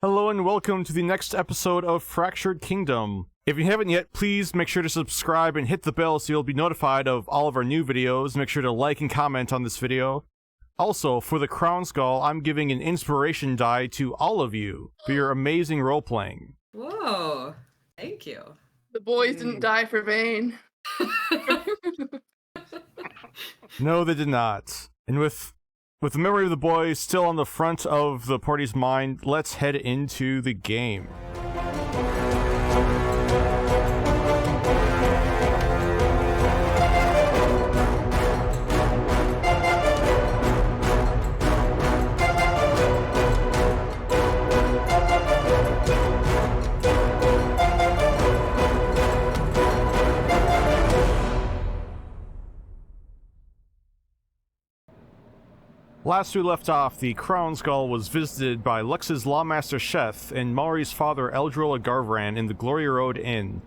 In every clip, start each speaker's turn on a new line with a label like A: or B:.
A: Hello and welcome to the next episode of Fractured Kingdom. If you haven't yet, please make sure to subscribe and hit the bell so you'll be notified of all of our new videos. Make sure to like and comment on this video. Also, for the Crown Gall, I'm giving an inspiration die to all of you for your amazing role-playing.
B: Whoa, thank you.
C: The boys didn't die for vain.
A: No, they did not. And with the memory of the boys still on the front of the party's mind, let's head into the game. Last we left off, the Crown Gall was visited by Lux's lawmaster Sheth and Mari's father Eldril Agarvran in the Glory Road Inn.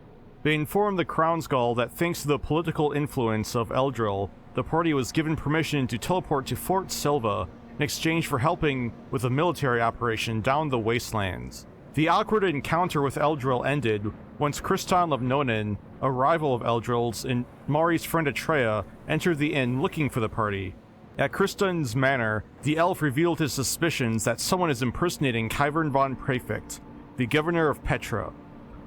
A: They informed the Crown Gall that thanks to the political influence of Eldril, the party was given permission to teleport to Fort Sylva in exchange for helping with a military operation down the Wastelands. The awkward encounter with Eldril ended once Criston Levnonen, a rival of Eldril's, and Mari's friend Atreya entered the inn looking for the party. At Criston's manor, the elf revealed his suspicions that someone is impersonating Kyvern von Praefect, the governor of Petra.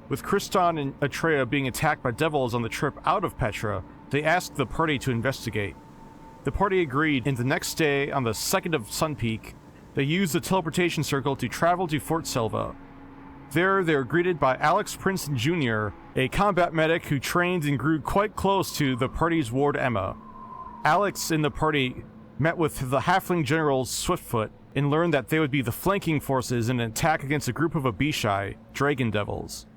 A: With Criston and Atreya being attacked by devils on the trip out of Petra, they asked the party to investigate. The party agreed, and the next day, on the 2nd of Sunpeak, they used the teleportation circle to travel to Fort Sylva. There, they were greeted by Alex Prinson Jr., a combat medic who trained and grew quite close to the party's ward Emma. Alex and the party met with the halfling General Swiftfoot and learned that they would be the flanking forces in an attack against a group of abishai, dragon devils.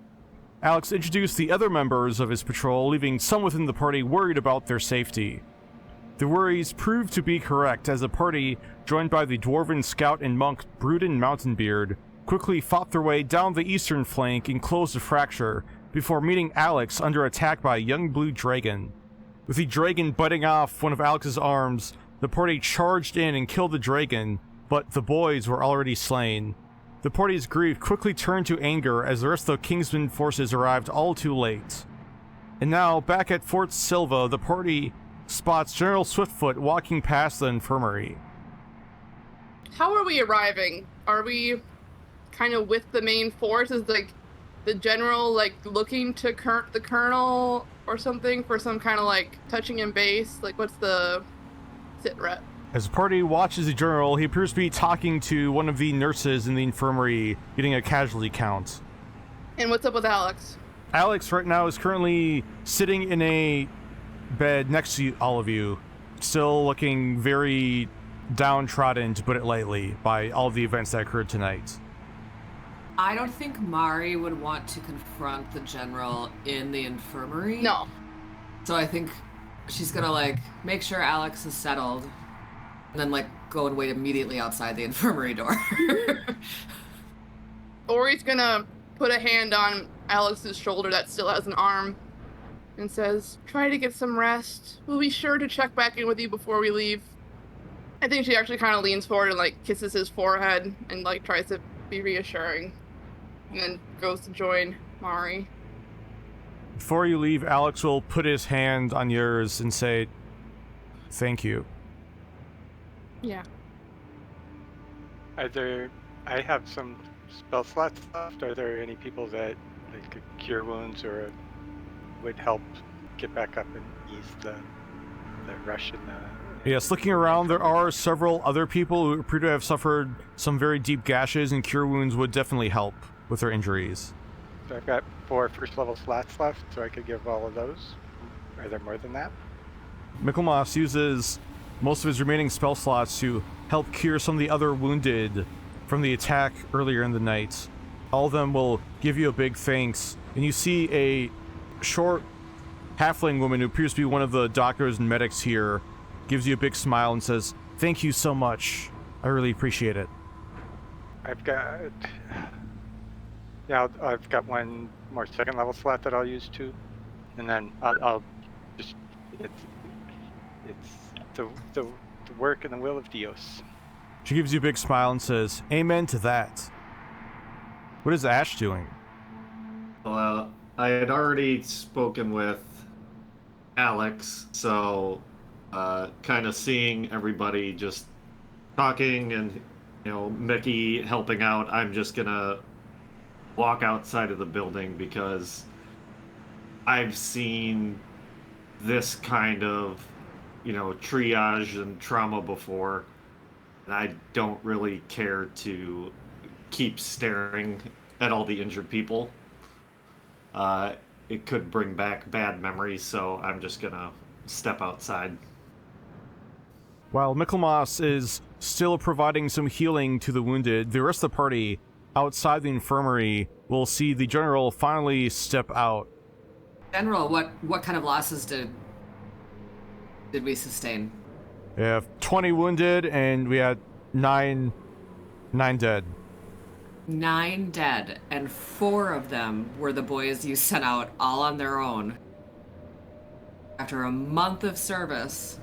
A: Alex introduced the other members of his patrol, leaving some within the party worried about their safety. The worries proved to be correct, as the party, joined by the dwarven scout and monk Bruden Mountainbeard, quickly fought their way down the eastern flank and closed a fracture, before meeting Alex under attack by a young blue dragon. With the dragon biting off one of Alex's arms, the party charged in and killed the dragon, but the boys were already slain. The party's grief quickly turned to anger as the rest of the Kingsman forces arrived all too late. And now, back at Fort Sylva, the party spots General Swiftfoot walking past the infirmary.
C: How are we arriving? Are we kind of with the main force? Is like the general like looking to the colonel or something for some kind of like touching in base? Like what's the sit rep?
A: As the party watches the general, he appears to be talking to one of the nurses in the infirmary, getting a casualty count.
C: And what's up with Alex?
A: Alex right now is currently sitting in a bed next to all of you, still looking very downtrodden, to put it lightly, by all the events that occurred tonight.
B: I don't think Mari would want to confront the general in the infirmary.
C: No.
B: So I think she's gonna like make sure Alex is settled and then like go and wait immediately outside the infirmary door.
C: Ori's gonna put a hand on Alex's shoulder that still has an arm and says, try to get some rest. We'll be sure to check back in with you before we leave. I think she actually kind of leans forward and like kisses his forehead and like tries to be reassuring, and then goes to join Mari.
A: Before you leave, Alex will put his hand on yours and say, thank you.
C: Yeah.
D: I have some spell slots left. Are there any people that like could cure wounds or would help get back up and ease the rush in the...
A: Yes, looking around, there are several other people who appear to have suffered some very deep gashes, and cure wounds would definitely help with their injuries.
D: So I've got 4 first level slots left, so I could give all of those. Are there more than that?
A: Michaelmas uses most of his remaining spell slots to help cure some of the other wounded from the attack earlier in the night. All of them will give you a big thanks, and you see a short halfling woman who appears to be one of the doctors and medics here, gives you a big smile and says, thank you so much. I really appreciate it.
D: I've got... Yeah, I've got one more second level slot that I'll use too. And then I'll just... It's the work and the will of Dios.
A: She gives you a big smile and says, amen to that. What is Ash doing?
E: Well, I had already spoken with Alex, so kind of seeing everybody just talking and, Mickey helping out, I'm just gonna walk outside of the building because I've seen this kind of, triage and trauma before, and I don't really care to keep staring at all the injured people. It could bring back bad memories, so I'm just gonna step outside.
A: While Michaelmas is still providing some healing to the wounded, the rest of the party outside the infirmary will see the general finally step out.
B: General, what kind of losses did we sustain?
A: We have 20 wounded, and we had nine dead.
B: 9 dead, and 4 of them were the boys you sent out all on their own. After a month of service,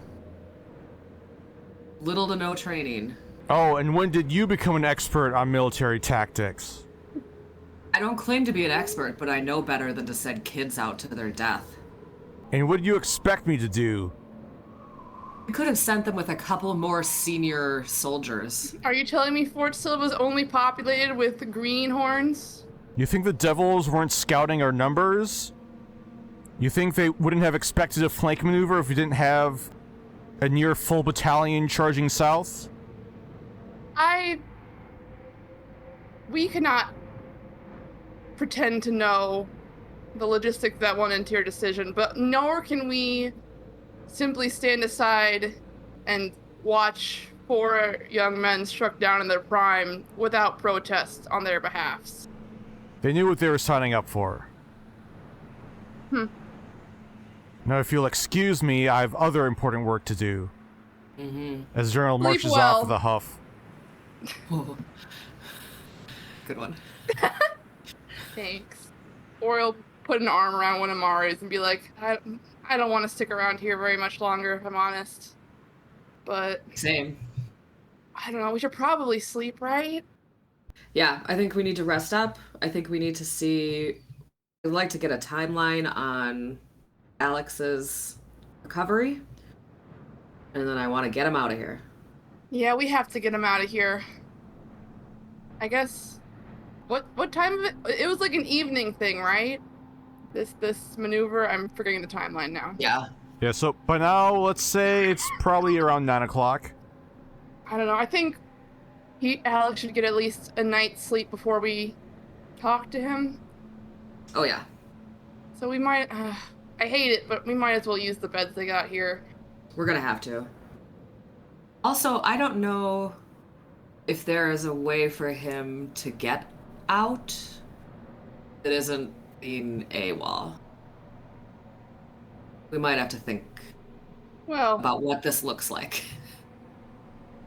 B: little to no training.
A: Oh, and when did you become an expert on military tactics?
B: I don't claim to be an expert, but I know better than to send kids out to their death.
A: And what did you expect me to do?
B: You could have sent them with a couple more senior soldiers.
C: Are you telling me Fort Sylva is only populated with greenhorns?
A: You think the devils weren't scouting our numbers? You think they wouldn't have expected a flank maneuver if we didn't have a near full battalion charging south?
C: We cannot pretend to know the logistics that went into your decision, but nor can we simply stand aside and watch 4 young men struck down in their prime without protest on their behalfs.
A: They knew what they were signing up for. Now, if you'll excuse me, I have other important work to do. As General marches off with a huff.
B: Good one.
C: Thanks. Or he'll put an arm around one of Mari's and be like, I don't want to stick around here very much longer, if I'm honest. But
B: Same.
C: I don't know, we should probably sleep, right?
B: Yeah, I think we need to rest up. I think we need to see... I'd like to get a timeline on Alex's recovery. And then I want to get him out of here.
C: Yeah, we have to get him out of here. I guess... What time of it? It was like an evening thing, right? This maneuver? I'm forgetting the timeline now.
B: Yeah.
A: Yeah, so by now, let's say it's probably around 9 o'clock.
C: I don't know, I think Alex should get at least a night's sleep before we talk to him.
B: Oh, yeah.
C: So we might... I hate it, but we might as well use the beds they got here.
B: We're gonna have to. Also, I don't know if there is a way for him to get out that isn't being AWOL. We might have to think about what this looks like.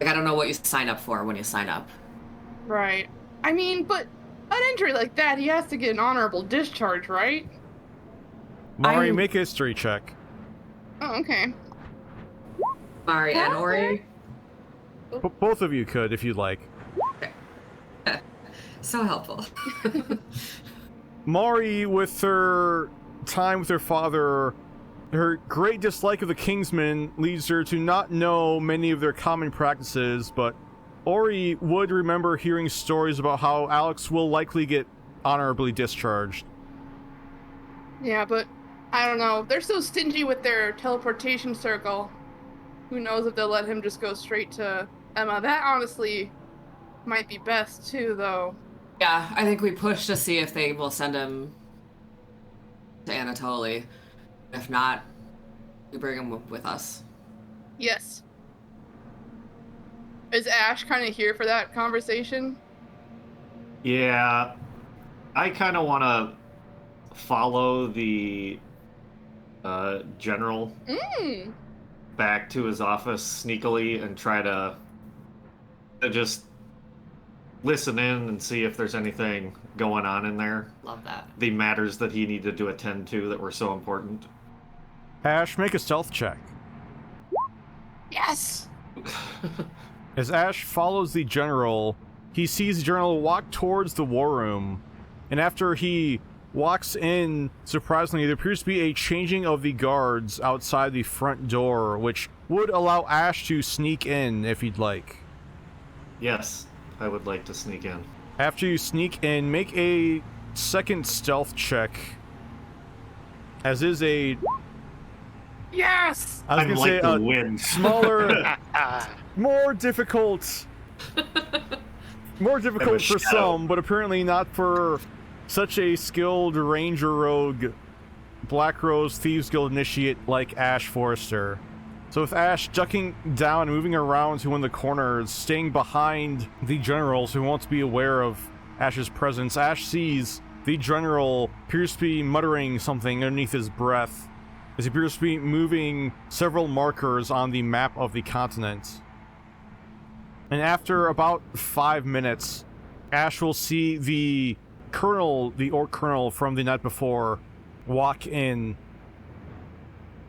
B: Like, I don't know what you sign up for when you sign up.
C: Right. I mean, but an injury like that, he has to get an honorable discharge, right?
A: Mari, make a history check.
C: Oh, okay.
B: Mari and Ori.
A: Both of you could, if you'd like.
B: So helpful.
A: Mari, with her time with her father, her great dislike of the Kingsmen leads her to not know many of their common practices, but Ori would remember hearing stories about how Alex will likely get honorably discharged.
C: Yeah, but I don't know. They're so stingy with their teleportation circle. Who knows if they'll let him just go straight to Emma. That honestly might be best too, though.
B: Yeah, I think we push to see if they will send him to Anatoly. If not, we bring him with us.
C: Yes. Is Ash kind of here for that conversation?
E: Yeah, I kind of want to follow the general back to his office sneakily and try to just listen in and see if there's anything going on in there.
B: Love that.
E: The matters that he needed to attend to that were so important.
A: Ash, make a stealth check.
C: Yes!
A: As Ash follows the general, he sees the general walk towards the war room and after he walks in, surprisingly, there appears to be a changing of the guards outside the front door, which would allow Ash to sneak in if he'd like.
E: Yes, I would like to sneak in.
A: After you sneak in, make a second stealth check. As is a...
C: Yes!
A: I was
E: I'm
A: gonna
E: like
A: say
E: the
A: a
E: wind.
A: smaller, more difficult for
E: shadow.
A: some, but apparently not for such a skilled ranger rogue, Black Rose Thieves Guild initiate like Ash Forrester. So with Ash ducking down and moving around to one of the corners, staying behind the generals who won't be aware of Ash's presence, Ash sees the general appears to be muttering something underneath his breath, as he appears to be moving several markers on the map of the continent. And after about 5 minutes, Ash will see the colonel, the orc colonel from the night before, walk in.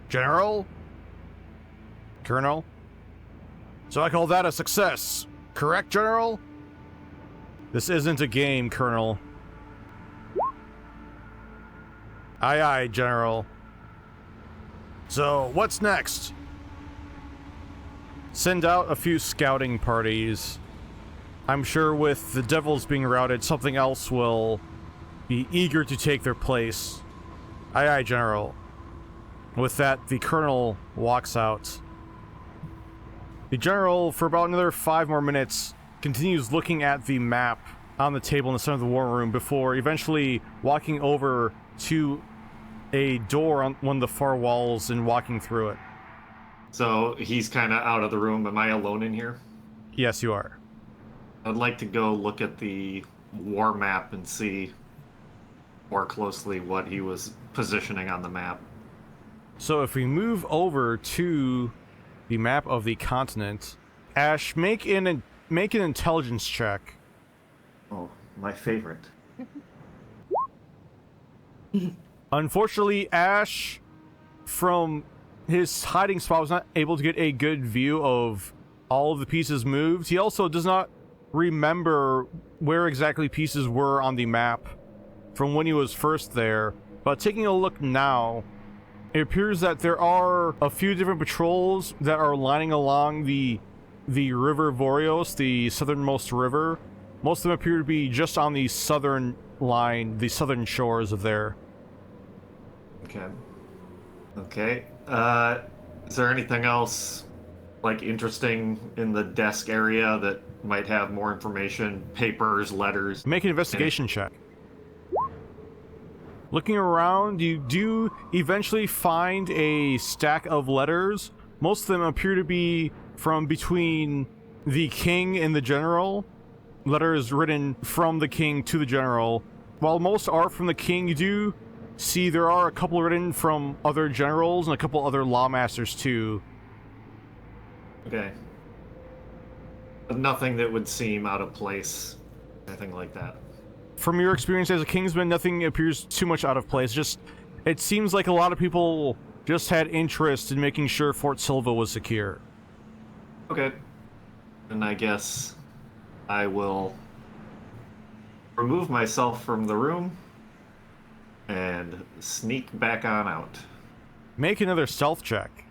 A: General? Colonel? So I call that a success, correct, General? This isn't a game, Colonel. Aye, aye, General. So, what's next? Send out a few scouting parties. I'm sure with the devils being routed, something else will be eager to take their place. Aye, aye, General. With that, the colonel walks out. The general, for about another 5 more minutes, continues looking at the map on the table in the center of the war room before eventually walking over to a door on one of the far walls and walking through it.
E: So he's kind of out of the room. Am I alone in here?
A: Yes, you are.
E: I'd like to go look at the war map and see more closely what he was positioning on the map.
A: So if we move over to the map of the continent, Ash, make an intelligence check.
E: Oh, my favorite.
A: Unfortunately, Ash, from his hiding spot, was not able to get a good view of all of the pieces moved. He also does not remember where exactly pieces were on the map from when he was first there. But taking a look now, it appears that there are a few different patrols that are lining along the River Vorios, the southernmost river. Most of them appear to be just on the southern line, the southern shores of there.
E: Okay. Is there anything else, like, interesting in the desk area that might have more information? Papers, letters?
A: Make an investigation check. Looking around, you do eventually find a stack of letters. Most of them appear to be from between the king and the general. Letters written from the king to the general. While most are from the king, you do see there are a couple written from other generals and a couple other lawmasters too.
E: Okay. But nothing that would seem out of place, anything like that.
A: From your experience as a Kingsman, nothing appears too much out of place. Just, it seems like a lot of people just had interest in making sure Fort Sylva was secure.
E: Okay. And I guess I will remove myself from the room and sneak back on out.
A: Make another stealth check.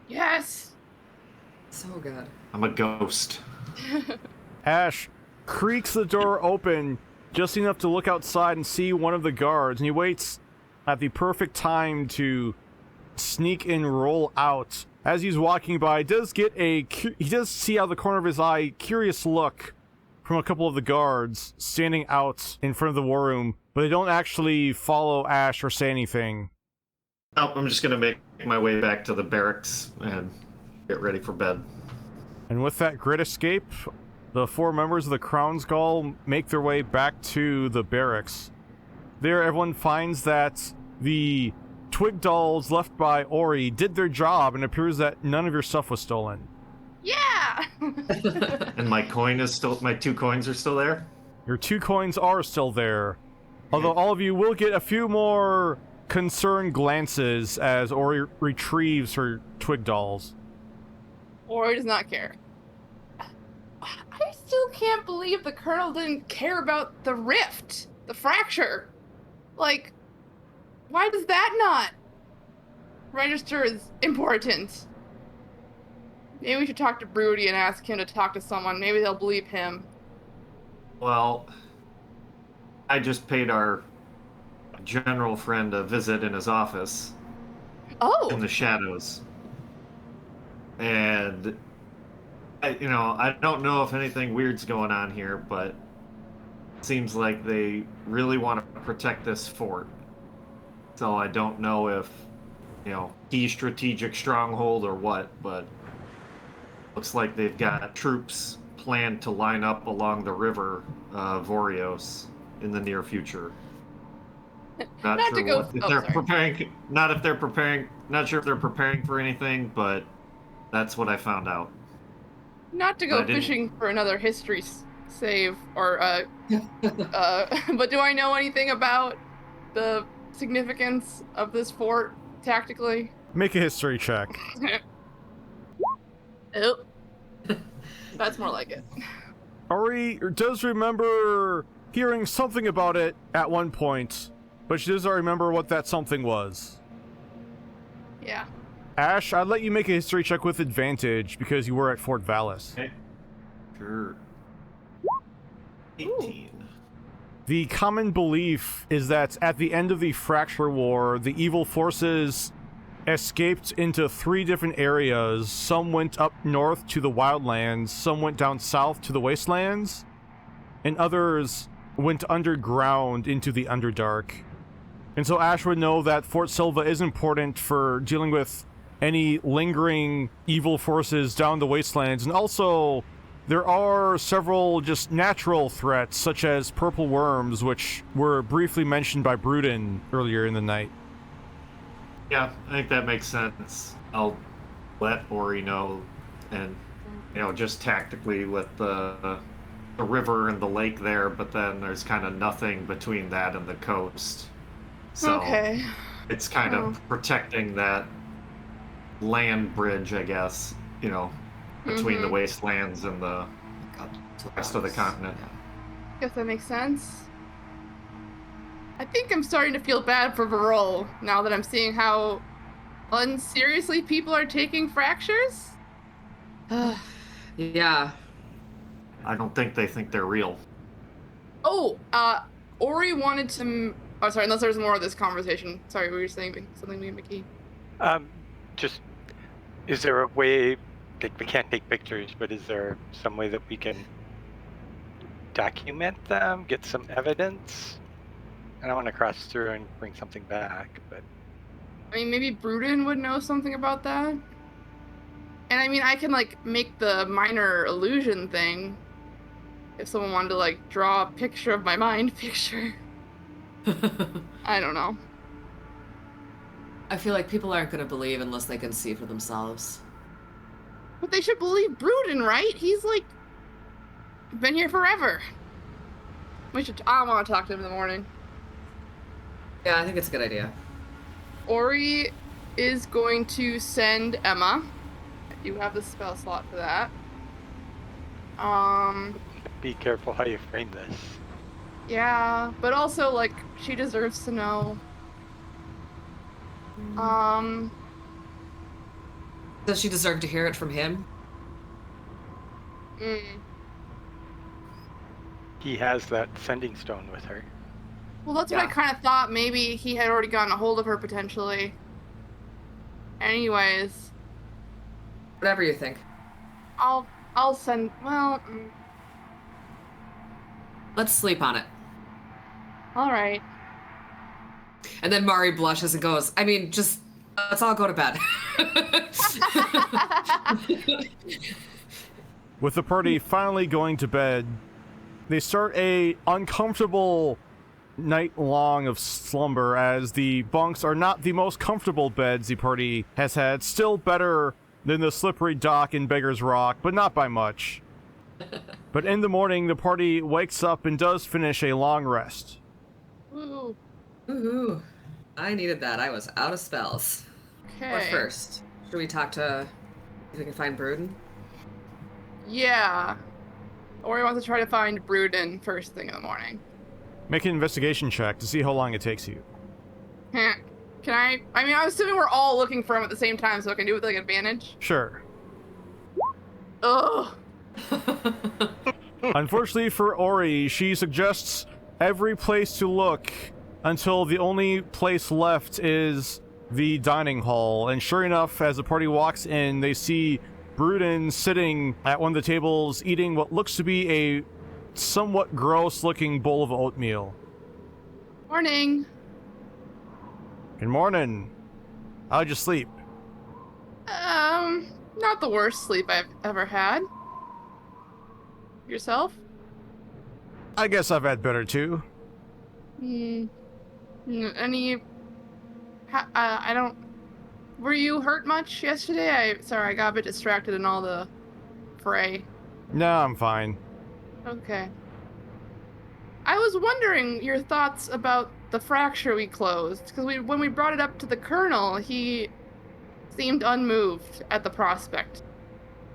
C: Yes!
B: So good.
E: I'm a ghost.
A: Ash creaks the door open just enough to look outside and see one of the guards, and he waits at the perfect time to sneak and roll out. As he's walking by, he does see out of the corner of his eye a curious look from a couple of the guards standing out in front of the war room, but they don't actually follow Ash or say anything.
E: Oh, I'm just gonna make my way back to the barracks and get ready for bed.
A: And with that great escape, the 4 members of the Crown Gall make their way back to the barracks. There, everyone finds that the twig dolls left by Ori did their job, and it appears that none of your stuff was stolen.
C: Yeah!
E: And my 2 coins are still there?
A: Your 2 coins are still there. Although all of you will get a few more concerned glances as Ori retrieves her twig dolls.
C: Or does not care. I still can't believe the Colonel didn't care about the rift, the fracture. Like, why does that not register as important? Maybe we should talk to Broody and ask him to talk to someone. Maybe they'll believe him.
E: Well, I just paid our general friend a visit in his office
C: Oh!
E: in the shadows. And, I don't know if anything weird's going on here, but it seems like they really want to protect this fort. So I don't know if, key strategic stronghold or what, but looks like they've got troops planned to line up along the river Vorios in the near future. Not
C: Not
E: sure
C: to go-
E: what if
C: oh,
E: they're
C: sorry.
E: preparing. Not if they're preparing. Not sure if they're preparing for anything, but that's what I found out.
C: Not to go
E: I didn't-
C: fishing for another history save, or, but do I know anything about the significance of this fort tactically?
A: Make a history check.
C: Oh. That's more like it.
A: Ari does remember hearing something about it at one point, but she doesn't remember what that something was.
C: Yeah.
A: Ash, I'd let you make a history check with advantage because you were at Fort Vallis.
E: Okay. Sure. 18.
A: The common belief is that at the end of the Fracture War, the evil forces escaped into 3 different areas. Some went up north to the Wildlands, some went down south to the Wastelands, and others went underground into the Underdark. And so Ash would know that Fort Sylva is important for dealing with any lingering evil forces down the Wastelands, and also there are several just natural threats, such as purple worms, which were briefly mentioned by Bruden earlier in the night.
E: Yeah, I think that makes sense. I'll let Ori know, and just tactically with the river and the lake there, but then there's kind of nothing between that and the coast. So
C: Okay.
E: it's kind of protecting that land bridge, I guess, between the wastelands and the rest of the continent.
C: Guess that makes sense. I think I'm starting to feel bad for Varol now that I'm seeing how unseriously people are taking fractures.
B: Yeah.
E: I don't think they think they're real.
C: Oh, Ori wanted to. Oh, sorry. Unless there's more of this conversation. Sorry, we were saying something, me and Mickey.
D: Just, is there a way, we can't take pictures, but is there some way that we can document them, get some evidence? I don't want to cross through and bring something back, but...
C: I mean, maybe Bruden would know something about that. And I mean, I can, make the minor illusion thing. If someone wanted to, draw a picture of my mind picture. I don't know.
B: I feel like people aren't going to believe unless they can see for themselves.
C: But they should believe Bruden, right? He's, been here forever. I want to talk to him in the morning.
B: Yeah, I think it's a good idea.
C: Ori is going to send Emma. You have the spell slot for that.
D: Be careful how you frame this.
C: Yeah, but also, she deserves to know.
B: Does she deserve to hear it from him?
D: He has that sending stone with her.
C: Well, that's what I kind of thought. Maybe he had already gotten a hold of her, potentially. Anyways.
B: Whatever you think.
C: I'll send... Well...
B: Let's sleep on it.
C: Alright.
B: And then Mari blushes and goes, I mean, just... let's all go to bed.
A: With the party finally going to bed, they start a uncomfortable night long of slumber, as the bunks are not the most comfortable beds the party has had. Still better than the slippery dock in Beggar's Rock, but not by much. But in the morning, the party wakes up and does finish a long rest.
C: Ooh.
B: Ooh, I needed that. I was out of spells.
C: Okay.
B: What first? Should we talk to... if we can find Bruden?
C: Yeah. Ori wants to try to find Bruden first thing in the morning.
A: Make an investigation check to see how long it takes you.
C: Can I? I mean, I'm assuming we're all looking for him at the same time, so I can do it with like advantage.
A: Sure.
C: Ugh.
A: Unfortunately for Ori, she suggests every place to look until the only place left is the dining hall. And sure enough, as the party walks in, they see Bruden sitting at one of the tables eating what looks to be a somewhat gross-looking bowl of oatmeal.
C: Morning.
A: Good morning. How'd you sleep?
C: Not the worst sleep I've ever had. Yourself?
A: I guess I've had better too.
C: I don't... Were you hurt much yesterday? Sorry, I got a bit distracted in all the fray.
A: No, I'm fine.
C: Okay. I was wondering your thoughts about the fracture we closed, because when we brought it up to the colonel, he seemed unmoved at the prospect.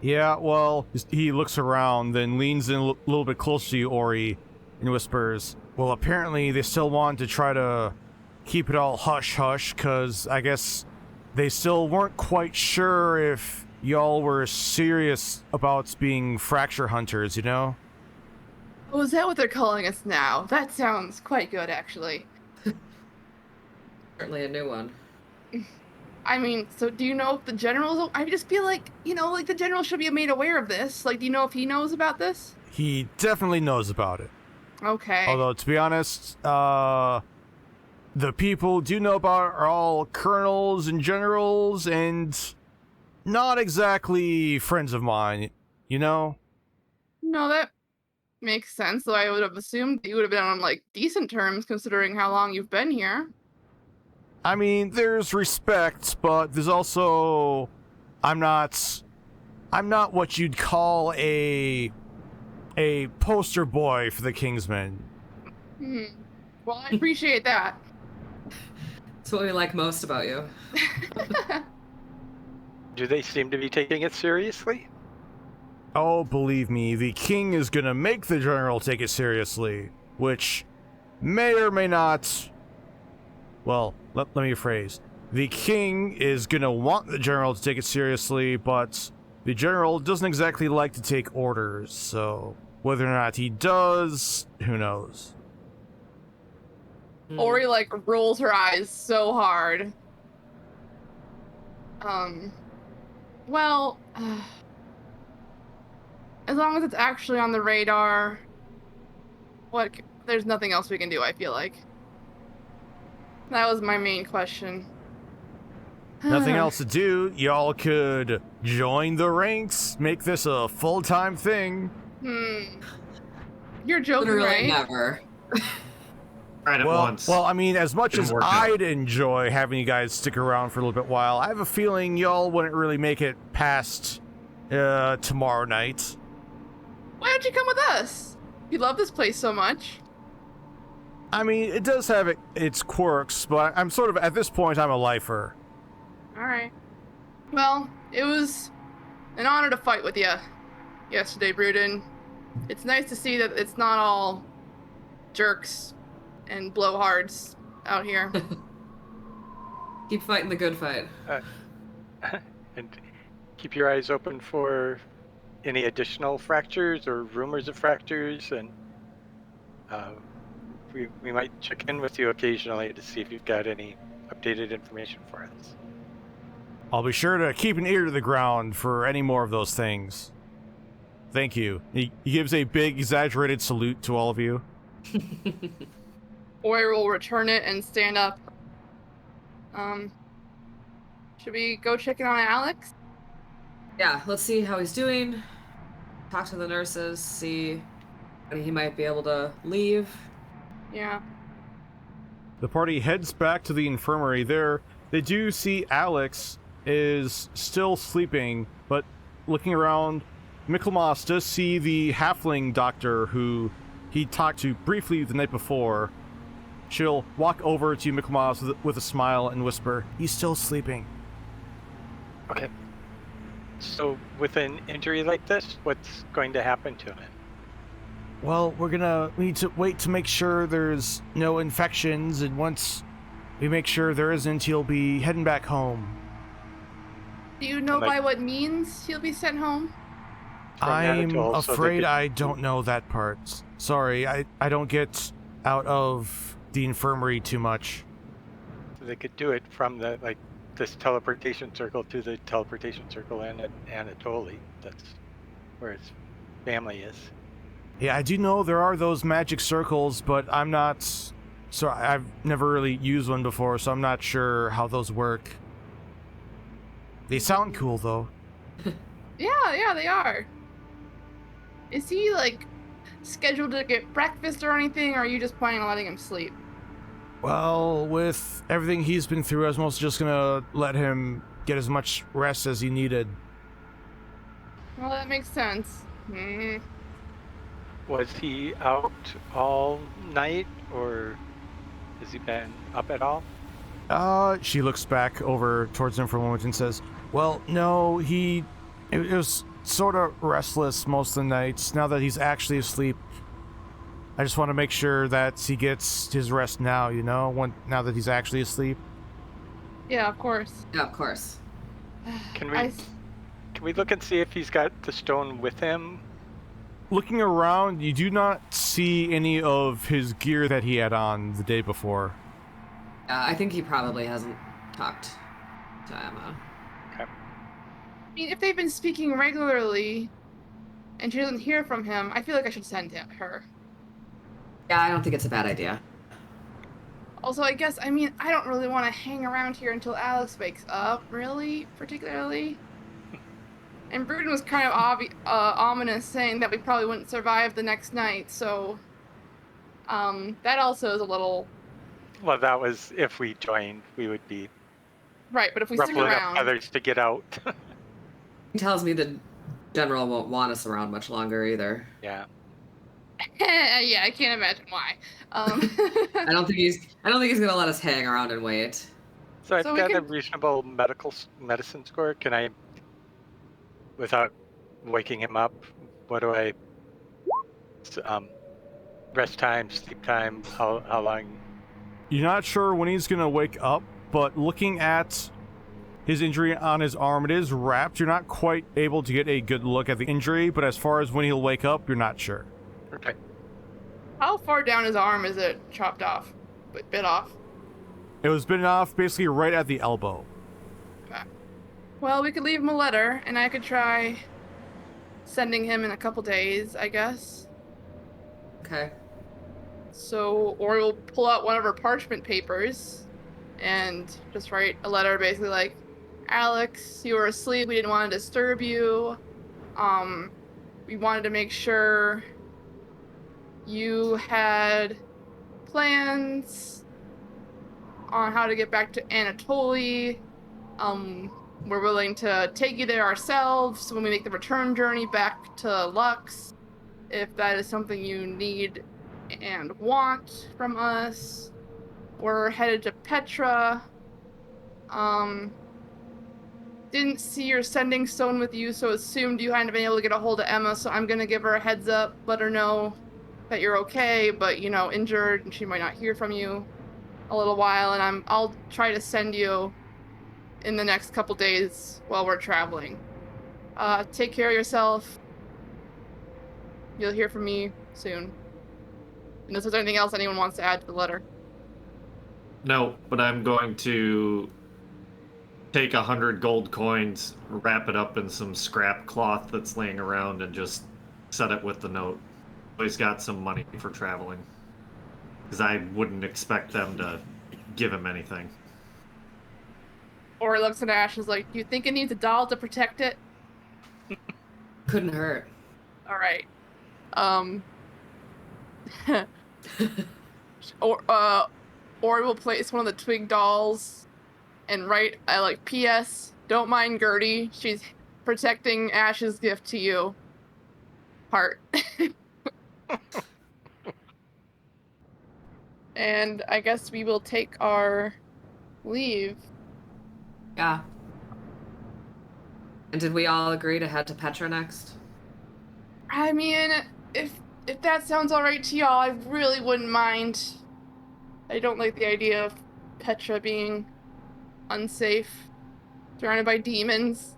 A: Yeah, well, he looks around, then leans in a little bit closer to you, Ori, and whispers, well, apparently they still want to try to keep it all hush-hush, because I guess they still weren't quite sure if y'all were serious about being fracture hunters, you know?
C: Oh, is that what they're calling us now? That sounds quite good, actually.
B: Certainly a new one.
C: I mean, so do you know if the general's... I just feel like, like the general should be made aware of this. Like, do you know if he knows about this?
A: He definitely knows about it.
C: Okay.
A: Although, to be honest, the people do know about it are all colonels and generals and not exactly friends of mine, you know?
C: No, that makes sense, though I would have assumed you would have been on, like, decent terms considering how long you've been here.
A: I mean, there's respect, but there's also... I'm not what you'd call a poster boy for the Kingsmen.
C: Well, I appreciate that.
B: That's what we like most about you.
D: Do they seem to be taking it seriously?
A: Oh, believe me, the king is gonna make the general take it seriously, which may or may not... Well, let me rephrase. The king is gonna want the general to take it seriously, but the general doesn't exactly like to take orders, so whether or not he does, who knows?
C: Ori, like, rolls her eyes so hard. Well, as long as it's actually on the radar, there's nothing else we can do, I feel like. That was my main question.
A: Nothing else to do, y'all could join the ranks, make this a full-time thing.
C: You're joking,
B: Literally
C: right?
B: never.
E: Right at once.
A: Well, I mean, as much
E: Didn't
A: as
E: work out.
A: I'd enjoy having you guys stick around for a little bit while, I have a feeling y'all wouldn't really make it past tomorrow night.
C: Why don't you come with us? You love this place so much.
A: I mean, it does have its quirks, but I'm sort of, at this point, I'm a lifer.
C: Alright. Well, it was an honor to fight with you yesterday, Bruden. It's nice to see that it's not all jerks and blowhards out here.
B: Keep fighting the good fight.
D: And keep your eyes open for any additional fractures or rumors of fractures, and we might check in with you occasionally to see if you've got any updated information for us.
A: I'll be sure to keep an ear to the ground for any more of those things. Thank you. He gives a big, exaggerated salute to all of you.
C: Ori will return it and stand up. Should we go check in on Alex?
B: Yeah, let's see how he's doing. Talk to the nurses, see when he might be able to leave.
C: Yeah.
A: The party heads back to the infirmary. There, they do see Alex is still sleeping, but looking around, Michaelmas does see the halfling doctor who he talked to briefly the night before. She'll walk over to Michaelmas with a smile and whisper, "He's still sleeping."
D: Okay. So with an injury like this, what's going to happen to him?
A: Well, we need to wait to make sure there's no infections, and once we make sure there isn't, he'll be heading back home.
C: Do you know
D: Like-
C: by what means he'll be sent home?
D: From
A: I'm
D: Anatole, so they
A: afraid
D: could-
A: I don't know that part. Sorry, I don't get out of the infirmary too much.
D: So they could do it from this teleportation circle to the teleportation circle in Anatole. That's where his family is.
A: Yeah, I do know there are those magic circles, but I've never really used one before, so I'm not sure how those work. They sound cool, though.
C: Yeah, they are. Is he, like, scheduled to get breakfast or anything, or are you just planning on letting him sleep?
A: Well, with everything he's been through, I was mostly just gonna let him get as much rest as he needed.
C: Well, that makes sense.
D: Was he out all night, or has he been up at all?
A: She looks back over towards him for a moment and says, well, no, it was sort of restless most of the nights. Now that he's actually asleep, I just want to make sure that he gets his rest now, now that he's actually asleep.
C: Yeah, of course.
B: Yeah, of course.
D: Can we look and see if he's got the stone with him?
A: Looking around, you do not see any of his gear that he had on the day before.
B: I think he probably hasn't talked to Emma.
D: Okay.
C: I mean, if they've been speaking regularly and she doesn't hear from him, I feel like I should send her.
B: Yeah, I don't think it's a bad idea.
C: Also, I guess, I don't really want to hang around here until Alex wakes up, really, particularly. And Bruden was kind of ominous, saying that we probably wouldn't survive the next night, so that also is a little...
D: Well, that was if we joined, we would be
C: Right, but if we stick
D: ruffling up
C: around...
D: feathers to get out.
B: He tells me the general won't want us around much longer either.
D: Yeah.
C: Yeah, I can't imagine why.
B: I don't think he's gonna let us hang around and wait.
D: So I've
C: So we
D: got a
C: can-
D: reasonable medicine score. Can I, without waking him up, what do I? Rest time, sleep time, how long?
A: You're not sure when he's gonna wake up, but looking at his injury on his arm, it is wrapped. You're not quite able to get a good look at the injury, but as far as when he'll wake up, you're not sure.
D: Okay.
C: How far down his arm is it chopped off? Bit off?
A: It was bitten off basically right at the elbow.
C: Okay. Well, we could leave him a letter, and I could try sending him in a couple days, I guess.
B: Okay.
C: So, or we'll pull out one of our parchment papers and just write a letter basically like, Alex, you were asleep, we didn't want to disturb you. We wanted to make sure you had plans on how to get back to Anatole. We're willing to take you there ourselves when we make the return journey back to Lux, if that is something you need and want from us. We're headed to Petra. Didn't see your sending stone with you, so assumed you hadn't been able to get a hold of Emma, so I'm gonna give her a heads up, let her know that you're okay, but injured, and she might not hear from you a little while, and I'll try to send you in the next couple days while we're traveling. Take care of yourself. You'll hear from me soon. Unless there's anything else anyone wants to add to the letter.
E: No, but I'm going to take 100 gold coins, wrap it up in some scrap cloth that's laying around, and just set it with the note. So he's got some money for traveling. Because I wouldn't expect them to give him anything.
C: Or looks at Ash and is like, you think it needs a doll to protect it?
B: Couldn't hurt.
C: Alright. Or we'll place one of the twig dolls and write, P.S. Don't mind Gertie. She's protecting Ash's gift to you. Heart. And I guess we will take our leave.
B: Yeah. And did we all agree to head to Petra next?
C: I mean, if if that sounds alright to y'all, I really wouldn't mind. I don't like the idea of Petra being unsafe, surrounded by demons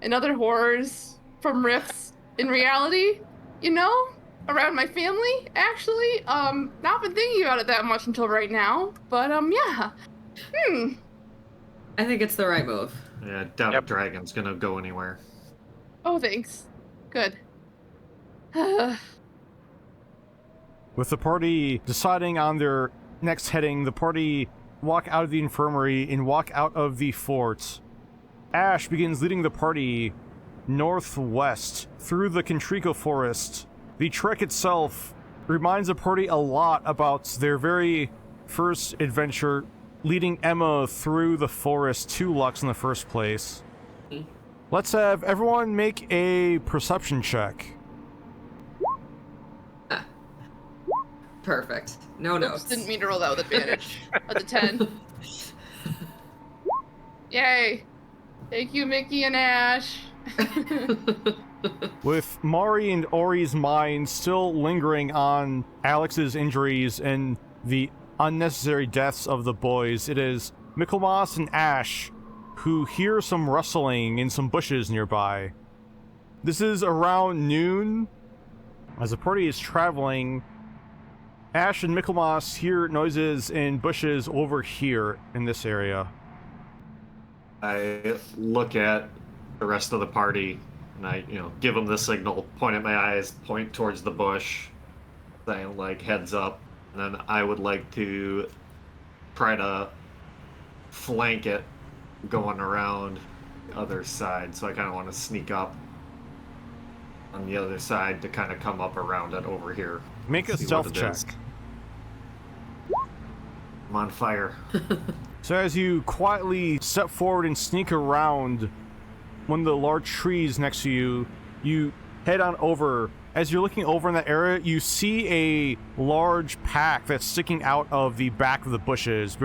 C: and other horrors from rifts in reality, you know? Around my family, actually. Not been thinking about it that much until right now, but, yeah.
B: I think it's the right move.
E: Yeah, doubt a dragon's gonna go anywhere.
C: Oh, thanks. Good.
A: With the party deciding on their next heading, the party walk out of the infirmary and walk out of the fort. Ash begins leading the party northwest through the Contrico forest. The trek itself reminds the party a lot about their very first adventure, leading Emma through the forest to Lux in the first place. Let's have everyone make a perception check.
B: Perfect. No notes.
C: Didn't mean to roll that with advantage. At the 10. Yay. Thank you, Mickey and Ash.
A: With Mari and Ori's mind still lingering on Alex's injuries and the unnecessary deaths of the boys, it is Michaelmas and Ash who hear some rustling in some bushes nearby. This is around noon. As the party is traveling, Ash and Michaelmas hear noises in bushes over here in this area.
E: I look at the rest of the party and I, give them the signal, point at my eyes, point towards the bush, saying like heads up, and then I would like to try to flank it going around the other side. So I kind of want to sneak up on the other side to kind of come up around it over here.
A: Make a stealth check.
E: I'm on fire.
A: So as you quietly step forward and sneak around one of the large trees next to you, you head on over. As you're looking over in that area, you see a large pack that's sticking out of the back of the bushes.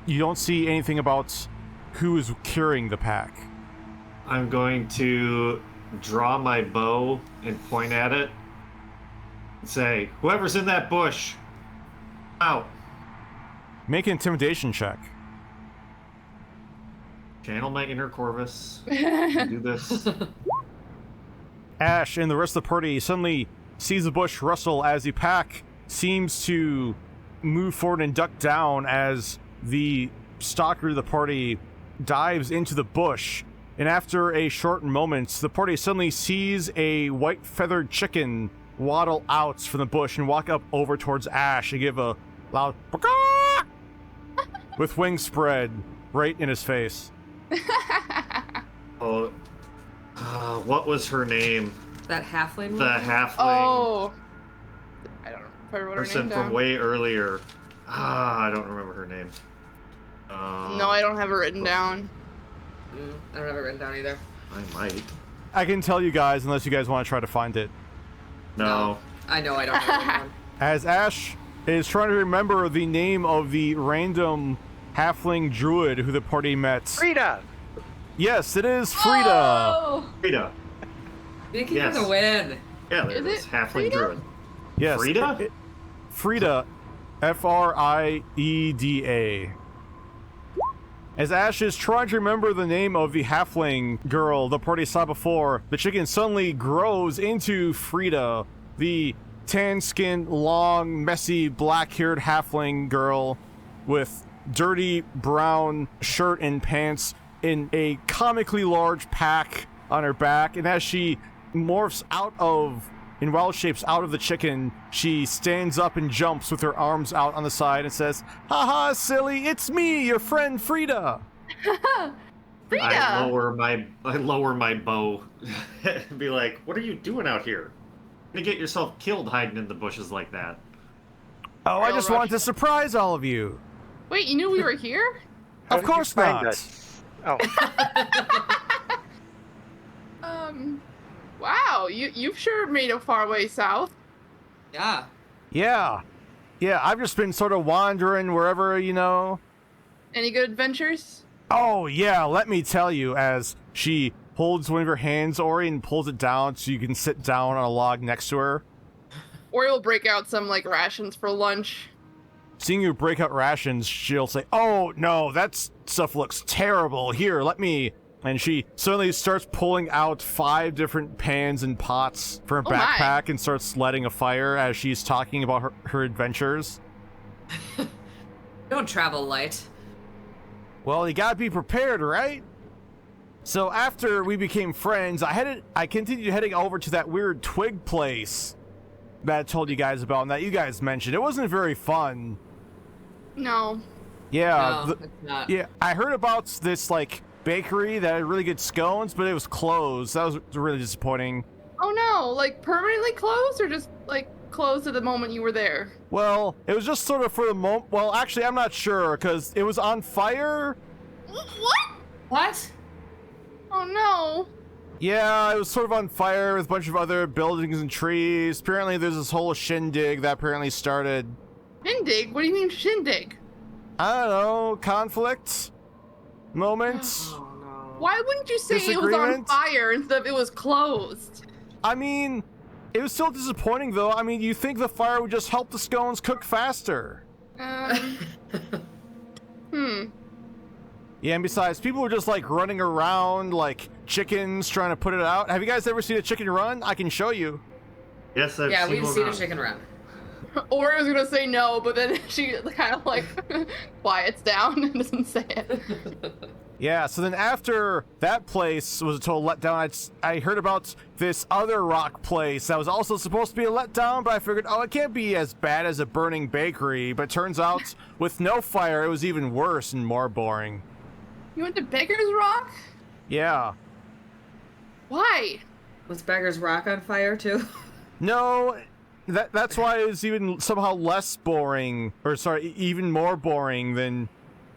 A: You don't see anything about who is carrying the pack.
E: I'm going to draw my bow and point at it and say, whoever's in that bush, out.
A: Make an intimidation check.
E: Channel my inner Corvus. Do this.
A: Ash and the rest of the party suddenly sees the bush rustle as the pack seems to move forward and duck down as the stalker of the party dives into the bush. And after a short moment, the party suddenly sees a white feathered chicken waddle out from the bush and walk up over towards Ash and give a loud "Paka!" with wings spread right in his face.
E: Oh, what was her name?
B: That halfling?
E: The halfling
C: Oh. I don't remember what her
E: person
C: name
E: from
C: down.
E: way earlier. I don't remember her name.
C: No, I don't have it written down.
B: I don't have it written down either.
E: I might.
A: I can tell you guys unless you guys want to try to find it.
E: No.
B: I know I don't have it written down.
A: As Ash is trying to remember the name of the random halfling druid who the party met.
D: Frida!
A: Yes, it is Frida!
C: Oh!
E: Frida.
B: Mickey
E: Yes.
B: for the win.
E: Yeah, there
C: Is
E: it is.
C: it
E: Halfling
C: Frida?
E: druid.
A: Yes.
E: Frida?
A: Frida. Frieda. As Ash is trying to remember the name of the halfling girl the party saw before, the chicken suddenly grows into Frida, the tan-skinned, long, messy, black-haired halfling girl with dirty brown shirt and pants in a comically large pack on her back. And as she morphs out of, in wild shapes, out of the chicken, she stands up and jumps with her arms out on the side and says, "Haha, silly, it's me, your friend Frida."
C: Frida!
E: I lower my bow and be like, what are you doing out here? You're gonna get yourself killed hiding in the bushes like that.
A: Oh, I
C: Real
A: just
C: rush.
A: wanted to surprise all of you.
C: Wait, you knew we were here?
D: How
A: Of
D: did you
A: course
D: find
A: not.
D: us? Oh,
C: Wow, you've sure made it far way south.
B: Yeah.
A: Yeah, I've just been sort of wandering wherever,
C: Any good adventures?
A: Oh, yeah, let me tell you, as she holds one of her hands, Ori, and pulls it down so you can sit down on a log next to her.
C: Ori will break out some like rations for lunch.
A: Seeing you break out rations, she'll say, "Oh no, that stuff looks terrible. Here, let me..." And she suddenly starts pulling out 5 different pans and pots from her backpack and starts lighting a fire as she's talking about her adventures.
B: Don't travel light.
A: Well, you gotta be prepared, right? So after we became friends, I continued heading over to that weird twig place that I told you guys about and that you guys mentioned. It wasn't very fun.
C: No.
A: Yeah,
B: No, it's not.
A: yeah. I heard about this like bakery that had really good scones, but it was closed. That was really disappointing.
C: Oh no, like permanently closed or just like closed at the moment you were there?
A: Well, it was just sort of for the moment. Well, actually, I'm not sure because it was on fire.
C: What?
B: What?
C: Oh no.
A: Yeah, it was sort of on fire with a bunch of other buildings and trees. Apparently, there's this whole shindig that apparently started.
C: Shindig? What do you mean shindig?
A: I don't know, conflict? Moments?
B: Oh no.
C: Why wouldn't you say it was on
A: Disagreement?
C: fire instead of it was closed?
A: I mean, it was still disappointing though. I mean, you think the fire would just help the scones cook faster. Yeah, and besides, people were just like running around like chickens trying to put it out. Have you guys ever seen a chicken run? I can show you.
E: Yes, I've
B: Yeah,
E: seen
B: we've
E: one
B: seen a
E: run.
B: chicken run.
C: Ori was gonna say no, but then she kind of like quiets down and doesn't say it.
A: Yeah, so then after that place was a total letdown, I heard about this other rock place that was also supposed to be a letdown, but I figured, oh, it can't be as bad as a burning bakery. But turns out, with no fire, it was even worse and more boring.
C: You went to Beggar's Rock?
A: Yeah.
C: Why?
B: Was Beggar's Rock on fire too?
A: No, that's why it was even somehow less boring, or sorry, even more boring than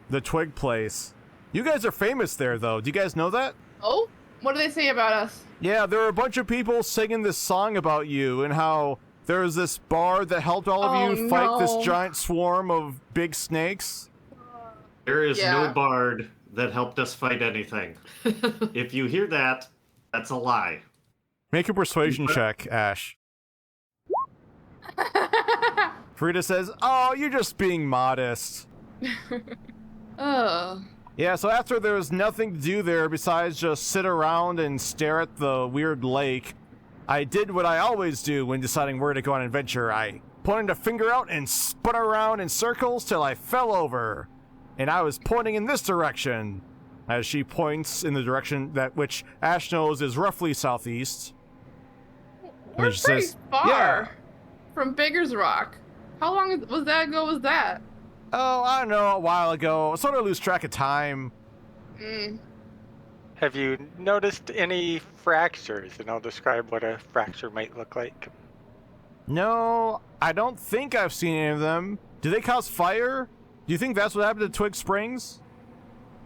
A: the Twig place. You guys are famous there, though. Do you guys know that?
C: Oh? What do they say about us?
A: Yeah, there were a bunch of people singing this song about you and how there was this bard that helped all of you fight this giant swarm of big snakes.
E: There is
C: Yeah.
E: no bard that helped us fight anything. If you hear that, that's a lie.
A: Make a persuasion check, Ash. Frida says, "Oh, you're just being modest."
C: Ugh.
A: Yeah, so after there was nothing to do there besides just sit around and stare at the weird lake, I did what I always do when deciding where to go on an adventure. I pointed a finger out and spun around in circles till I fell over. And I was pointing in this direction, as she points in the direction that which Ash knows is roughly southeast.
C: We're
A: she
C: pretty
A: says,
C: far
A: "Yeah."
C: from Beggar's Rock. How long was that ago was that?
A: Oh, I don't know, a while ago. I sort of lose track of time.
D: Have you noticed any fractures? And I'll describe what a fracture might look like.
A: No, I don't think I've seen any of them. Do they cause fire? Do you think that's what happened to Twig Springs?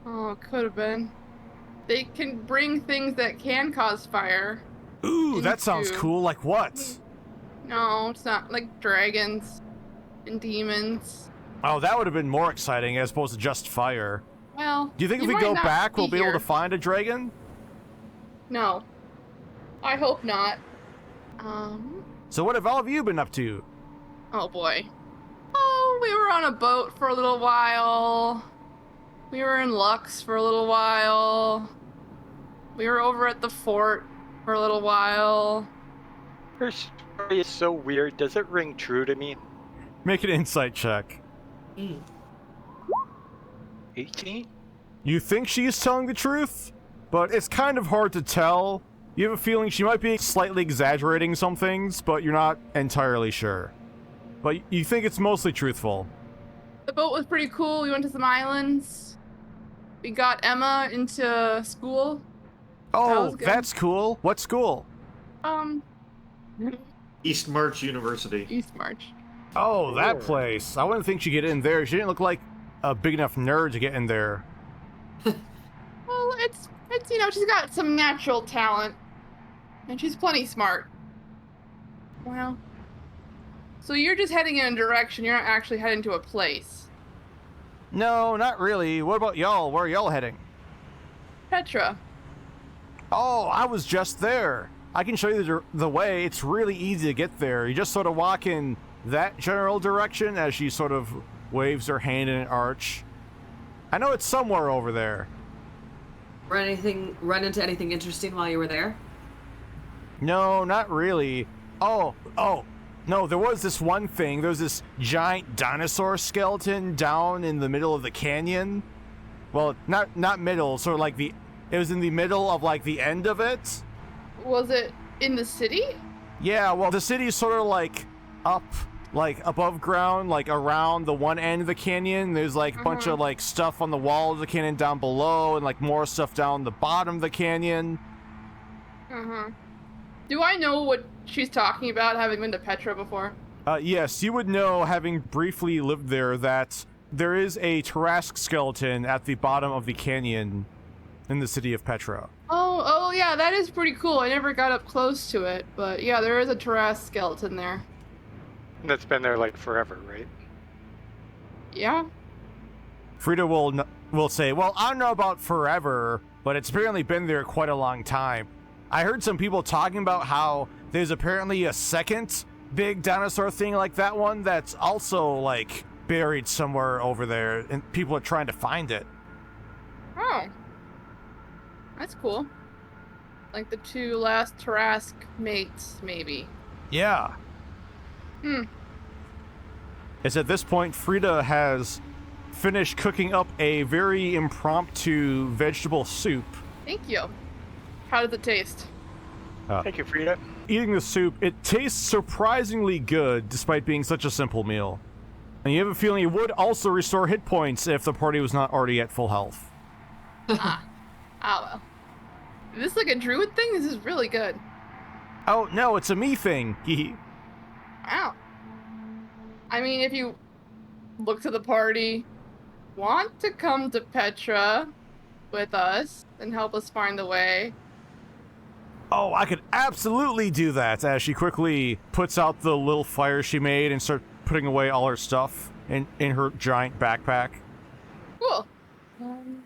C: Oh, it could have been. They can bring things that can cause fire.
A: Ooh, that sounds
C: into-
A: cool. Like what?
C: No, it's not like dragons and demons.
A: Oh, that would have been more exciting as opposed to just fire.
C: Well,
A: Do you think if we
C: might
A: go
C: not
A: back, we'll be able
C: here.
A: to find a dragon?
C: No. I hope not.
A: So what have all of you been up to?
C: Oh boy. Oh, we were on a boat for a little while. We were in Lux for a little while. We were over at the fort for a little while.
D: Her story is so weird. Does it ring true to me?
A: Make an insight check.
D: 18?
A: You think she's telling the truth? But it's kind of hard to tell. You have a feeling she might be slightly exaggerating some things, but you're not entirely sure. But you think it's mostly truthful.
C: The boat was pretty cool. We went to some islands. We got Emma into school.
A: Oh,
C: was good.
A: that's cool. What school?
E: East March University.
C: East March.
A: Oh, that
D: Sure.
A: place. I wouldn't think she'd get in there. She didn't look like a big enough nerd to get in there.
C: Well, it's you know, she's got some natural talent. And she's plenty smart. Well. So you're just heading in a direction, you're not actually heading to a place.
A: No, not really. What about y'all? Where are y'all heading?
C: Petra.
A: Oh, I was just there. I can show you the way. It's really easy to get there. You just sort of walk in that general direction as she sort of waves her hand in an arch. I know it's somewhere over there.
B: Run into anything interesting while you were there?
A: No, not really. Oh, no, there was this one thing. There was this giant dinosaur skeleton down in the middle of the canyon. Well, not middle, sort of like it was in the middle of like the end of it.
C: Was it in the city?
A: Yeah, well, the city's sort of like up, like above ground, like around the one end of the canyon. There's like a bunch of like stuff on the wall of the canyon down below, and like more stuff down the bottom of the canyon.
C: Do I know what she's talking about, having been to Petra before?
A: Yes, you would know, having briefly lived there, that there is a Tarrasque skeleton at the bottom of the canyon in the city of Petra.
C: Oh yeah, that is pretty cool. I never got up close to it, but yeah, there is a Tarrasque skeleton there.
D: That's been there like forever, right?
C: Yeah.
A: Frida will say, well, I don't know about forever, but it's apparently been there quite a long time. I heard some people talking about how there's apparently a second big dinosaur thing like that one that's also like buried somewhere over there, and people are trying to find it.
C: Oh. That's cool. Like the two last Tarrasque mates, maybe.
A: Yeah. It's at this point Frida has finished cooking up a very impromptu vegetable soup.
C: Thank you. How does it taste?
D: Thank you, Frida.
A: Eating the soup, it tastes surprisingly good despite being such a simple meal. And you have a feeling it would also restore hit points if the party was not already at full health.
C: Well. Is this like a druid thing? This is really good.
A: Oh, no, it's a me thing.
C: Wow. I mean, if you look to the party, want to come to Petra with us and help us find the way.
A: Oh, I could absolutely do that, as she quickly puts out the little fire she made and starts putting away all her stuff in her giant backpack.
C: Cool.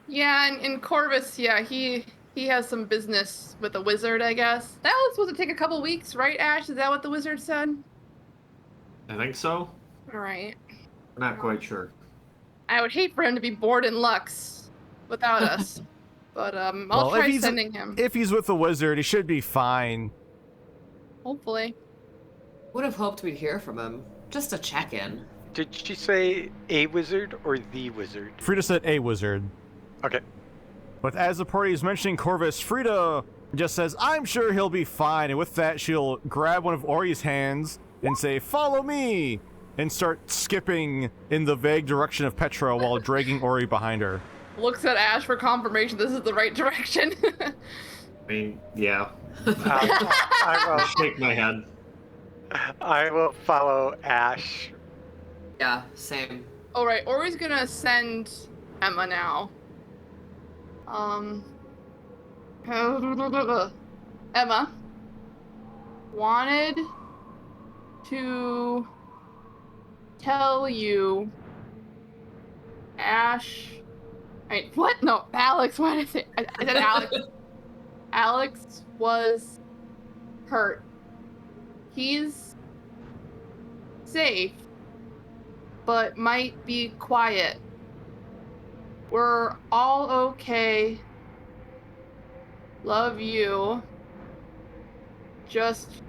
C: Yeah, and Corvus, yeah, he has some business with a wizard, I guess. That was supposed to take a couple weeks, right, Ash? Is that what the wizard said?
E: I think so.
C: All right.
E: Not quite sure.
C: I would hate for him to be bored in Lux without us. But I'll try sending him.
A: If he's with the wizard, he should be fine.
C: Hopefully.
B: Would have hoped we'd hear from him. Just a check-in.
D: Did she say a wizard or the wizard?
A: Frida said a wizard.
D: Okay.
A: But as the party is mentioning Corvus, Frida just says, I'm sure he'll be fine. And with that, she'll grab one of Ori's hands and say, follow me! And start skipping in the vague direction of Petra while dragging Ori behind her.
C: Looks at Ash for confirmation this is the right direction.
E: I mean, yeah.
D: I
E: I'll shake my head.
D: I will follow Ash.
B: Yeah, same.
C: Alright, Ori's gonna send Emma now. Emma wanted to tell you Ash. Wait, what? No, Alex. Why did I say? I said Alex. Alex was hurt. He's safe, but might be quiet. We're all okay. Love you. Just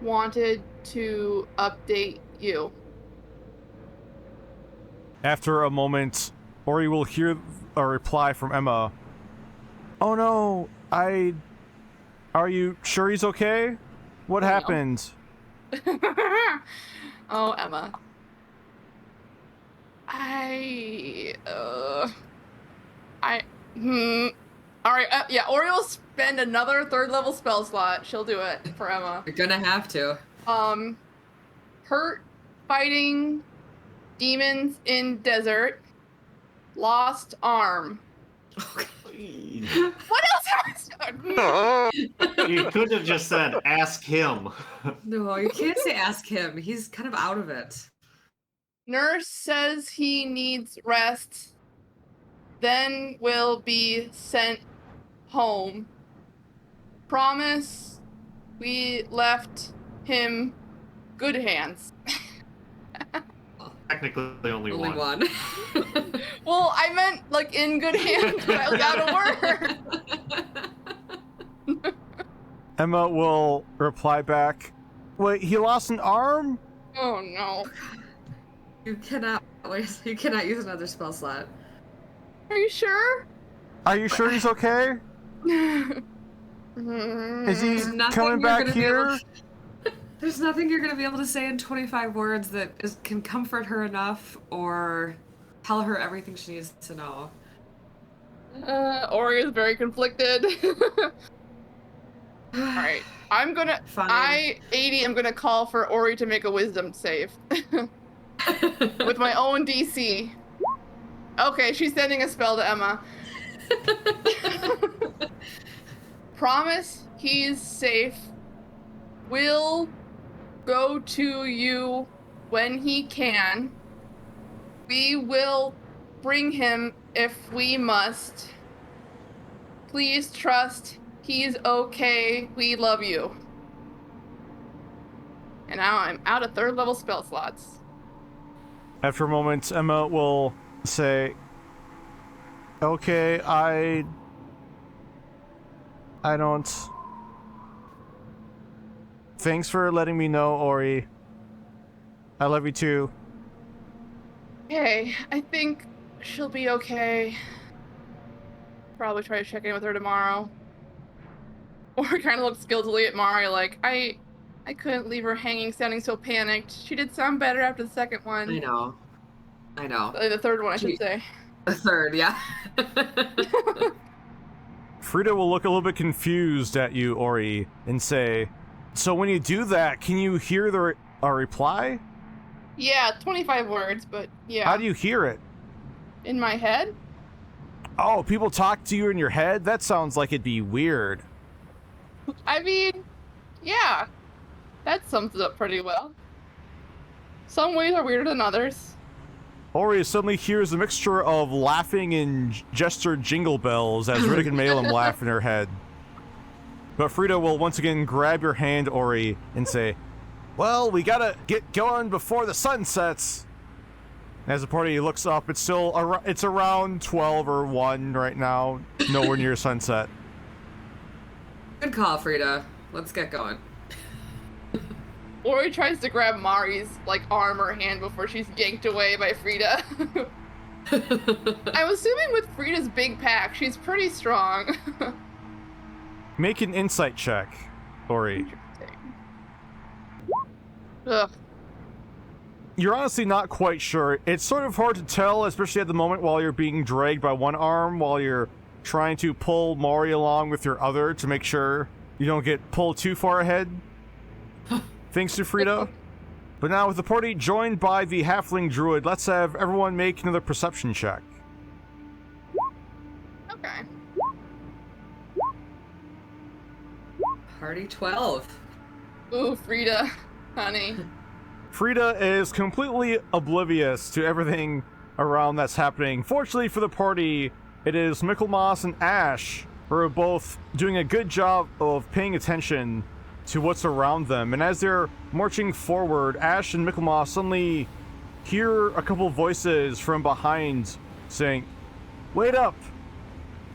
C: wanted to update you.
A: After a moment, Ori will hear a reply from Emma. Oh no, Are you sure he's okay? What happened?
C: Oh, Emma. Alright, yeah, Ori will spend another 3rd level spell slot. She'll do it for Emma.
B: You're gonna have to.
C: Hurt fighting demons in desert. Lost arm. What else have I said?
E: You could have just said, ask him.
B: No, you can't say ask him. He's kind of out of it.
C: Nurse says he needs rest, then will be sent home. Promise we left him good hands.
E: Technically only
B: Only
E: one.
B: one.
C: Well, I meant like in good hands, but I was out of word.
A: Emma will reply back. Wait, he lost an arm?
C: Oh no.
B: You cannot use another spell slot.
C: Are you sure?
A: Are you sure he's okay? Is he
B: There's nothing
A: coming
B: you're
A: back
B: gonna be able
A: here?
B: There's nothing you're gonna be able to say in 25 words that can comfort her enough or tell her everything she needs to know.
C: Ori is very conflicted. Alright. I'm gonna
B: Fine.
C: 80, I'm gonna call for Ori to make a wisdom save. With my own DC. Okay, she's sending a spell to Emma. Promise he's safe. Will go to you when he can. We will bring him if we must. Please trust he's okay. We love you. And now I'm out of 3rd level spell slots.
A: After a moment, Emma will say, okay, I don't... Thanks for letting me know, Ori. I love you too.
C: Okay, I think she'll be okay. Probably try to check in with her tomorrow. Or kind of looks guiltily at Mari like, I couldn't leave her hanging sounding so panicked. She did sound better after the second one.
B: I know.
C: The third one, I should say.
B: The third, yeah.
A: Frida will look a little bit confused at you, Ori, and say, so when you do that, can you hear a reply?
C: Yeah, 25 words, but yeah.
A: How do you hear it?
C: In my head?
A: Oh, people talk to you in your head? That sounds like it'd be weird.
C: I mean, yeah. That sums it up pretty well. Some ways are weirder than others.
A: Ori suddenly hears a mixture of laughing and gestured jingle bells as Riddick and Malum laugh in her head. But Frida will once again grab your hand, Ori, and say, well, we gotta get going before the sun sets. As the party looks up, it's around 12 or 1 right now, nowhere near sunset.
B: Good call, Frida. Let's get going.
C: Ori tries to grab Mari's arm or hand before she's yanked away by Frida. I'm assuming with Frida's big pack, she's pretty strong.
A: Make an insight check, Ori.
C: Ugh.
A: You're honestly not quite sure. It's sort of hard to tell, especially at the moment while you're being dragged by one arm, while you're trying to pull Mari along with your other to make sure you don't get pulled too far ahead. Thanks to Frida. But now with the party joined by the halfling druid, let's have everyone make another perception check.
C: Okay.
B: Party 12.
C: Ooh, Frida, honey.
A: Frida is completely oblivious to everything around that's happening. Fortunately for the party, it is Michaelmas and Ash who are both doing a good job of paying attention to what's around them. And as they're marching forward, Ash and Michaelmas suddenly hear a couple voices from behind saying, "Wait up!"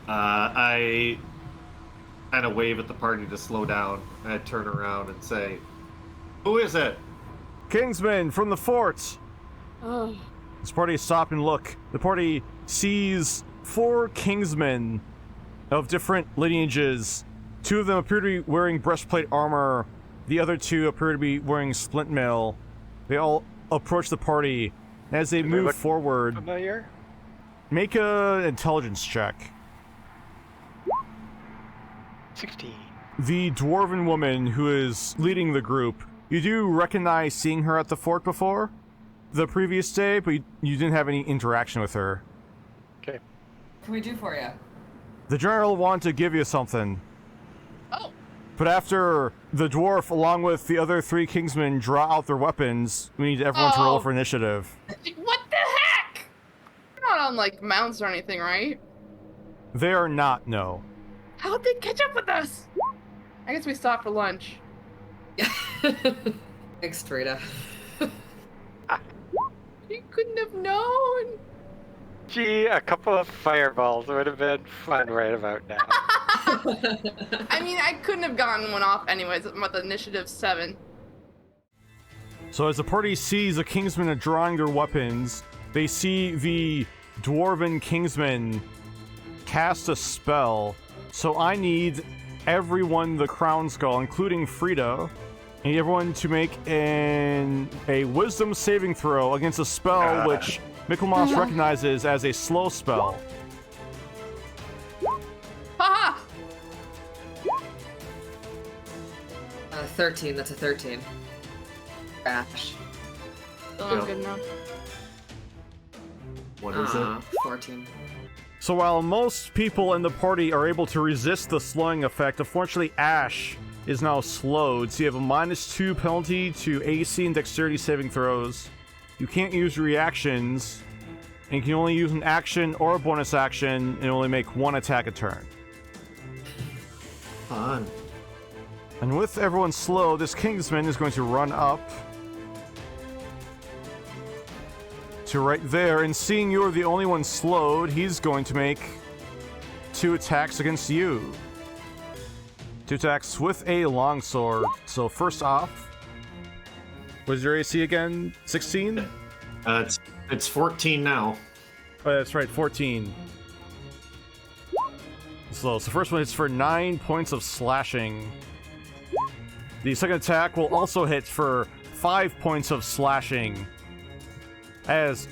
E: I kind of wave at the party to slow down. I turn around and say, "Who is it?"
A: "Kingsmen from the fort."
C: Oh.
A: This party stop and look. The party sees 4 Kingsmen of different lineages. 2 of them appear to be wearing breastplate armor. The other 2 appear to be wearing splint mail. They all approach the party. As they move forward,
D: Familiar?
A: make an intelligence check.
D: 16.
A: The dwarven woman who is leading the group, you do recognize seeing her at the fort before the previous day, but you didn't have any interaction with her.
D: Okay.
B: What can we do for you?
A: The general wanted to give you something.
C: Oh.
A: But after the dwarf, along with the other 3 Kingsmen, draw out their weapons, we need everyone to roll for initiative.
C: What the heck? They're not on, mounts or anything, right?
A: They are not, no.
C: How'd they catch up with us? I guess we stopped for lunch.
B: Thanks, Frida.
C: You couldn't have known.
D: Gee, a couple of fireballs would have been fun right about now.
C: I mean, I couldn't have gotten one off anyways. I'm at the initiative 7.
A: So as the party sees the Kingsmen are drawing their weapons, they see the Dwarven Kingsmen cast a spell. So I need everyone, the Crown Gall, including Frida, I need everyone to make a wisdom saving throw against a spell which Michaelmas recognizes as a slow spell.
C: Haha!
B: 13, that's a 13. Crash.
C: Still not good enough.
E: What is it?
B: 14.
A: So while most people in the party are able to resist the slowing effect, unfortunately Ash is now slowed, so you have a -2 penalty to AC and dexterity saving throws. You can't use reactions, and you can only use an action or a bonus action and only make one attack a turn.
E: Fun.
A: And with everyone slow, this Kingsman is going to run up to right there, and seeing you're the only one slowed, he's going to make 2 attacks against you. 2 attacks with a longsword. So first off, what's your AC again? 16?
E: It's 14 now.
A: Oh, that's right, 14. So first one hits for 9 points of slashing. The second attack will also hit for 5 points of slashing, as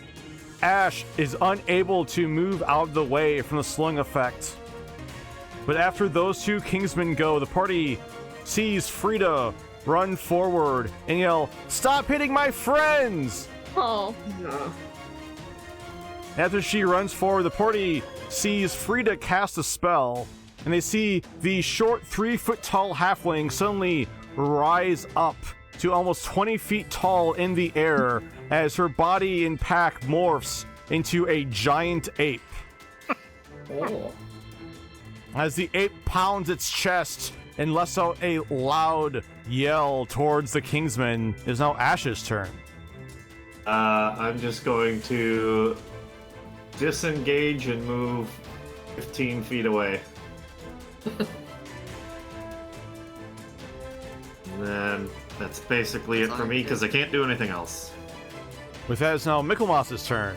A: Ash is unable to move out of the way from the slowing effect. But after those 2 Kingsmen go, the party sees Frida run forward and yell, "Stop hitting my friends!"
C: Oh.
B: No.
A: After she runs forward, the party sees Frida cast a spell, and they see the short 3-foot-tall halfling suddenly rise up to almost 20 feet tall in the air as her body and pack morphs into a giant ape.
B: Oh.
A: As the ape pounds its chest and lets out a loud yell towards the Kingsman, it is now Ash's turn.
E: I'm just going to disengage and move 15 feet away. And then that's basically it for me because I can't do anything else.
A: With that, it's now Michaelmas's turn.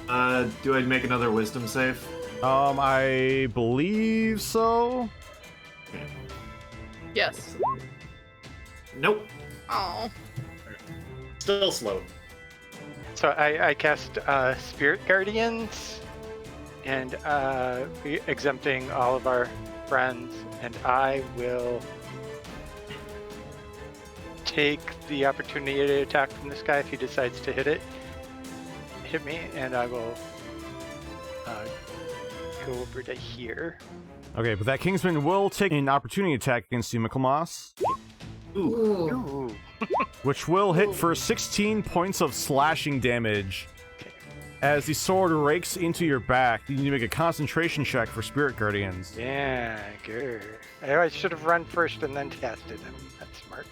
E: Do I make another wisdom save?
A: I believe so.
E: Okay.
C: Yes.
E: Nope.
C: Oh.
E: Still slow.
D: So I cast Spirit Guardians, and exempting all of our friends, and I will take the opportunity to attack from this guy if he decides to hit me, and I will go over to here.
A: Okay, but that Kingsman will take an opportunity attack against you, Michaelmas,
B: Ooh.
D: Ooh.
A: which will hit for 16 points of slashing damage. As the sword rakes into your back, you need to make a concentration check for Spirit Guardians.
D: Yeah, good. I should have run first and then casted him. That's smart.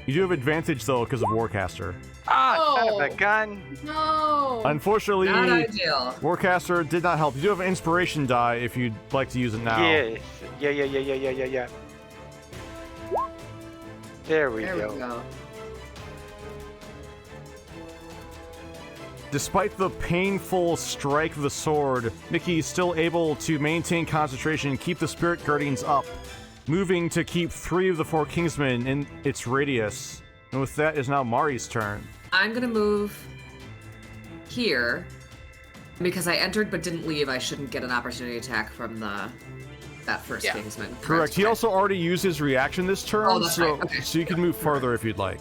A: You do have advantage, though, because of Warcaster.
D: Ah, son of
C: Oh.
D: a gun!
C: No.
A: Unfortunately,
B: Not ideal.
A: Warcaster did not help. You do have an inspiration die if you'd like to use it now.
D: Yes. Yeah. There we go.
A: Despite the painful strike of the sword, Mickey is still able to maintain concentration and keep the Spirit Guardians up, moving to keep 3 of the 4 Kingsmen in its radius. And with that is now Mari's turn.
B: I'm gonna move here. Because I entered but didn't leave, I shouldn't get an opportunity attack from that first
C: Yeah.
B: Kingsman.
A: Correct. He
B: Okay.
A: also already used his reaction this turn,
B: Oh, that's
A: so,
B: right. Okay.
A: so you can move farther if you'd like.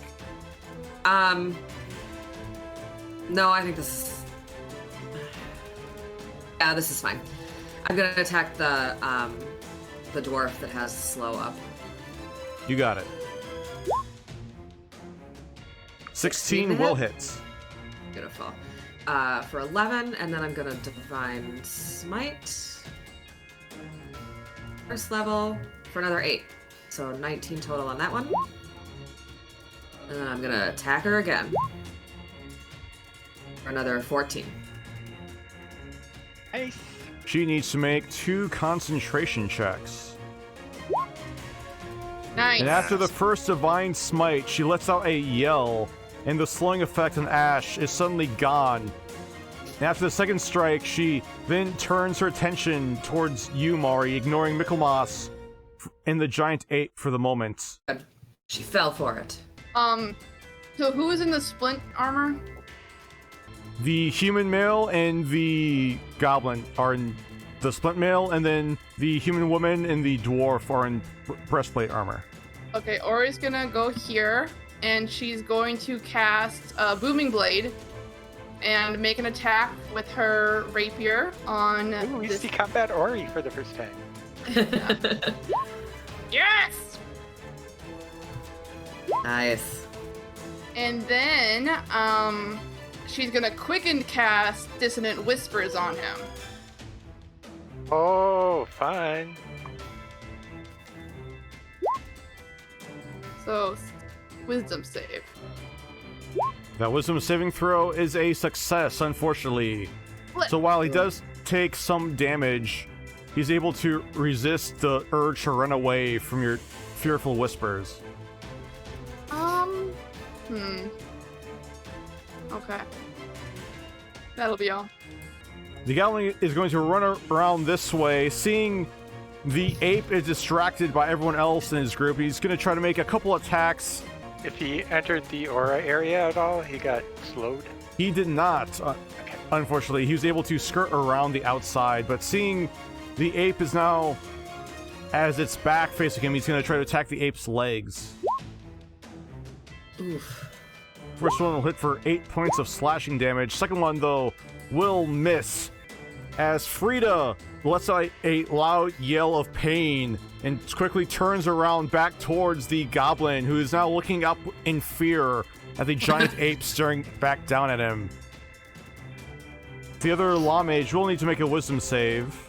B: No, I think this is... Yeah, this is fine. I'm gonna attack the dwarf that has slow up.
A: You got it. 16
B: to
A: will
B: hit?
A: hit.
B: Beautiful. For 11, and then I'm gonna Divine Smite. First level for another 8. So 19 total on that one. And then I'm gonna attack her again. For another 14.
D: Nice.
A: She needs to make 2 concentration checks.
C: Nice.
A: And after the first divine smite, she lets out a yell, and the slowing effect on Ash is suddenly gone. And after the second strike, she then turns her attention towards you, Mari, ignoring Michaelmas and the giant ape for the moment.
B: Good. She fell for it.
C: So who is in the splint armor?
A: The human male and the goblin are in the splint male, and then the human woman and the dwarf are in breastplate armor.
C: Okay, Ori's gonna go here, and she's going to cast Booming Blade and make an attack with her rapier on
D: Ooh, we
C: this.
D: see combat Ori for the first time.
C: Yes!
B: Nice.
C: And then, she's gonna quicken cast Dissonant Whispers on him.
D: Oh, fun.
C: So, wisdom save.
A: That wisdom saving throw is a success, unfortunately. So while he does take some damage, he's able to resist the urge to run away from your fearful whispers.
C: Okay. That'll be all.
A: The goblin is going to run around this way, seeing the ape is distracted by everyone else in his group. He's going to try to make a couple attacks.
D: If he entered the aura area at all, he got slowed.
A: He did not, unfortunately. He was able to skirt around the outside, but seeing the ape is now, as its back facing him, he's going to try to attack the ape's legs.
B: Oof.
A: First one will hit for 8 points of slashing damage. Second one, though, will miss, as Frida lets out a loud yell of pain and quickly turns around back towards the goblin, who is now looking up in fear at the giant ape staring back down at him. The other law mage will need to make a wisdom save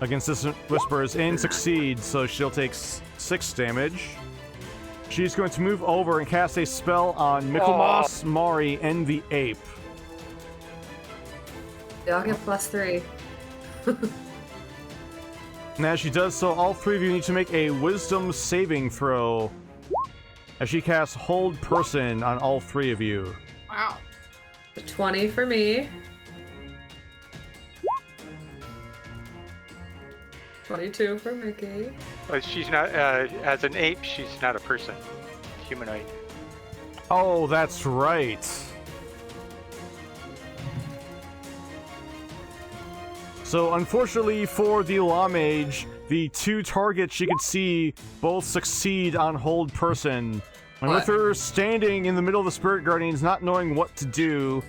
A: against this whispers and succeed, so she'll take 6 damage. She's going to move over and cast a spell on Michaelmas, Mari, and the ape.
B: They all get +3.
A: And as she does so, all 3 of you need to make a wisdom saving throw as she casts Hold Person on all 3 of you.
C: Wow.
B: 20 for me. 22 for Mickey.
D: But she's not, as an ape, she's not a person. Humanoid.
A: Oh, that's right. So unfortunately for the Law Mage, the 2 targets she could see both succeed on Hold Person. And with her standing in the middle of the Spirit Guardians, not knowing what to do,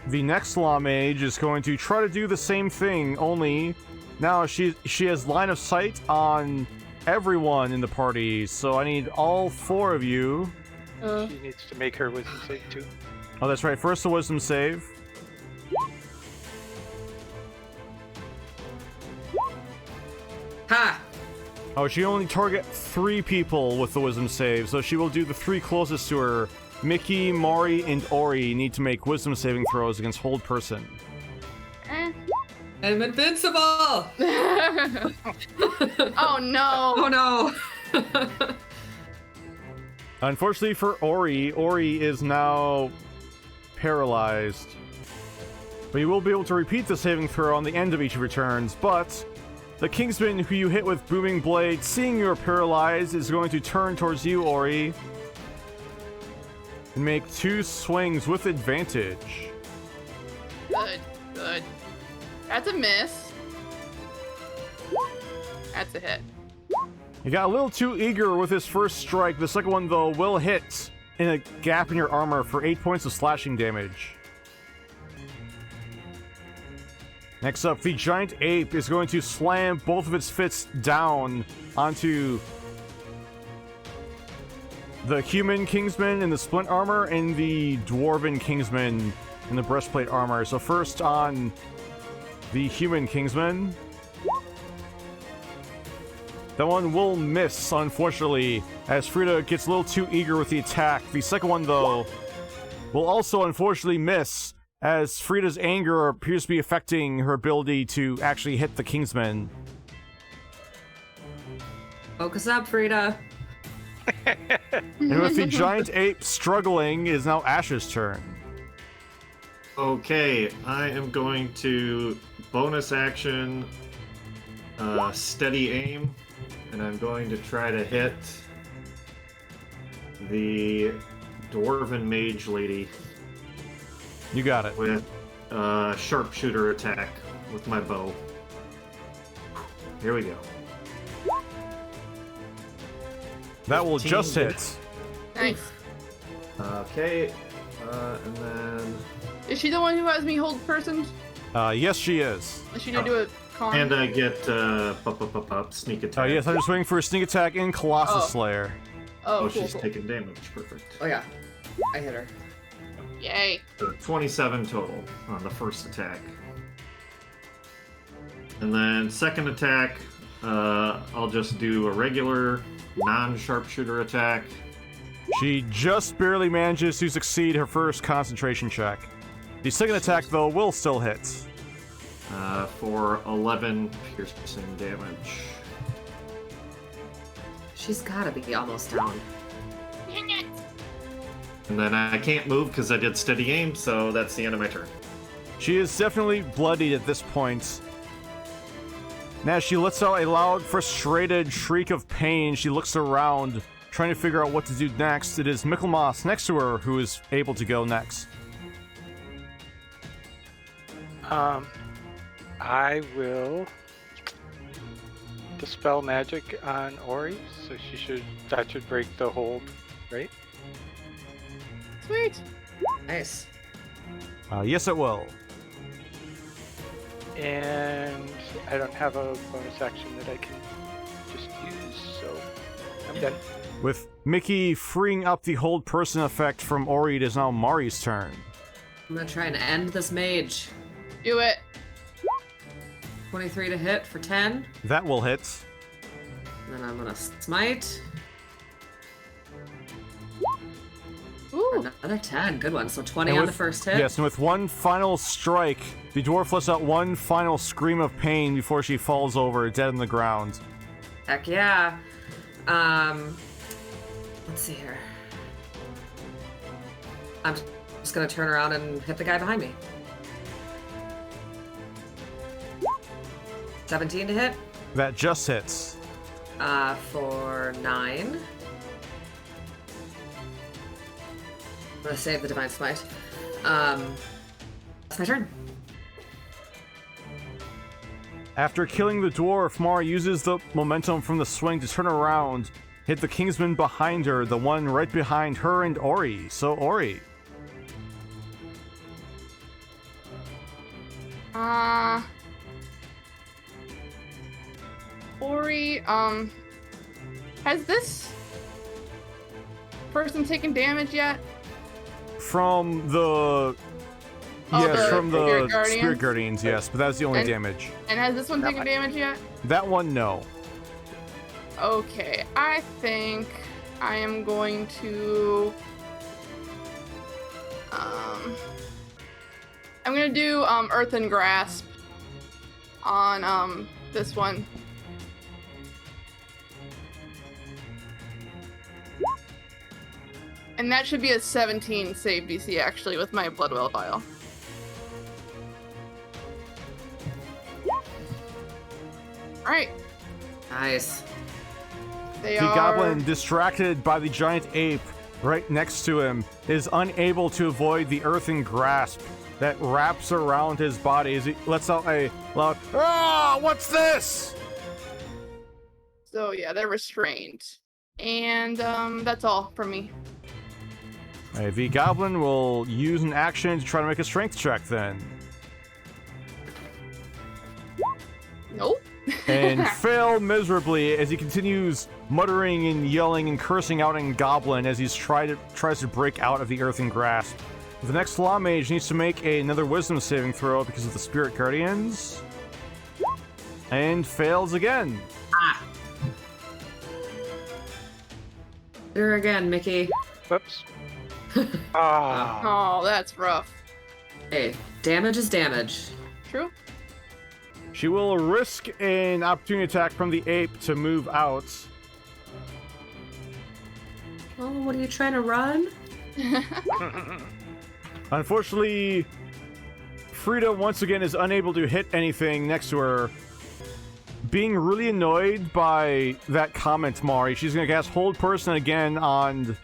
A: the next Law Mage is going to try to do the same thing, only now she has line of sight on everyone in the party, so I need all 4 of you.
D: She needs to make her wisdom save too.
A: Oh, that's right. First, a wisdom save.
B: Ha!
A: Oh, she only target 3 people with the wisdom save, so she will do the 3 closest to her. Mickey, Mari, and Ori need to make wisdom saving throws against Hold Person.
B: I'm invincible!
C: Oh no!
B: Oh no!
A: Unfortunately for Ori, Ori is now paralyzed. But you will be able to repeat the saving throw on the end of each of your turns, but the Kingsman who you hit with Booming Blade, seeing you're paralyzed, is going to turn towards you, Ori, and make 2 swings with advantage.
C: Good, good. That's a miss. That's a hit.
A: You got a little too eager with his first strike. The second one, though, will hit in a gap in your armor for 8 points of slashing damage. Next up, the giant ape is going to slam both of its fists down onto the human Kingsman in the splint armor and the dwarven Kingsman in the breastplate armor. So first on the human Kingsman. That one will miss, unfortunately, as Frida gets a little too eager with the attack. The second one, though, will also unfortunately miss, as Frida's anger appears to be affecting her ability to actually hit the Kingsman.
B: Focus up, Frida.
A: And with the giant ape struggling, it is now Ash's turn.
E: Okay, I am going to bonus action, steady aim, and I'm going to try to hit the dwarven mage lady
A: You got it.
E: with a sharpshooter attack with my bow. Here we go.
A: That will
E: 15
A: just hit.
E: hits.
C: Nice.
E: Okay, and then...
C: Is she the one who has me hold person?
A: Yes, she is.
C: Is she gonna do a con?
E: And I get sneak attack.
A: Yes, I'm just waiting for a sneak attack in Colossus
C: Oh.
A: Slayer.
C: oh,
E: Oh,
C: cool,
E: she's
C: cool.
E: taking damage. Perfect.
B: Oh yeah, I hit her.
C: Yay.
E: So 27 total on the first attack. And then second attack, I'll just do a regular non-sharpshooter attack.
A: She just barely manages to succeed her first concentration check. The second attack, though, will still hit.
E: For 11 piercing damage.
B: She's gotta be almost down.
C: Dang it.
E: And then I can't move because I did steady aim, so that's the end of my turn.
A: She is definitely bloodied at this point. Now she lets out a loud, frustrated shriek of pain. She looks around, trying to figure out what to do next. It is Michaelmas next to her who is able to go next.
D: I will dispel magic on Ori, so that should break the hold, right?
C: Sweet.
B: Nice.
A: Yes, it will.
D: And I don't have a bonus action that I can just use, so I'm done.
A: With Mickey freeing up the hold person effect from Ori, it is now Mari's turn.
B: I'm gonna try and end this mage.
C: Do it.
B: 23 to hit for 10.
A: That will hit.
B: Then I'm gonna smite.
C: Ooh.
B: Another 10. Good one. So 20
A: And
B: on
A: with-
B: the first hit.
A: Yes, and with one final strike, the dwarf lets out one final scream of pain before she falls over, dead on the ground.
B: Heck yeah. Let's see here. I'm just gonna turn around and hit the guy behind me. 17 to hit.
A: That just hits.
B: For 9. I'm gonna save the Divine Smite. That's my turn.
A: After killing the dwarf, Mari uses the momentum from the swing to turn around, hit the Kingsman behind her, the one right behind her and Ori. So, Ori.
C: Ori, has this person taken damage yet?
A: From the...
C: Oh,
A: yes,
C: the
A: from the
C: Spirit Guardians?
A: Spirit Guardians, yes, but that was the only
C: And-
A: damage.
C: And has this one
D: That
C: taken
D: one.
C: damage yet?
A: That one, no.
C: Okay, I think I am going to... I'm gonna do Earthen Grasp on this one. And that should be a 17 save DC actually with my Bloodwell vial. Alright,
B: Nice.
C: they
A: The
C: are...
A: goblin, distracted by the giant ape right next to him, is unable to avoid the earthen grasp that wraps around his body as he lets out a loud, "Ah, what's this?"
C: So yeah, they're restrained. And that's all from me.
A: The goblin will use an action to try to make a strength check then.
C: Nope.
A: And fail miserably as he continues muttering and yelling and cursing out in goblin as he tries to break out of the earthen grasp. The next law mage needs to make another wisdom saving throw because of the spirit guardians. And fails again.
B: Hit her again, Mickey.
D: Whoops. Ah.
C: Oh, that's rough.
B: Hey, damage is damage.
C: True.
A: She will risk an opportunity attack from the ape to move out.
B: Oh, what are you trying to run?
A: Unfortunately, Frida once again is unable to hit anything next to her. Being really annoyed by that comment, Mari, she's going to cast Hold Person again on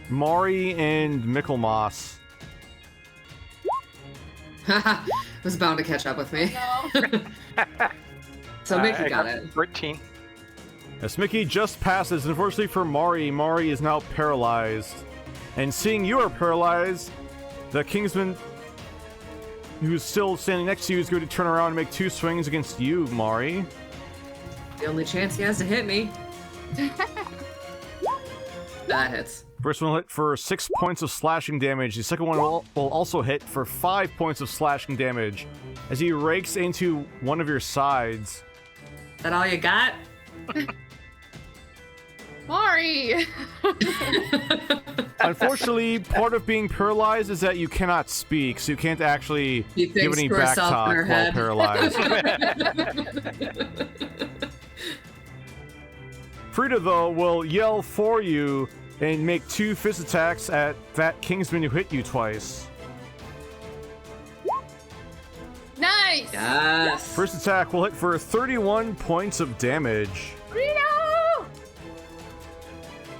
A: Mari and Michaelmas.
B: It was bound to catch up with me.
C: No.
B: So Mickey
D: I
B: got it.
D: 13.
A: As Mickey just passes, unfortunately for Mari, Mari is now paralyzed. And seeing you are paralyzed, the Kingsman who's still standing next to you is going to turn around and make 2 swings against you, Mari.
B: The only chance he has to hit me. That hits.
A: First one will hit for 6 points of slashing damage. The second one will also hit for 5 points of slashing damage as he rakes into one of your sides.
B: That all you got?
C: Mari!
A: Unfortunately, part of being paralyzed is that you cannot speak, so you can't actually
B: She
A: give
B: thinks
A: any
B: to
A: back
B: herself
A: talk
B: in her
A: while
B: head.
A: paralyzed. Frida, though, will yell for you and make 2 fist attacks at that Kingsman who hit you twice.
C: Nice!
B: Yes.
A: First attack will hit for 31 points of damage.
C: Rito!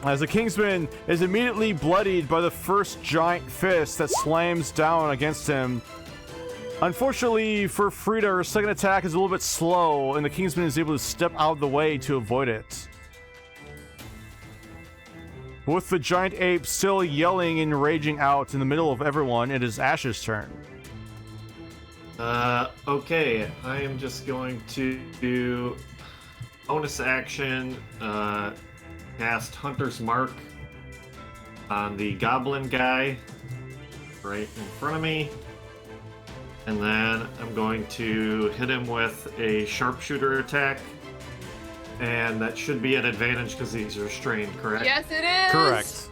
A: As the Kingsman is immediately bloodied by the first giant fist that slams down against him. Unfortunately for Frida, her second attack is a little bit slow, and the Kingsman is able to step out of the way to avoid it. With the giant ape still yelling and raging out in the middle of everyone, it is Ash's turn.
E: Okay, I am just going to do bonus action, cast Hunter's Mark on the goblin guy right in front of me. And then I'm going to hit him with a sharpshooter attack. And that should be an advantage because he's restrained, correct?
C: Yes, it is!
A: Correct.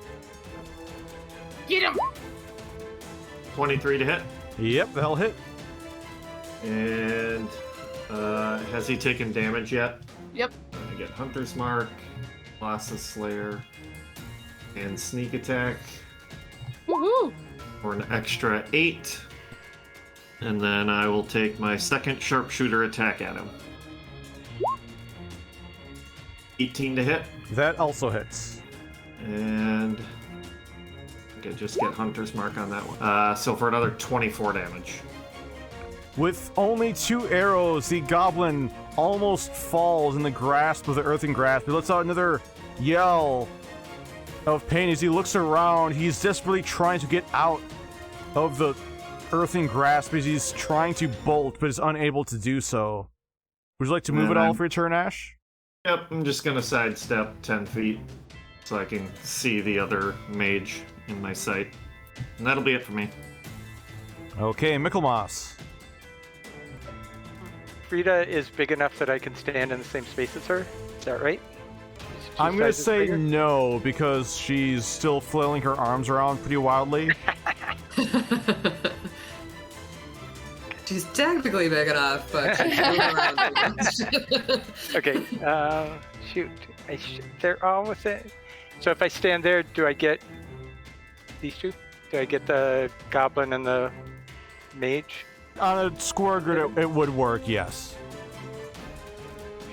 C: Get him!
E: 23 to hit.
A: Yep, that'll hit.
E: And has he taken damage yet?
C: Yep.
E: I get Hunter's Mark, Colossus Slayer, and Sneak Attack
C: Woohoo!
E: for an extra 8. And then I will take my second sharpshooter attack at him. 18 to hit.
A: That also hits.
E: And I think I just get Hunter's Mark on that one. So for another 24 damage.
A: With only 2 arrows, the goblin almost falls in the grasp of the earthen grasp. He lets out another yell of pain as he looks around. He's desperately trying to get out of the earthen grasp as he's trying to bolt, but is unable to do so. Would you like to move at all for your turn, Ash?
E: Yep, I'm just gonna sidestep 10 feet so I can see the other mage in my sight. And that'll be it for me.
A: Okay, Michaelmas.
D: Frida is big enough that I can stand in the same space as her. Is that right? She's
A: I'm gonna
D: sizes
A: say
D: bigger?
A: no, because she's still flailing her arms around pretty wildly.
B: She's technically big enough, but she's moving around too much.
D: Okay, shoot. They're all within. So if I stand there, do I get these 2? Do I get the goblin and the mage?
A: On a square grid, it would work, yes.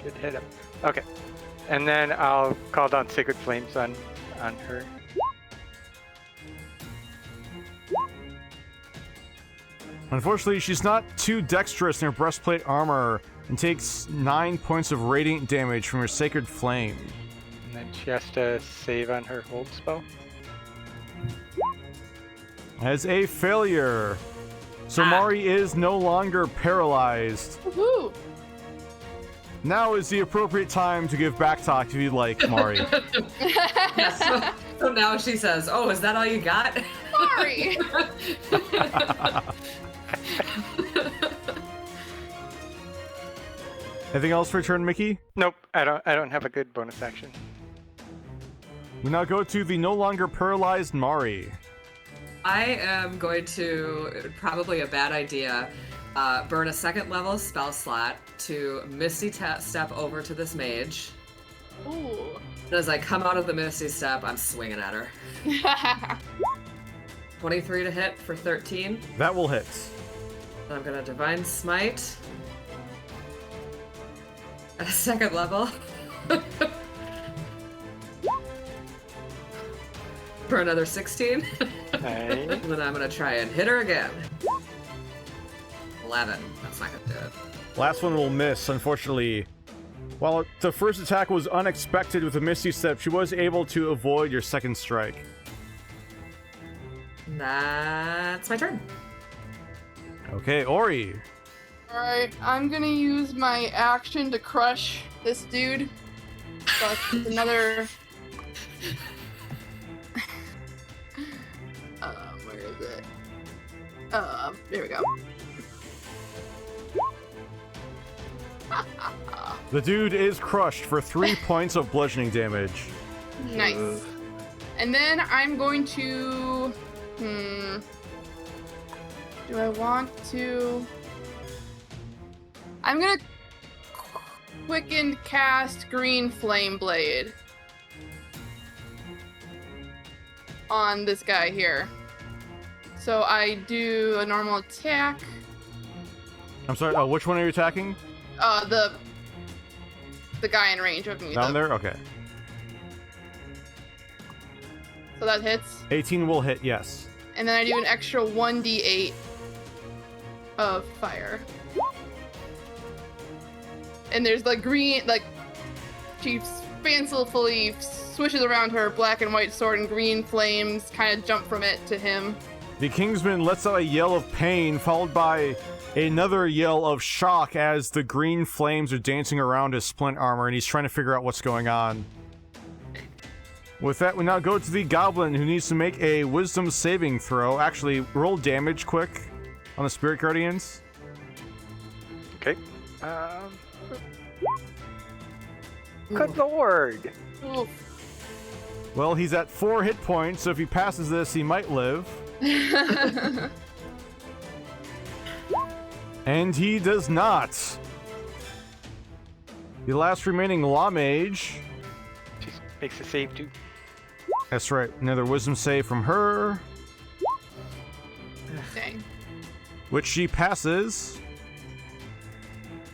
D: Should hit him. Okay. And then I'll call down Sacred Flames on her.
A: Unfortunately, she's not too dexterous in her breastplate armor and takes 9 points of radiant damage from her Sacred Flame.
D: And then she has to save on her hold spell.
A: As a failure. So Mari is no longer paralyzed.
C: Woohoo!
A: Now is the appropriate time to give back talk if you'd like, Mari.
B: Yes. So now she says, "Oh, is that all you got?"
C: Mari!
A: Anything else for your turn, Mickey?
D: Nope, I don't have a good bonus action.
A: We now go to the no longer paralyzed Mari.
B: I am going to, probably a bad idea, burn a second level spell slot to Misty Step over to this mage.
C: Ooh.
B: And as I come out of the Misty Step, I'm swinging at her. 23 to hit for 13.
A: That will hit.
B: And I'm gonna Divine Smite at a second level. For another 16.
D: Nice.
B: And then I'm gonna try and hit her again. 11. That's not gonna do it.
A: Last one will miss, unfortunately. While the first attack was unexpected with a Misty Step, she was able to avoid your second strike.
B: That's my turn.
A: Okay, Ori.
C: Alright, I'm gonna use my action to crush this dude. So it's another... where is it? There we go.
A: The dude is crushed for 3 points of bludgeoning damage.
C: Nice. And then I'm going to... do I want to... I'm gonna quicken cast Green Flame Blade on this guy here. So I do a normal attack.
A: I'm sorry, which one are you attacking?
C: The guy in range of me.
A: Down there? Okay.
C: So that hits.
A: 18 will hit, yes.
C: And then I do an extra 1d8 of fire. And there's like green, like she fancifully swishes around her black and white sword, and green flames kind of jump from it to him.
A: The Kingsman lets out a yell of pain, followed by another yell of shock as the green flames are dancing around his splint armor, and he's trying to figure out what's going on. With that, we now go to the Goblin, who needs to make a Wisdom saving throw. Actually, roll damage quick on the Spirit Guardians.
D: Okay. Good lord.
C: Oof.
A: Well, he's at 4 hit points, so if he passes this, he might live. And he does not. The last remaining Law Mage.
D: Just makes a save too.
A: That's right. Another Wisdom save from her,
C: Dang.
A: which she passes.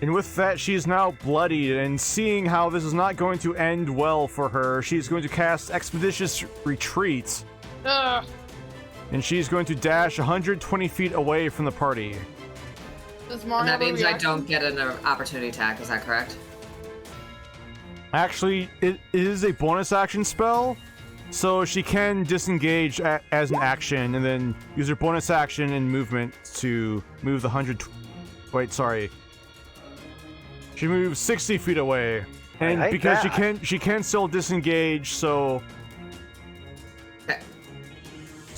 A: And with that, she is now bloodied, and seeing how this is not going to end well for her, she's going to cast Expeditious Retreat.
C: Ugh.
A: And she's going to dash 120 feet away from the party.
C: Does Mari
B: And that
C: have a
B: means I
C: reaction?
B: don't get an opportunity attack, is that correct?
A: Actually, it is a bonus action spell, so she can disengage as an action, and then use her bonus action and movement to move the 100... Wait, sorry. She moves 60 feet away, and
D: like
A: because
D: that.
A: she can still disengage, so
B: Okay.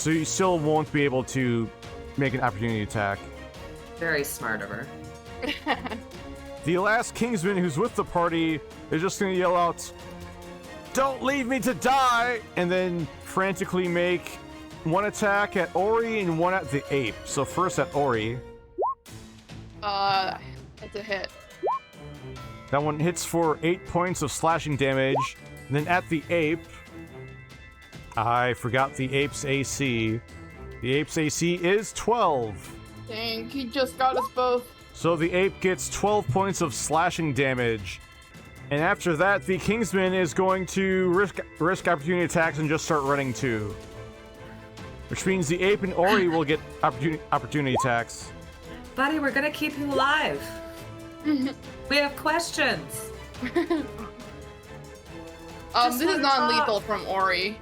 A: you still won't be able to make an opportunity attack.
B: Very smart of her.
A: The last Kingsman who's with the party is just gonna yell out, "Don't leave me to die!" and then frantically make one attack at Ori and one at the ape. So first at Ori.
C: That's a hit.
A: That one hits for 8 points of slashing damage. And then at the ape, I forgot the ape's AC. The ape's AC is 12.
C: Dang, he just got us both.
A: So the ape gets 12 points of slashing damage. And after that, the Kingsman is going to risk opportunity attacks and just start running too. Which means the ape and Ori will get opportunity attacks.
B: Buddy, we're gonna keep you alive. We have questions.
C: This
B: Just
C: is
B: wanna
C: non-lethal
B: talk.
C: from Ori.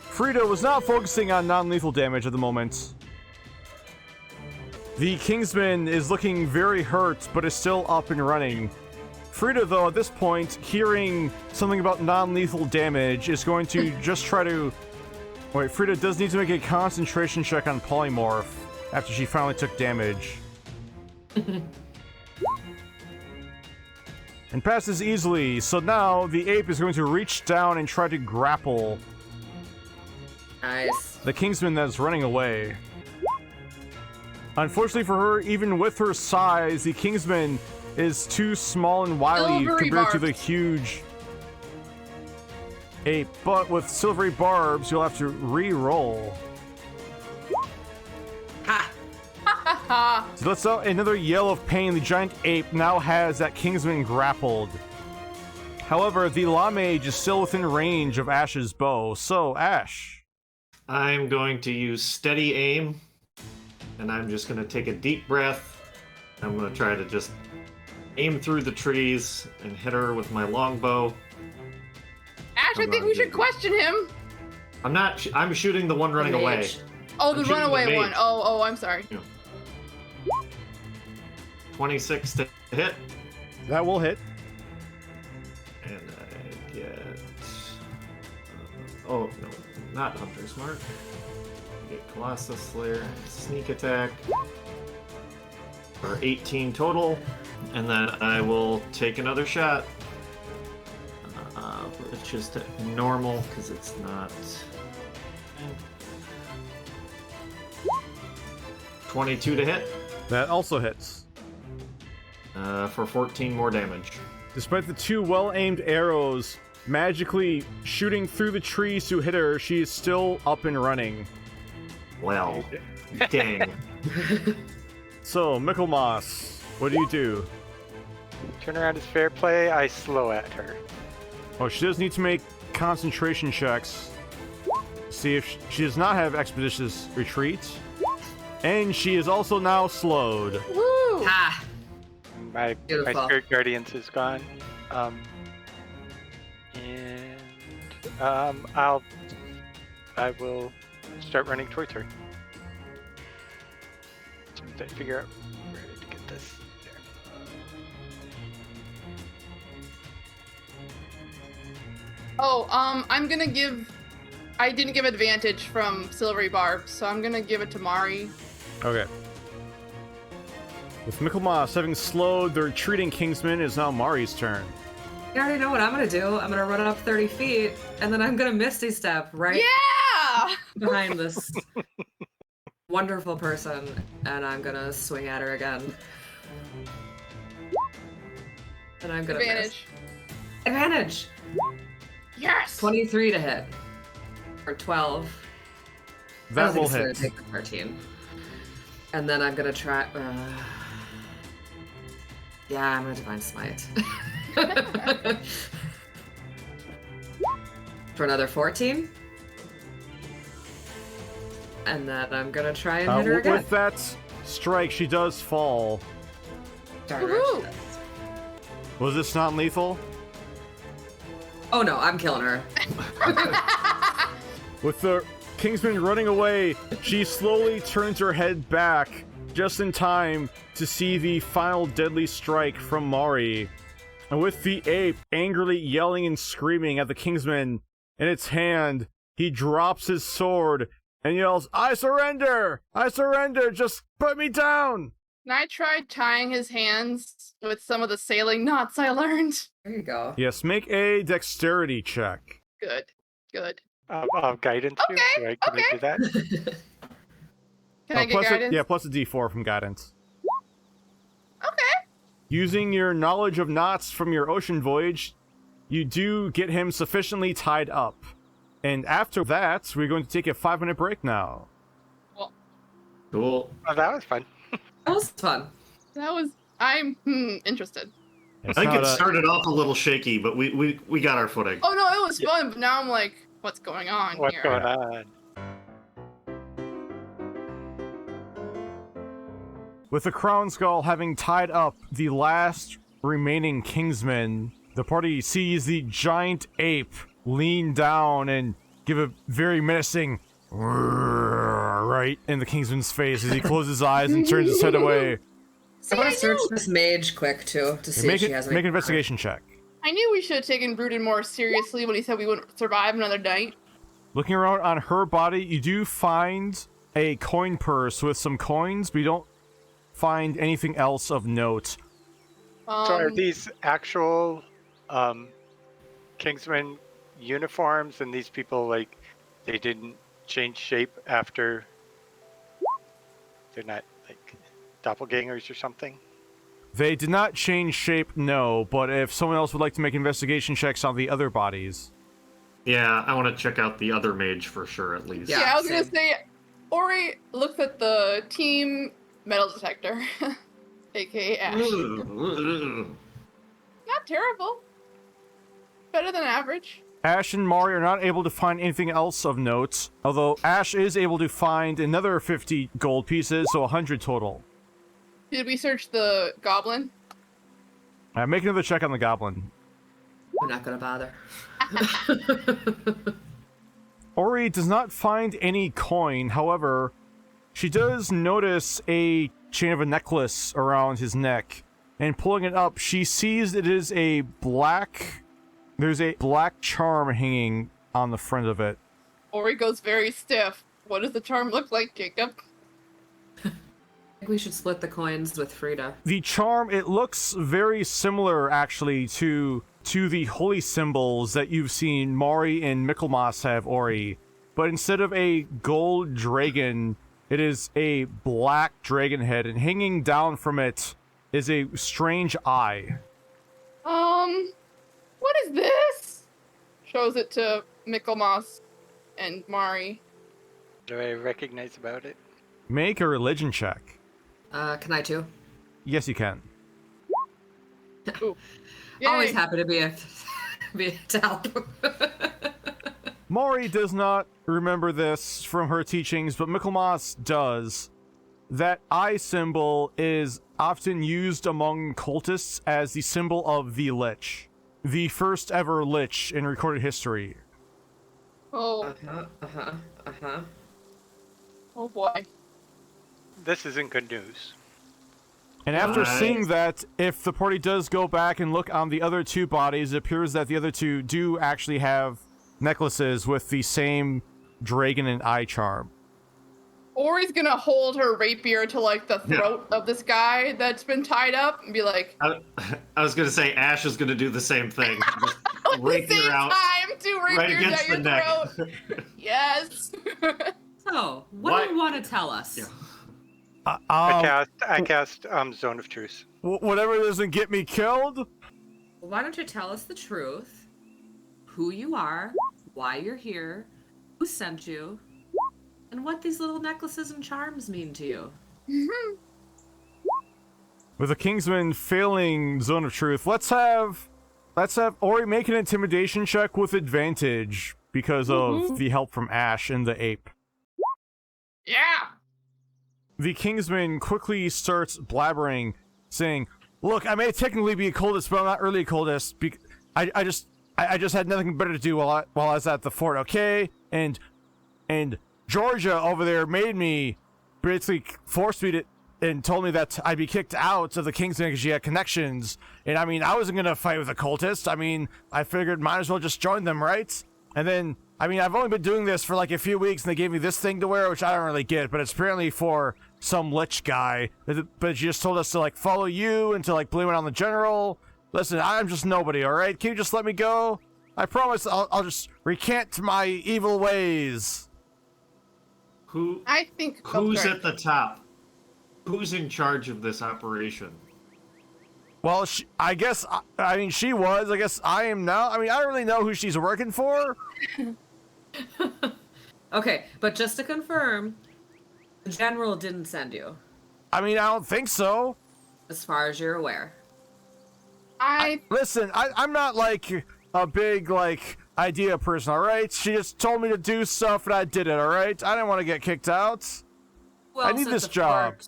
A: Frida was not focusing on non-lethal damage at the moment. The Kingsman is looking very hurt, but is still up and running. Frida, though, at this point, hearing something about non-lethal damage, is going to just try to... Wait, Frida does need to make a concentration check on Polymorph after she finally took damage. and passes easily. So now the ape is going to reach down and try to grapple
B: Nice.
A: the Kingsman that's running away. Unfortunately for her, even with her size, the Kingsman is too small and wily
C: Silvery
A: compared to
C: barbs.
A: the huge ape. But with silvery barbs, you'll have to re-roll.
B: Ha!
A: So let's out another yell of pain. The giant ape now has that Kingsman grappled. However, the Law Mage is still within range of Ash's bow. So, Ash.
E: I'm going to use steady aim, and I'm just going to take a deep breath. I'm going to try to just aim through the trees and hit her with my longbow.
C: Ash, I think we should question him.
E: I'm not. I'm shooting the one running away.
B: Mage.
C: Oh, the
E: I'm shooting the
C: runaway one.
E: mage.
C: Oh, I'm sorry.
E: 26 to hit,
A: That will hit.
E: and I get. Oh no, not Hunter's Mark. I get Colossus Slayer, sneak attack for 18 total, and then I will take another shot. It's just normal because it's not. 22 to hit
A: That also hits.
E: for 14 more damage.
A: Despite the two well-aimed arrows magically shooting through the trees to hit her, she is still up and running.
E: Well, dang.
A: So, Michaelmas, what do?
D: Turnaround is fair play. I slow at her.
A: Oh, she does need to make concentration checks. See if she does not have Expeditious Retreat. And she is also now slowed.
C: Woo!
B: Ha!
D: My
B: Beautiful.
D: Spirit Guardians is gone. I will start running towards her. As soon as I figure out where to get this. There.
C: Oh, I'm gonna give. I didn't give advantage from Silvery Barb, so I'm gonna give it to Mari.
A: Okay. With Michaelmas having slowed the retreating Kingsman, it is now Mari's turn.
B: You already know what I'm gonna do. I'm gonna run up 30 feet, and then I'm gonna Misty Step right
C: Yeah!
B: behind this wonderful person, and I'm gonna swing at her again. And I'm gonna miss.
C: Advantage.
B: Advantage!
C: Yes!
B: 23 to hit. Or 12. I
A: That
B: don't think
A: will
B: it's gonna
A: hit.
B: take the 13. And then I'm gonna try. Yeah, I'm gonna Divine Smite. For another 14. And then I'm gonna try and hit her again.
A: With that strike, she does fall.
B: Darn it.
C: Woohoo!
A: Was this not lethal?
B: Oh no, I'm killing her.
A: With the Kingsman running away, she slowly turns her head back just in time to see the final deadly strike from Mari. And with the ape angrily yelling and screaming at the Kingsman in its hand, he drops his sword and yells, "I surrender! I surrender! Just put me down!"
C: And I tried tying his hands with some of the sailing knots I learned.
B: There you go.
A: Yes, make a dexterity check.
C: Good.
D: Guidance.
C: Okay,
D: Can I do that?
C: Can I get guidance?
A: Plus a d4 from guidance.
C: Okay.
A: Using your knowledge of knots from your ocean voyage, you do get him sufficiently tied up. And after that, we're going to take a 5-minute break now.
E: Cool.
D: Oh, that was fun.
B: That was fun.
C: I'm interested.
A: It's
E: I think
A: not
E: it
A: a-
E: started off a little shaky, but we got our footing.
C: Oh no, it was fun, but now I'm like, what's going on
D: What's
C: here?
D: going on?
A: With the Crown Gall having tied up the last remaining Kingsman, the party sees the giant ape lean down and give a very menacing right in the Kingsman's face as he closes his eyes and turns his head away.
B: I want to search
C: knew-
B: this mage quick too to see if she has any.
A: Make an investigation check.
C: I knew we should have taken Brooded more seriously when he said we wouldn't survive another night.
A: Looking around on her body, you do find a coin purse with some coins, but you don't find anything else of note.
D: So are these actual Kingsman uniforms, and these people, like, they didn't change shape after? They're not, like, doppelgangers or something?
A: They did not change shape, no, but if someone else would like to make investigation checks on the other bodies.
E: Yeah, I want to check out the other mage for sure, at least.
C: Yeah, I was
B: same.
C: gonna say, Ori looks at the team metal detector, aka Ash. Not terrible. Better than average.
A: Ash and Mari are not able to find anything else of note, although Ash is able to find another 50 gold pieces, so 100 total.
C: Did we search the goblin?
A: Make another check on the goblin.
B: We're not gonna bother.
A: Ori does not find any coin, however, she does notice a chain of a necklace around his neck, and pulling it up, she sees it is a black... There's a black charm hanging on the front of it.
C: Ori goes very stiff. What does the charm look like, Jacob?
B: I think we should split the coins with Frida.
A: The charm, it looks very similar, actually, to the holy symbols that you've seen Mari and Michaelmas have, Ori. But instead of a gold dragon, it is a black dragon head, and hanging down from it is a strange eye.
C: What is this? Shows it to Michaelmas and Mari.
D: Do I recognize about it?
A: Make a religion check.
B: Can I too?
A: Yes, you can.
C: Ooh.
B: Always
C: Yay.
B: happy to be to help.
A: Mari does not remember this from her teachings, but Michaelmas does. That eye symbol is often used among cultists as the symbol of the Lich. The first ever Lich in recorded history.
C: Oh, oh boy.
D: This isn't good news.
A: And after
E: Nice.
A: seeing that, if the party does go back and look on the other two bodies, it appears that the other two do actually have necklaces with the same dragon and eye charm.
C: Ori's gonna hold her rapier to like the throat of this guy that's been tied up and be like,
E: I was gonna say Ash is gonna do the same thing. Just
C: at the
E: rapier
C: same
E: out
C: time, two
E: right
C: rapiers
E: against
C: at your
E: the neck.
C: throat. Yes.
B: So, what do you want to tell us?
E: Yeah.
D: I cast Zone of Truth.
A: Whatever doesn't get me killed.
B: Why don't you tell us the truth? Who you are, why you're here, who sent you, and what these little necklaces and charms mean to you.
A: With the Kingsman failing Zone of Truth, let's have Ori make an intimidation check with advantage because of the help from Ash and the ape.
C: Yeah.
A: The Kingsman quickly starts blabbering, saying, "Look, I may technically be a cultist, but I'm not really a cultist. I just had nothing better to do while I was at the fort, okay? And Georgia over there made me, basically forced me to, and told me that I'd be kicked out of the Kingsman because she had connections. And I mean, I wasn't gonna fight with a cultist. I mean, I figured might as well just join them, right? And then, I mean, I've only been doing this for like a few weeks, and they gave me this thing to wear, which I don't really get, but it's apparently for some lich guy. But she just told us to like follow you and to like blame it on the general. Listen, I'm just nobody, all right? Can you just let me go? I promise I'll just recant my evil ways."
C: I think.
E: Who's
C: sorry.
E: at the top? Who's in charge of this operation?
A: Well, I guess, I mean, she was. I guess I am now. I mean, I don't really know who she's working for.
B: Okay, but just to confirm, the general didn't send you,
A: I mean, I don't think so.
B: as far as you're aware.
A: Listen, I'm not, like, a big, like, idea person, alright? She just told me to do stuff and I did it, alright? I didn't want to get kicked out.
B: Who
A: I
B: else
A: need
B: at
A: this
B: the
A: job.
B: fort-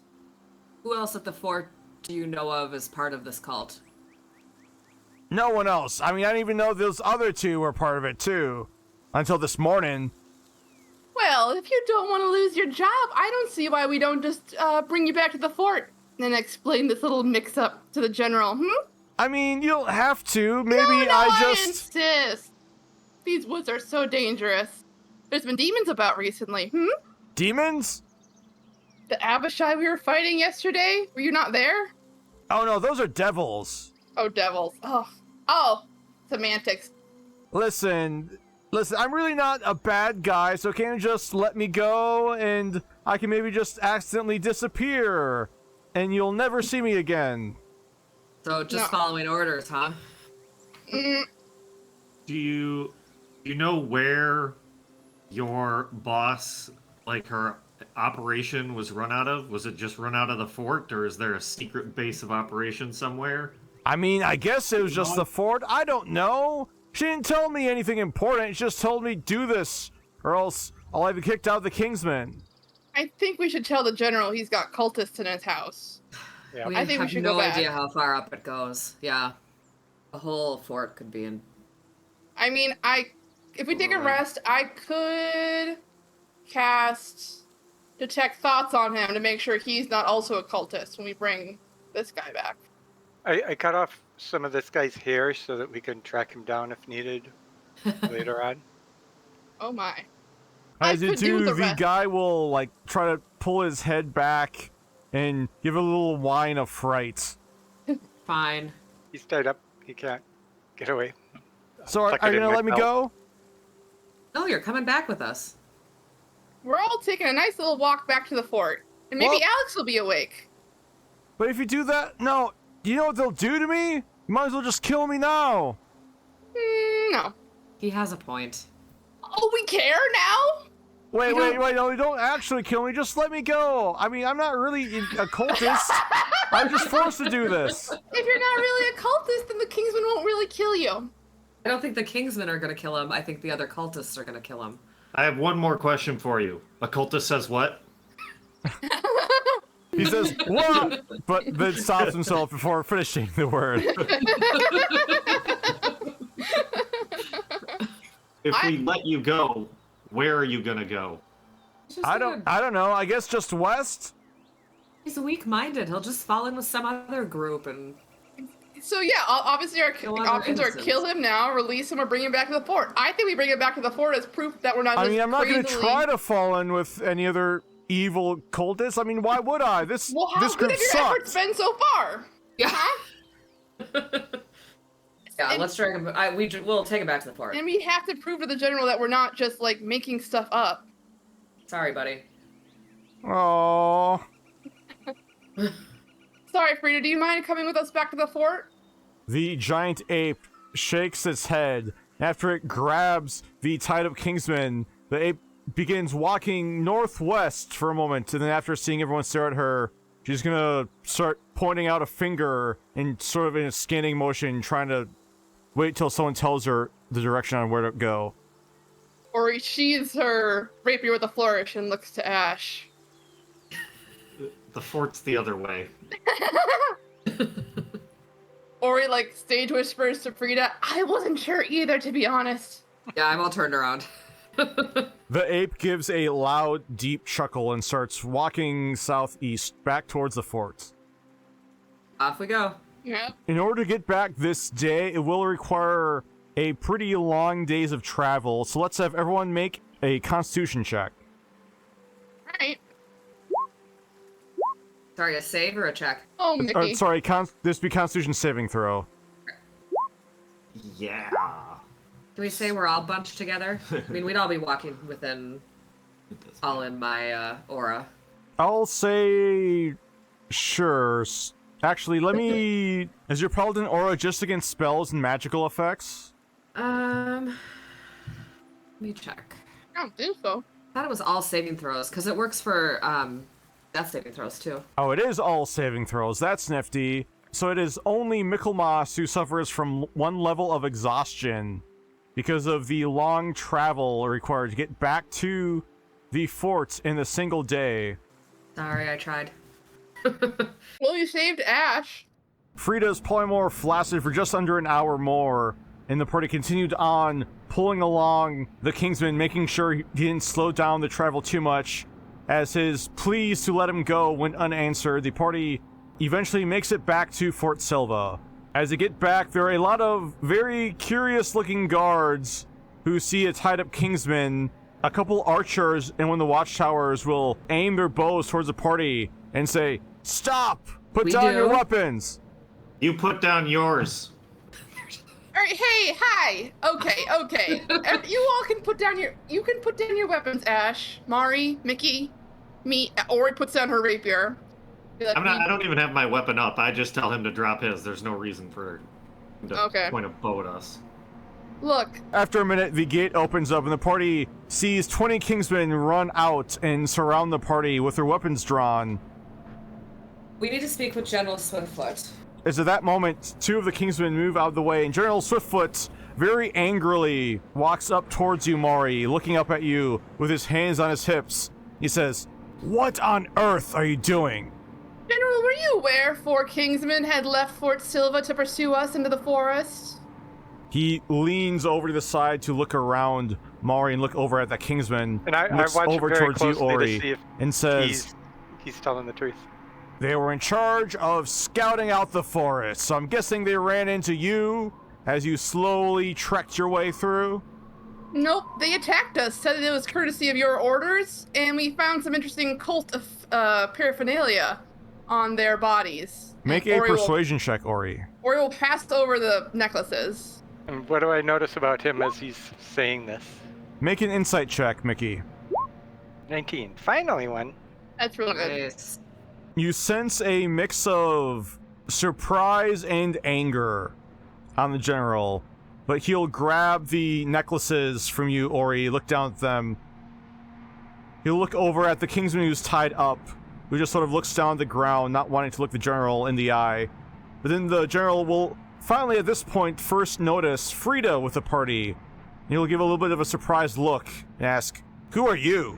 B: Who else at the fort do you know of as part of this cult?
A: No one else. I mean, I didn't even know those other two were part of it, too. Until this morning.
C: Well, if you don't want to lose your job, I don't see why we don't just bring you back to the fort and explain this little mix-up to the general.
A: I mean, you don't have to. Maybe
C: No,
A: I
C: insist. These woods are so dangerous. There's been demons about recently.
A: Demons?
C: The abishai we were fighting yesterday? Were you not there?
A: Oh no, those are devils.
C: Oh, devils. Oh, semantics.
A: Listen, I'm really not a bad guy, so can't you just let me go and I can maybe just accidentally disappear and you'll never see me again?
B: So just following orders, huh?
E: Do you know where your boss, like her operation was run out of? Was it just run out of the fort, or is there a secret base of operations somewhere?
A: I mean, I guess it was just the fort. I don't know. She didn't tell me anything important. She just told me do this, or else I'll have you kicked out of the Kingsmen.
C: I think we should tell the general he's got cultists in his house.
D: Yeah.
B: We
C: I think we
B: have
C: should
B: no
C: go back.
B: idea how far up it goes. Yeah. The whole fort could be in.
C: I mean, if we take a rest, I could cast detect thoughts on him to make sure he's not also a cultist when we bring this guy back.
D: I cut off some of this guy's hair so that we can track him down if needed later on.
C: Oh my.
A: As you
C: could do
A: do,
C: the
A: the
C: rest.
A: guy will, like, try to pull his head back and give a little whine of fright.
B: Fine.
D: He's tied up. He can't get away.
A: So are
D: Tuck
A: you
D: it in
A: gonna
D: my
A: let me
D: belt.
A: go?
B: No, you're coming back with us.
C: We're all taking a nice little walk back to the fort. And maybe
A: Well-
C: Alex will be awake.
A: But if you do that, no. You know what they'll do to me? You might as well just kill me now.
C: No.
B: He has a point.
C: Oh, we care now?
A: Wait,
C: You don't-
A: no, don't actually kill me. Just let me go. I mean, I'm not really a cultist. I'm just forced to do this.
C: If you're not really a cultist, then the Kingsmen won't really kill you.
B: I don't think the Kingsmen are going to kill him. I think the other cultists are going to kill him.
E: I have one more question for you. A cultist says what?
A: He says, "What?" But then stops himself before finishing the word.
E: If we let you go, where are you gonna go?
A: I don't know. I guess just west.
B: He's weak-minded. He'll just fall in with some other group and...
C: So yeah, obviously our
B: Kill other
C: options are
B: innocents.
C: kill him now, release him, or bring him back to the fort. I think we bring him back to the fort as proof that we're not
A: I
C: just
A: mean, I'm not going to
C: crazily-
A: try to fall in with any other evil cultists. I mean, why would I? This
C: Well, how
A: this
C: good
A: group
C: have your efforts
A: sucks.
C: been so far?
B: Yeah.
C: Huh?
B: Yeah,
C: And-
B: let's drag him. We'll take him back to the fort.
C: And we have to prove to the general that we're not just like making stuff up.
B: Sorry, buddy.
A: Oh,
C: Sorry, Frida, do you mind coming with us back to the fort?
A: the giant ape shakes its head. After it grabs the tied-up Kingsman, the ape begins walking northwest for a moment, and then after seeing everyone stare at her, she's gonna start pointing out a finger in sort of in a scanning motion, trying to wait till someone tells her the direction on where to go.
C: Or he sheathes her rapier with a flourish and looks to Ash.
E: The fort's the other way.
C: Or he like stage whispers to Frida, I wasn't sure either, to be honest.
B: Yeah, I'm all turned around.
A: The ape gives a loud, deep chuckle and starts walking southeast, back towards the fort.
B: Off we go.
C: Yeah.
A: In order to get back this day, it will require a pretty long days of travel, so let's have everyone make a constitution check.
C: Right.
B: Sorry, a save or a check?
C: Oh, Mickey.
A: Sorry, this be constitution saving throw.
E: Yeah.
B: Can we say we're all bunched together? I mean, we'd all be walking within, all in my aura.
A: I'll say... sure. Actually, let me... Is your paladin aura just against spells and magical effects?
B: Let me check.
C: I don't think so.
B: I thought it was all saving throws, because it works for, death saving throws, too.
A: Oh, it is all saving throws. That's nifty. So it is only Michaelmas who suffers from one level of exhaustion because of the long travel required to get back to the fort in a single day.
B: Sorry, I tried.
C: Well, you saved Ash.
A: Frida's polymorph lasted for just under an hour more, and the party continued on, pulling along the Kingsman, making sure he didn't slow down the travel too much. As his pleas to let him go went unanswered, the party eventually makes it back to Fort Sylva. As they get back, there are a lot of very curious-looking guards who see a tied-up Kingsman. A couple archers in one of the watchtowers will aim their bows towards the party and say, "Stop! Put
B: We
A: down your
B: do.
A: weapons!"
E: You put down yours.
C: All right, hey, hi. Okay. You all can put down your weapons, Ash, Mari, Mickey, me. Ori puts down her rapier. Like,
E: I don't even have my weapon up. I just tell him to drop his. There's no reason for him to point a bow at us.
C: Look.
A: After a minute, the gate opens up and the party sees 20 Kingsmen run out and surround the party with their weapons drawn.
B: We need to speak with General Swiftfoot.
A: As at that moment, 2 of the Kingsmen move out of the way, and General Swiftfoot very angrily walks up towards you, Mari, looking up at you with his hands on his hips. He says, "What on earth are you doing?"
C: General, were you aware 4 Kingsmen had left Fort Sylva to pursue us into the forest?
A: He leans over to the side to look around Mari and look over at the Kingsman,
D: And I
A: looks
D: watch
A: over
D: him very
A: towards you,
D: closely
A: Ori,
D: to see if
A: and says,
D: he's telling the truth.
A: "They were in charge of scouting out the forest, so I'm guessing they ran into you as you slowly trekked your way through?"
C: Nope, they attacked us, said that it was courtesy of your orders, and we found some interesting cult of paraphernalia on their bodies.
A: Make a persuasion check, Ori.
C: Ori will pass over the necklaces.
D: And what do I notice about him as he's saying this?
A: Make an insight check, Mickey.
D: 19. Finally one.
C: That's really good.
B: Nice.
A: You sense a mix of surprise and anger on the general, but he'll grab the necklaces from you, Ori, look down at them. He'll look over at the Kingsman who's tied up, who just sort of looks down at the ground, not wanting to look the general in the eye. But then the general will finally, at this point, first notice Frida with the party. And he'll give a little bit of a surprised look and ask, "Who are you?"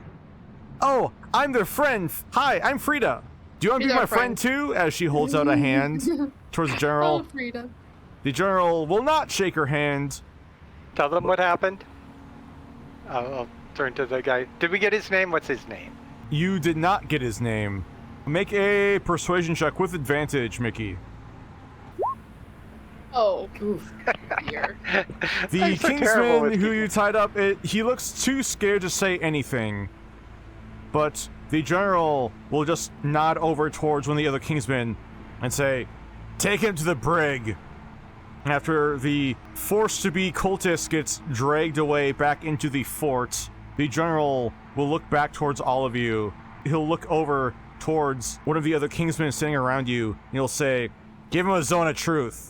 A: "Oh, I'm their friend. Hi, I'm Frida. Do you want to be my friend too?" As she holds out a hand towards the general.
C: Oh, Frida.
A: The general will not shake her hand.
D: Tell them what happened. I'll turn to the guy. Did we get his name? What's his name?
A: You did not get his name. Make a persuasion check with advantage, Mickey.
C: Oh,
B: Oof.
C: dear.
A: The
D: I'm so terrible
A: Kingsman
D: with
A: who
D: people.
A: you tied up, he looks too scared to say anything. But the general will just nod over towards one of the other Kingsmen and say, "Take him to the brig." After the forced-to-be cultist gets dragged away back into the fort, the general will look back towards all of you. He'll look over towards one of the other Kingsmen sitting around you, and he'll say, "Give him a zone of truth."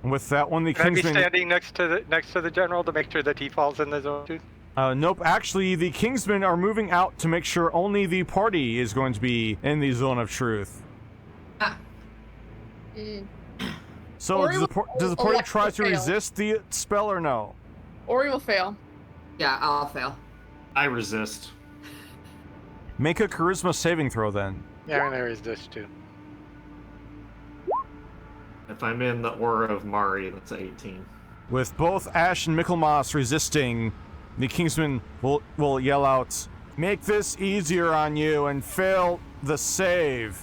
A: And with that one, the
D: Can I be
A: Kingsman...
D: standing next to the general to make sure that he falls in the zone too?
A: Nope, actually, the Kingsmen are moving out to make sure only the party is going to be in the zone of truth. So,
C: Ori
A: does the party
C: will
A: try to
C: fail.
A: resist the spell or no?
C: Ori will fail.
B: Yeah, I'll fail.
E: I resist.
A: Make a charisma saving throw then.
D: Yeah, and there is this too.
E: If I'm in the aura of Mari, that's 18.
A: With both Ash and Michaelmas resisting, the Kingsmen will yell out, "Make this easier on you and fail the save."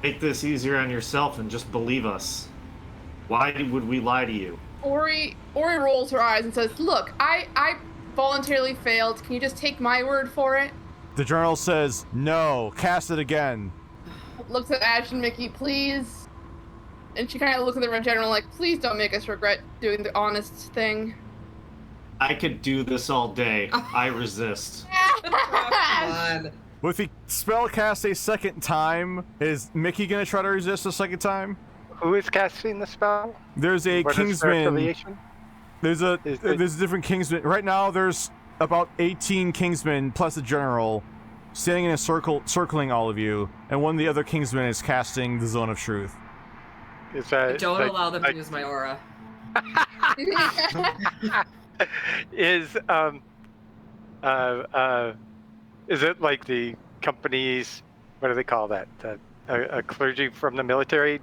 E: Make this easier on yourself and just believe us. Why would we lie to you?
C: Ori rolls her eyes and says, "Look, I voluntarily failed. Can you just take my word for it?"
A: The general says, "No, cast it again."
C: Looks at Ash and Mickey, "Please." And she kind of looks at the general like, "Please don't make us regret doing the honest thing."
E: I could do this all day. I resist.
B: Come on.
A: With the spell cast a second time, is Mickey gonna try to resist a second time?
D: Who is casting the spell?
A: There's a
D: What is their
A: Kingsman.
D: affiliation?
A: There's a
D: Is it-
A: there's a different Kingsman. Right now, there's about 18 Kingsmen plus a general standing in a circle, circling all of you, and one of the other Kingsmen is casting the Zone of Truth.
D: Is that
B: Don't
D: like-
B: allow them to
D: like-
B: use my aura.
D: Is it like the company's, what do they call that? A clergy from the military?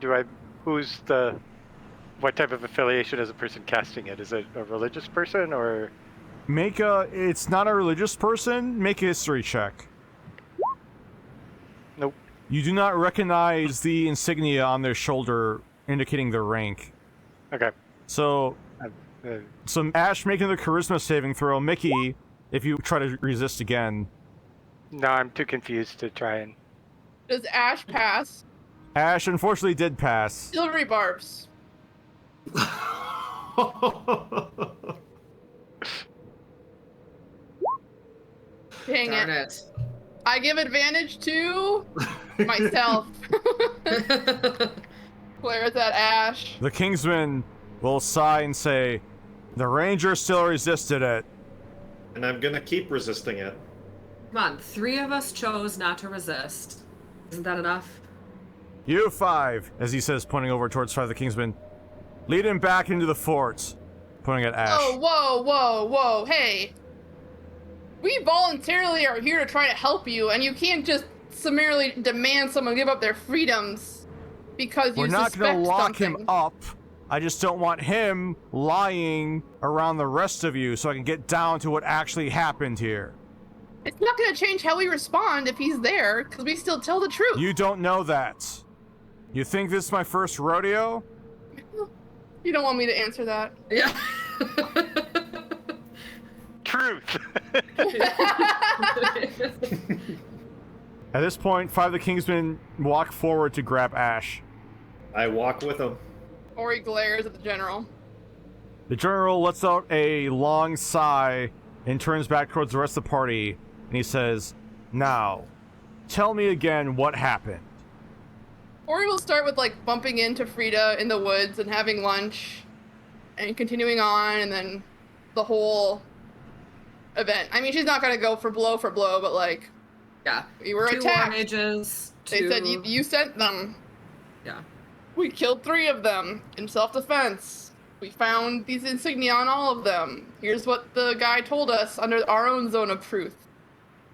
D: What type of affiliation is a person casting it? Is it a religious person or?
A: It's not a religious person. Make a history check.
D: Nope.
A: You do not recognize the insignia on their shoulder indicating their rank.
D: Okay.
A: So Ash making the charisma saving throw. Mickey, if you try to resist again.
D: No, I'm too confused to try and.
C: Does Ash pass?
A: Ash unfortunately did pass.
C: Silvery barbs. Dang
B: Darn
C: it.
B: it.
C: I give advantage to myself. Glare at that Ash.
A: The Kingsman will sigh and say, the Ranger still resisted it.
E: And I'm gonna keep resisting it.
B: Come on, 3 of us chose not to resist. Isn't that enough?
A: You 5, as he says, pointing over towards 5 of the Kingsmen. Lead him back into the fort, pointing at Ash.
C: Oh, whoa, hey. We voluntarily are here to try to help you, and you can't just summarily demand someone give up their freedoms because you
A: We're not
C: suspect
A: gonna lock
C: something.
A: him up. I just don't want him lying around the rest of you so I can get down to what actually happened here.
C: It's not gonna change how we respond if he's there, because we still tell the truth.
A: You don't know that. You think this is my first rodeo?
C: You don't want me to answer that.
B: Yeah.
D: Truth.
A: At this point, 5 of the Kingsmen walk forward to grab Ash.
E: I walk with him.
C: Ori glares at the general.
A: The general lets out a long sigh and turns back towards the rest of the party, and he says, now, tell me again what happened.
C: Ori will start with like bumping into Frida in the woods and having lunch and continuing on, and then the whole event. I mean, she's not gonna go for blow, but like,
B: Yeah.
C: we were
B: 2
C: attacked.
B: war mages.
C: They
B: 2...
C: said you sent them.
B: Yeah.
C: We killed 3 of them in self-defense. We found these insignia on all of them. Here's what the guy told us under our own zone of truth.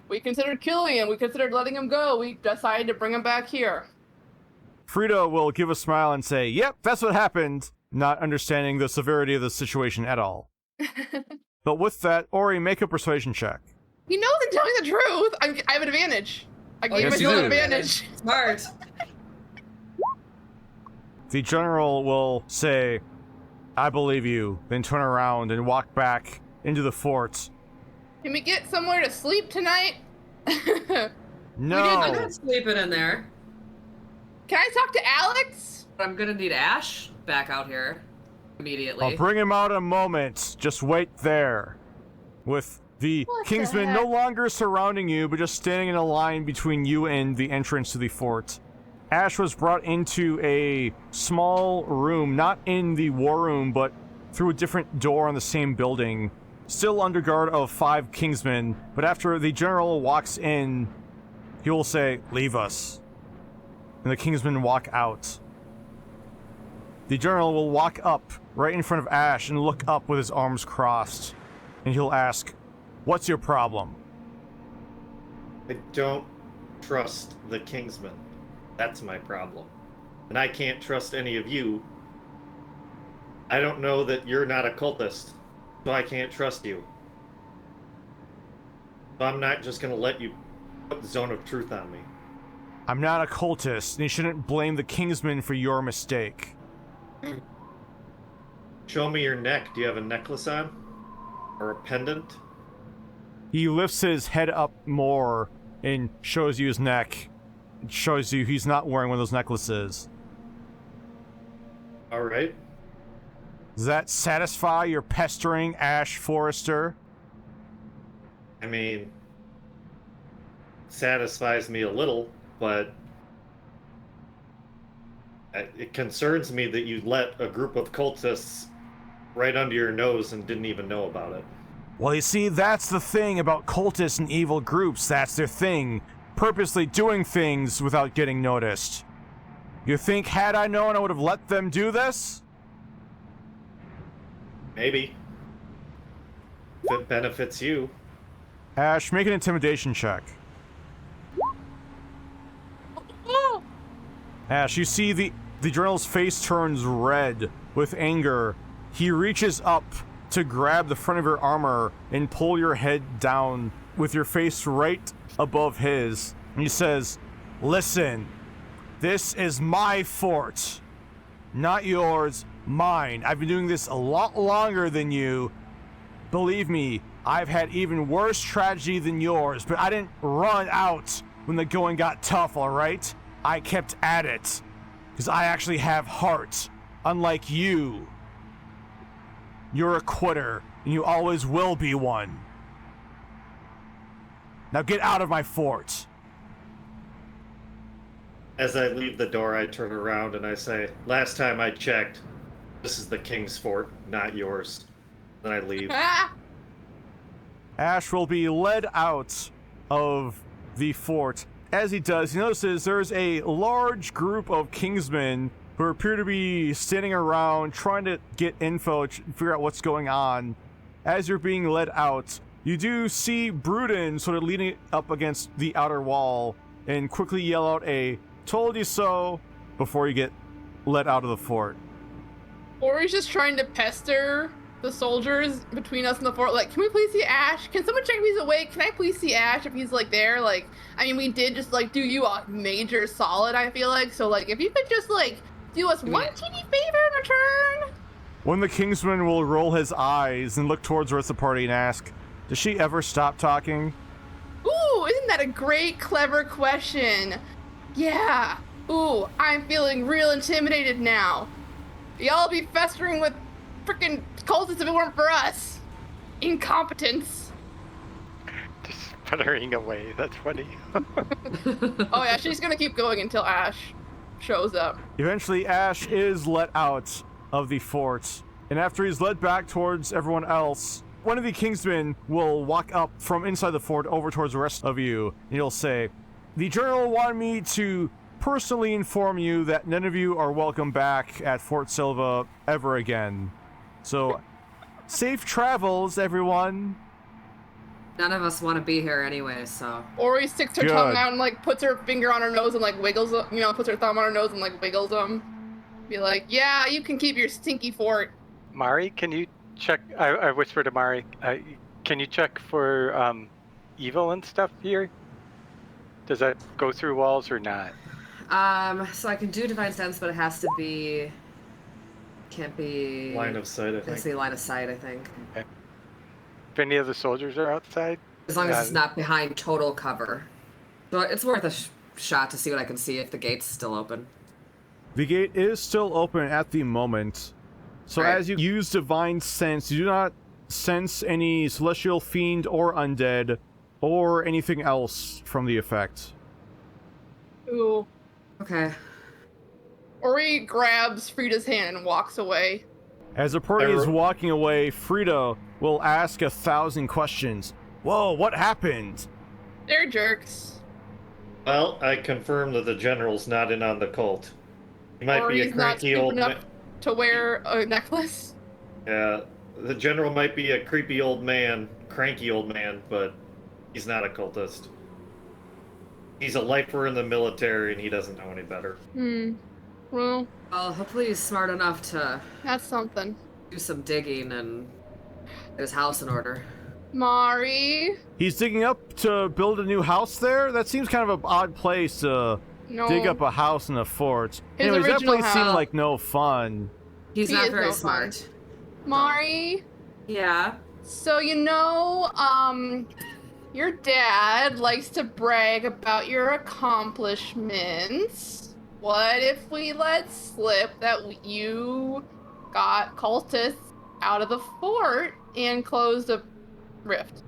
C: We considered killing him. We considered letting him go. We decided to bring him back here.
A: Frida will give a smile and say, yep, that's what happened, not understanding the severity of the situation at all. But with that, Ori, make a persuasion check.
C: He knows I'm telling the truth. I have an advantage. I gave
B: yes,
C: myself
B: you
C: an
B: do.
C: advantage.
B: Smart.
A: The general will say, I believe you, then turn around and walk back into the fort.
C: Can we get somewhere to sleep tonight?
A: No!
B: I'm not sleeping in there.
C: Can I talk to Alex?
B: But I'm gonna need Ash back out here immediately.
A: I'll bring him out in a moment. Just wait there. With the
C: What the
A: Kingsmen
C: heck?
A: no longer surrounding you, but just standing in a line between you and the entrance to the fort. Ash was brought into a small room, not in the war room, but through a different door on the same building. Still under guard of 5 Kingsmen, but after the general walks in, he will say, leave us. And the Kingsmen walk out. The general will walk up right in front of Ash and look up with his arms crossed. And he'll ask, what's your problem?
E: I don't trust the Kingsmen. That's my problem. And I can't trust any of you. I don't know that you're not a cultist, so I can't trust you. So I'm not just gonna let you put the zone of truth on me.
A: I'm not a cultist, and you shouldn't blame the Kingsmen for your mistake.
E: Show me your neck. Do you have a necklace on? Or a pendant?
A: He lifts his head up more and shows you his neck. It shows you he's not wearing one of those necklaces.
E: Alright.
A: Does that satisfy your pestering, Ash Forrester?
E: I mean, satisfies me a little, but it concerns me that you let a group of cultists right under your nose and didn't even know about it.
A: Well, you see, that's the thing about cultists and evil groups. That's their thing. Purposely doing things without getting noticed. You think, had I known, I would have let them do this?
E: Maybe. If it benefits you.
A: Ash, make an intimidation check. Ash, you see the general's face turns red with anger. He reaches up to grab the front of your armor and pull your head down with your face right above his. And he says, listen, this is my fort. Not yours, mine. I've been doing this a lot longer than you. Believe me, I've had even worse tragedy than yours, but I didn't run out when the going got tough, alright? I kept at it. Because I actually have heart, unlike you. You're a quitter, and you always will be one. Now get out of my fort.
E: As I leave the door, I turn around and I say, last time I checked, this is the king's fort, not yours. Then I leave.
A: Ash will be led out of the fort. As he does, he notices there's a large group of Kingsmen who appear to be standing around trying to get info, figure out what's going on. As you're being led out, you do see Bruden sort of leaning up against the outer wall and quickly yell out a "told you so" before you get let out of the fort.
C: Or he's just trying to pester the soldiers between us and the fort. Like, can we please see Ash? Can someone check if he's awake? Can I please see Ash if he's like there? Like, I mean, we did just like do you a major solid, I feel like. So like, if you could just like do us one teeny favor in return.
A: When the Kingsman will roll his eyes and look towards the rest of the party and ask, does she ever stop talking?
C: Ooh, isn't that a great, clever question? Yeah. Ooh, I'm feeling real intimidated now. Y'all be festering with freaking cultists if it weren't for us. Incompetence.
D: Just sputtering away. That's funny.
C: Oh yeah, she's gonna keep going until Ash shows up.
A: Eventually, Ash is let out of the fort, and after he's led back towards everyone else, one of the Kingsmen will walk up from inside the fort over towards the rest of you, and he'll say, "The General wanted me to personally inform you that none of you are welcome back at Fort Sylva ever again. So, safe travels, everyone."
B: None of us want to be here anyway, so.
C: Ori sticks her
A: Good.
C: tongue out and like puts her finger on her nose and like wiggles, puts her thumb on her nose and like wiggles them. Be like, yeah, you can keep your stinky fort.
D: Mari, can you check? I whispered to Mari. Can you check for evil and stuff here? Does that go through walls or not?
B: So I can do divine sense, but it has to be. Can't be.
E: Line of sight, I
B: Has to
E: think.
B: be line of sight, I think.
D: Okay. If any of the soldiers are outside?
B: As long as it's not behind total cover. So it's worth a shot to see what I can see if the gate's still open.
A: The gate is still open at the moment. So
B: Right.
A: as you use divine sense, you do not sense any celestial fiend or undead or anything else from the effect.
C: Ooh.
B: Okay.
C: Ori grabs Frida's hand and walks away.
A: As the party is walking away, Frida will ask 1,000 questions. Whoa, what happened?
C: They're jerks.
E: Well, I confirm that the general's not in on the cult. He might be a
C: Ori's not
E: cranky
C: stupid
E: old man.
C: enough to wear a necklace.
E: Yeah, the general might be a creepy old man, cranky old man, but he's not a cultist. He's a lifer in the military and he doesn't know any better.
C: Well,
B: Hopefully he's smart enough to
C: that's something.
B: do some digging and get his house in order.
C: Mari.
A: He's digging up to build a new house there? That seems kind of an odd place to
C: No.
A: dig up a house in a fort.
C: His
A: Anyways, that
C: original
A: place seemed
C: house.
A: like no fun.
B: He's
C: He
B: not
C: is
B: very
C: no fun.
B: smart.
C: Mari.
B: Yeah.
C: So your dad likes to brag about your accomplishments. What if we let slip that you got cultists out of the fort and closed a rift?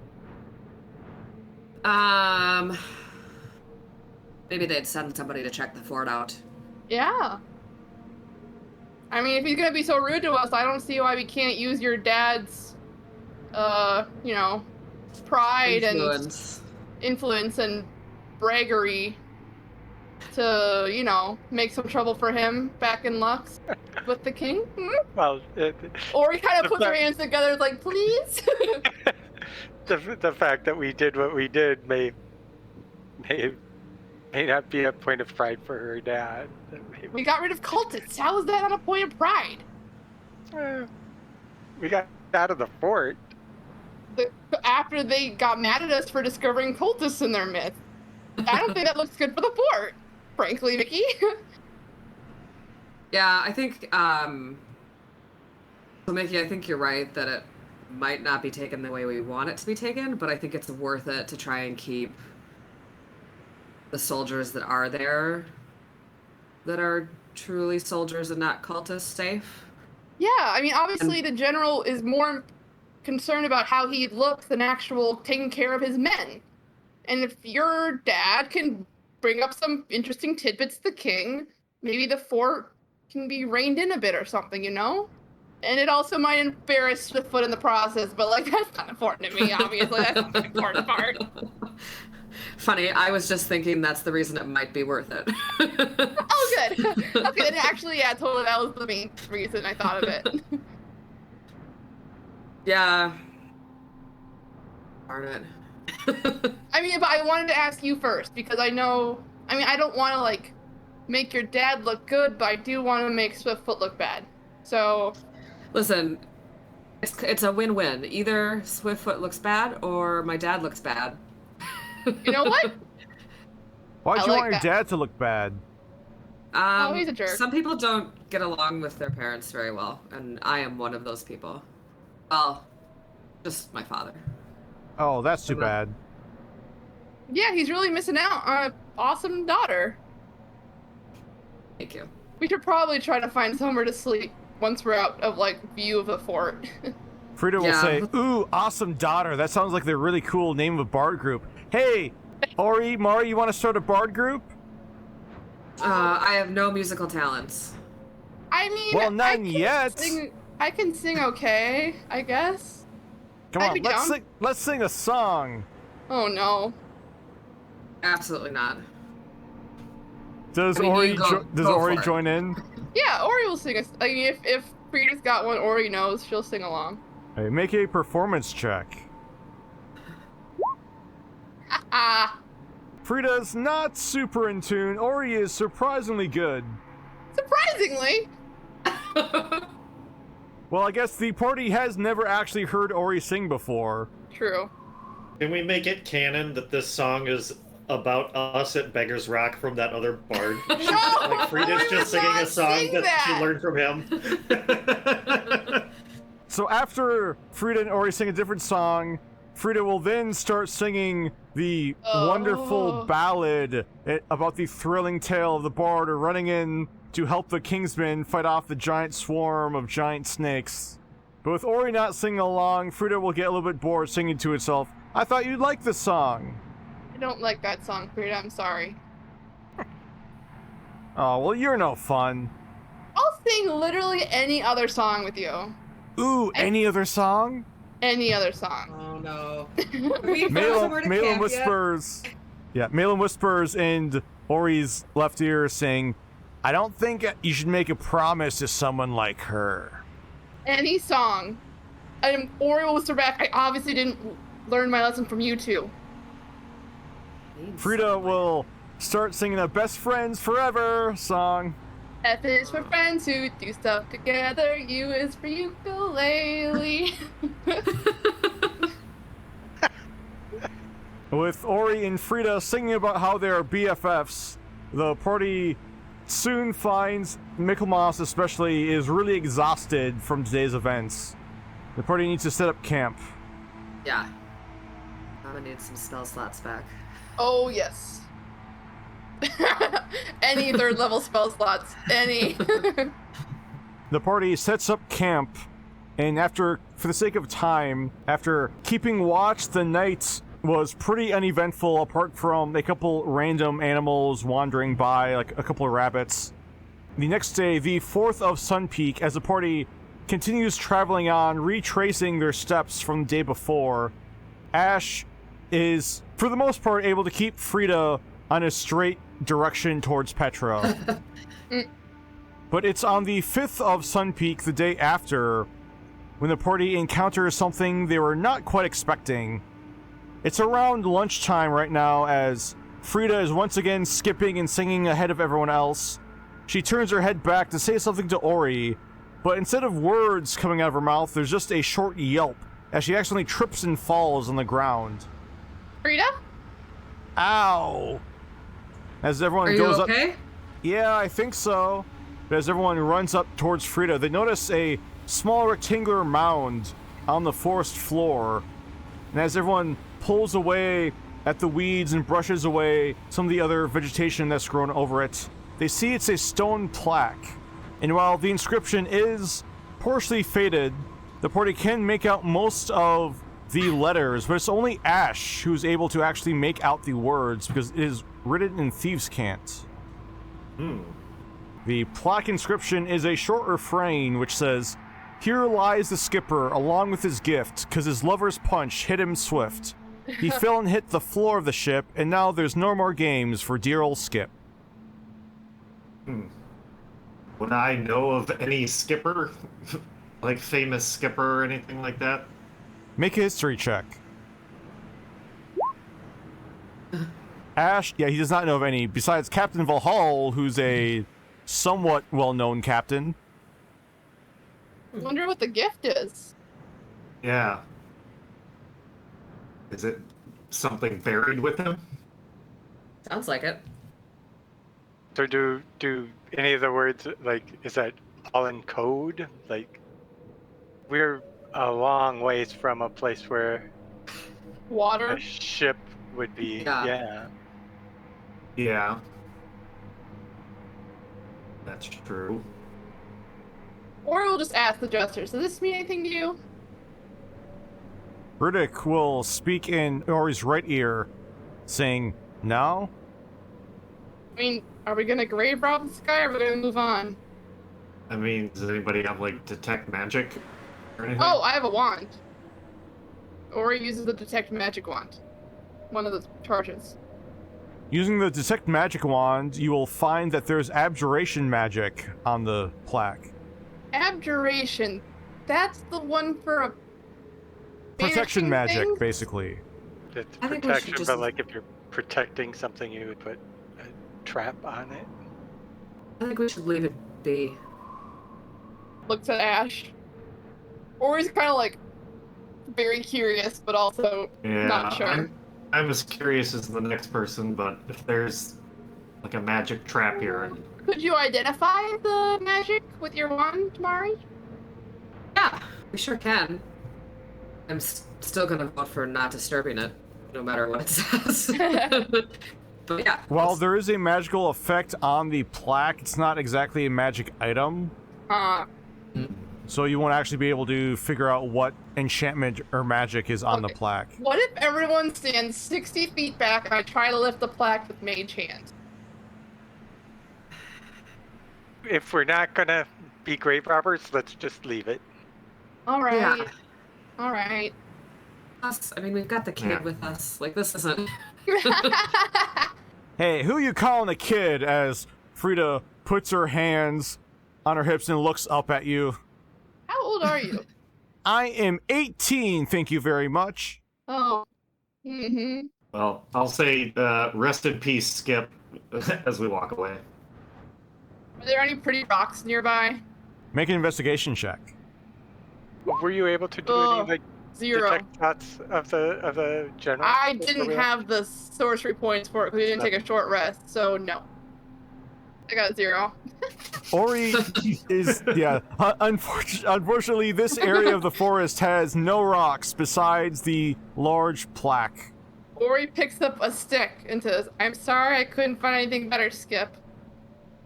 B: Maybe they'd send somebody to check the fort out.
C: Yeah. I mean, if he's gonna be so rude to us, I don't see why we can't use your dad's, pride
B: Influence.
C: and influence and braggery to, make some trouble for him back in Lux with the king.
D: Well,
C: Or he kind of puts her hands together like, please?
D: the fact that we did what we did may not be a point of pride for her dad.
C: We got rid of cultists. How is that not a point of pride?
D: We got out of the fort.
C: After they got mad at us for discovering cultists in their midst. I don't think that looks good for the fort, frankly, Vicky.
B: Yeah, I think, so Mickey, I think you're right that it might not be taken the way we want it to be taken, but I think it's worth it to try and keep the soldiers that are there, that are truly soldiers and not cultists safe?
C: Yeah, I mean, obviously the general is more concerned about how he looks than actual taking care of his men. And if your dad can bring up some interesting tidbits to the king, maybe the fort can be reined in a bit or something, you know? And it also might embarrass Swiftfoot in the process, but, like, that's not important to me, obviously. That's not the important part.
B: Funny, I was just thinking that's the reason it might be worth it.
C: Oh, good. Okay, then actually, yeah, totally, that was the main reason I thought of it.
B: Yeah. Darn it.
C: I mean, but I wanted to ask you first, because I know, I mean, I don't want to, like, make your dad look good, but I do want to make Swiftfoot look bad. So...
B: Listen, it's a win-win. Either Swiftfoot looks bad or my dad looks bad.
C: You know what?
A: Why'd you
C: like
A: want your
C: that.
A: dad to look bad?
C: Oh, he's a jerk.
B: Some people don't get along with their parents very well, and I am one of those people. Well, just my father.
A: Oh, that's too bad.
C: Yeah, he's really missing out on an awesome daughter.
B: Thank you.
C: We should probably try to find somewhere to sleep once we're out of, like, view of the fort.
A: Frida will say, "Ooh, awesome daughter. That sounds like the really cool name of a bard group. Hey, Ori, Mari, you want to start a bard group?"
B: I have no musical talents.
C: I mean,
A: Well, none yet.
C: I can sing okay, I guess.
A: Come
C: I'd
A: on,
C: be
A: let's
C: down.
A: sing. Let's sing a song.
C: Oh, no.
B: Absolutely not.
A: Does
B: I mean,
A: Ori
B: you go for it.
A: join in?
C: Yeah, Ori will sing. I mean, if Frida's got one Ori knows, she'll sing along.
A: Hey, make a performance check.
C: Ah,
A: Frida's not super in tune. Ori is surprisingly good.
C: surprisingly.
A: Well, I guess the party has never actually heard Ori sing before.
C: True.
E: Can we make it canon that this song is about us at Beggar's Rock from that other bard?
C: No!
E: Like Frida's
C: I
E: just
C: would
E: singing
C: not
E: a song
C: sing
E: that she
C: that!
E: learned from him.
A: So after Frida and Ori sing a different song, Frida will then start singing the wonderful ballad about the thrilling tale of the bard running in to help the Kingsmen fight off the giant swarm of giant snakes. But with Ori not singing along, Frida will get a little bit bored singing to itself. I thought you'd like this song.
C: I don't like that song, Frida. I'm sorry.
A: Oh, well, you're no fun.
C: I'll sing literally any other song with you.
A: Ooh, any other song?
C: Any other song.
B: Oh no. We found somewhere to
A: Malin
B: camp yet?
A: whispers. Yeah, Malin whispers in Ori's left ear saying, I don't think you should make a promise to someone like her.
C: Any song. Ori will whisper back, I obviously didn't learn my lesson from you two.
A: Frida will start singing a Best Friends Forever song.
C: F is for friends who do stuff together. U is for ukulele.
A: With Ori and Frida singing about how they are BFFs, the party soon finds Michaelmas especially is really exhausted from today's events. The party needs to set up camp.
B: Yeah. I'm gonna need some spell slots back.
C: Oh, yes. Any third level spell slots. Any.
A: The party sets up camp, and for the sake of time, after keeping watch, the night was pretty uneventful apart from a couple random animals wandering by, like a couple of rabbits. The next day, the 4th of Sunpeak, as the party continues traveling on, retracing their steps from the day before, Ash is, for the most part, able to keep Frida on a straight direction towards Petra. But it's on the 5th of Sunpeak, the day after, when the party encounters something they were not quite expecting. It's around lunchtime right now as Frida is once again skipping and singing ahead of everyone else. She turns her head back to say something to Ori, but instead of words coming out of her mouth, there's just a short yelp as she accidentally trips and falls on the ground.
C: Frida?
A: Ow! As everyone
B: Are
A: goes
B: you
A: up.
B: okay?
A: Yeah, I think so. But as everyone runs up towards Frida, they notice a small rectangular mound on the forest floor. And as everyone pulls away at the weeds and brushes away some of the other vegetation that's grown over it, they see it's a stone plaque. And while the inscription is partially faded, the party can make out most of the letters, but it's only Ash who's able to actually make out the words because it is written in thieves' cant. The plaque inscription is a short refrain which says, "Here lies the skipper along with his gift, 'cause his lover's punch hit him swift. He fell and hit the floor of the ship, and now there's no more games for dear old Skip."
E: Would I know of any skipper? Like famous skipper or anything like that?
A: Make a history check. Ash, yeah, he does not know of any, besides Captain Valhall, who's a somewhat well-known captain.
C: I wonder what the gift is.
E: Yeah. Is it something buried with him?
B: Sounds like it.
D: So do any of the words, like, is that all in code? Like, we're a long ways from a place where
C: Water.
D: a ship would be.
B: Yeah.
E: Yeah. That's true.
C: Or we'll just ask the jester. Does this mean anything to you?
A: Riddick will speak in Ori's right ear, saying, "Now?"
C: I mean, are we gonna grave rob this guy or are we gonna move on?
E: I mean, does anybody have, like, detect magic or anything?
C: Oh, I have a wand. Ori uses the detect magic wand. One of the charges.
A: Using the detect magic wand, you will find that there's abjuration magic on the plaque.
C: Abjuration. That's the one for a
A: Protection
C: banishing
A: magic,
C: things?
A: basically.
D: It's
B: I think we should
D: protection,
B: just-
D: but like if you're protecting something, you would put a trap on it.
B: I think we should leave it be.
C: Looks at Ash. Ori's kind of like very curious, but also
E: Yeah,
C: not sure.
E: I'm as curious as the next person, but if there's like a magic trap here,
C: Could you identify the magic with your wand, Mari?
B: Yeah, we sure can. I'm still gonna vote for not disturbing it, no matter what it says. But yeah.
A: While there is a magical effect on the plaque, it's not exactly a magic item, so you won't actually be able to figure out what enchantment or magic is on the
C: Okay.
A: plaque.
C: What if everyone stands 60 feet back and I try to lift the plaque with mage hand?
D: If we're not gonna be grave robbers, let's just leave it.
C: Alright.
B: Yeah.
C: Alright.
B: Us, I mean, we've got the kid
E: Yeah.
B: with us. Like, this isn't.
A: Hey, who you calling a kid? As Frida puts her hands on her hips and looks up at you.
C: How old are you?
A: I am 18, thank you very much.
C: Oh. Mm-hmm.
E: well, I'll say rest in peace, Skip, as we walk away.
C: Are there any pretty rocks nearby?
A: Make an investigation check.
D: Were you able to do
C: Oh,
D: any like
C: 0.
D: detect thoughts of the general?
C: I didn't have the sorcery points for it because we didn't take a short rest, so no. I got a 0.
A: Ori is, yeah, unfortunately, this area of the forest has no rocks besides the large plaque.
C: Ori picks up a stick and says, "I'm sorry I couldn't find anything better, Skip."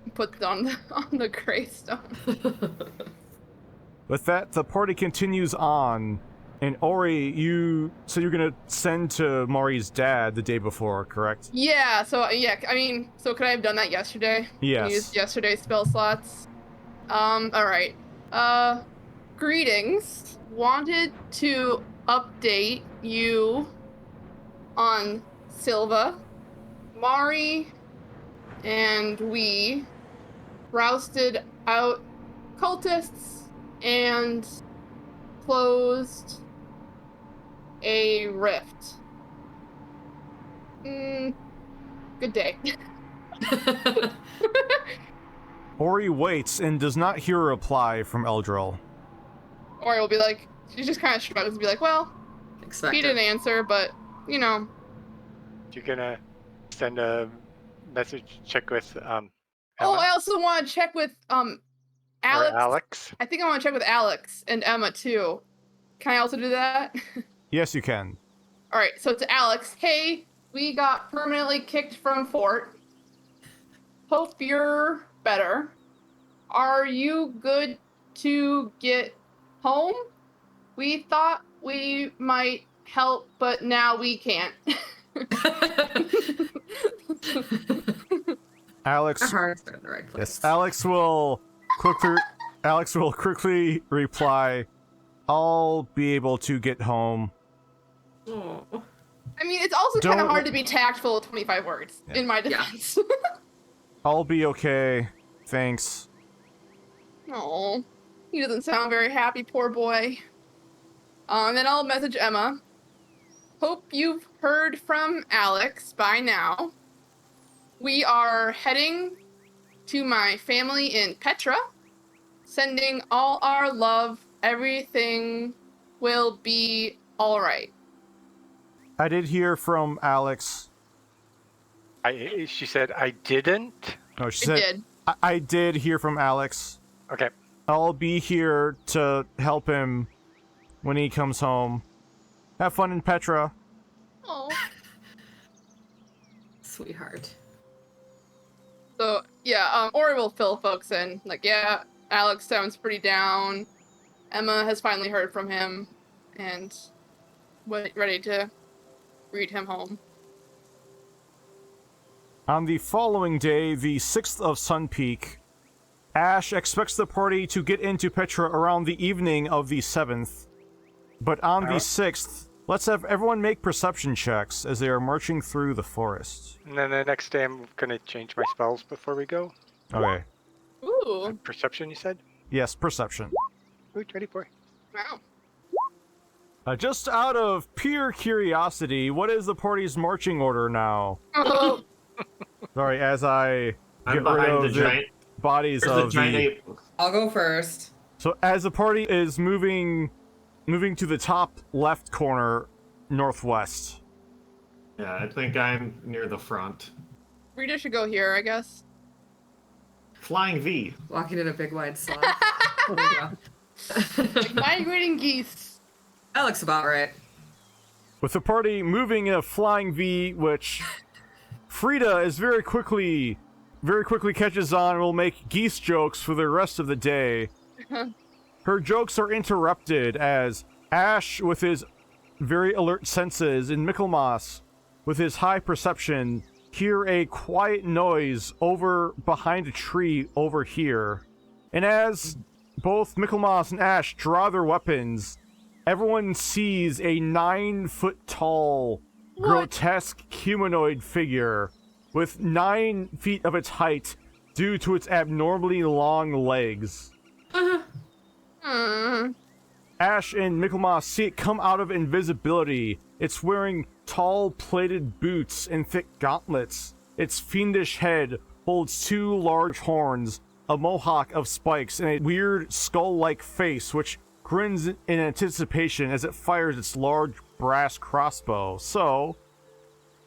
C: And puts it on the gravestone.
A: With that, the party continues on, and Ori, you said you're gonna send to Mari's dad the day before, correct?
C: Yeah, so could I have done that yesterday?
A: Yes.
C: Used yesterday's spell slots. Alright. Greetings. Wanted to update you on Sylva. Mari and we rousted out cultists and closed a rift. Good day.
A: Ori waits and does not hear a reply from Eldril.
C: Ori will be like, she just kind of shrugs and be like, well,
B: Expect
C: he
B: it.
C: didn't answer, but, you know.
D: You're gonna send a message check with
C: Oh,
D: Emma
C: I also want to check with Alex.
D: or Alex.
C: I think I want to check with Alex and Emma too. Can I also do that?
A: Yes, you can.
C: All right, so to Alex, hey, we got permanently kicked from fort. Hope you're better. Are you good to get home? We thought we might help, but now we can't.
A: Alex.
B: Our hearts are in the right place.
A: Yes, Alex will quickly reply, "I'll be able to get home."
B: Oh.
C: I mean, it's also kind of
A: Don't-
C: hard to be tactful with 25 words,
A: Yeah.
C: in my defense.
A: I'll be okay. Thanks.
C: Oh, he doesn't sound very happy, poor boy. And then I'll message Emma. Hope you've heard from Alex by now. We are heading to my family in Petra. Sending all our love. Everything will be all right.
A: I did hear from Alex.
D: She said I didn't.
A: No, she
C: I
A: said
C: did.
A: I did hear from Alex.
D: Okay.
A: I'll be here to help him when he comes home. Have fun in Petra.
C: Oh.
B: Sweetheart.
C: So, yeah, Ori will fill folks in. Like, yeah, Alex sounds pretty down. Emma has finally heard from him and ready to read him home.
A: On the following day, the 6th of Sunpeak, Ash expects the party to get into Petra around the evening of the 7th. But on the 6th, let's have everyone make perception checks as they are marching through the forest.
D: And then the next day I'm gonna change my spells before we go.
A: Okay.
C: Ooh,
D: Perception, you said?
A: Yes, perception.
D: Ooh, 24.
C: wow.
A: Just out of pure curiosity, what is the party's marching order now?
C: Oh,
A: Sorry, as I
E: I'm
A: get rid
E: behind
A: of
E: the giant.
A: bodies
E: There's the
A: of
E: giant
A: the...
E: ape.
B: I'll go first.
A: So as the party is moving to the top left corner, northwest.
E: Yeah, I think I'm near the front.
C: Rita should go here, I guess.
E: Flying V.
B: Walking in a big wide slot. There we go.
C: Like migrating geese.
B: That looks about right.
A: With the party moving in a flying V, which Frida is very quickly catches on and will make geese jokes for the rest of the day. Her jokes are interrupted as Ash, with his very alert senses, and Michaelmas, with his high perception, hear a quiet noise over behind a tree over here. And as both Michaelmas and Ash draw their weapons, everyone sees a 9-foot-tall, grotesque humanoid figure with 9 feet of its height due to its abnormally long legs. Ash and Michaelmas see it come out of invisibility. It's wearing tall plated boots and thick gauntlets. Its fiendish head holds 2 large horns, a mohawk of spikes, and a weird skull-like face which grins in anticipation as it fires its large brass crossbow. So,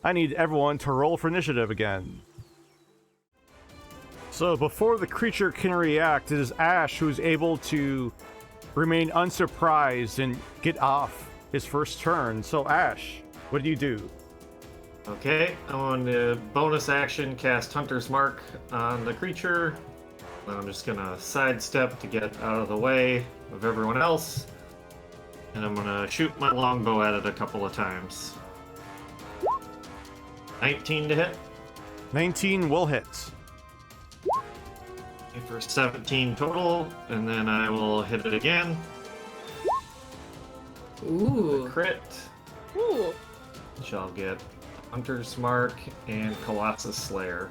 A: I need everyone to roll for initiative again. So before the creature can react, it is Ash who's able to remain unsurprised and get off his first turn. So Ash, what do you do?
E: Okay, I'm on the bonus action, cast Hunter's Mark on the creature. Then I'm just gonna sidestep to get out of the way of everyone else. And I'm gonna shoot my longbow at it a couple of times. 19 to hit.
A: 19 will hit.
E: For 17 total, and then I will hit it again.
B: Ooh.
E: Crit.
C: Ooh.
E: Which I'll get Hunter's Mark and Colossus Slayer.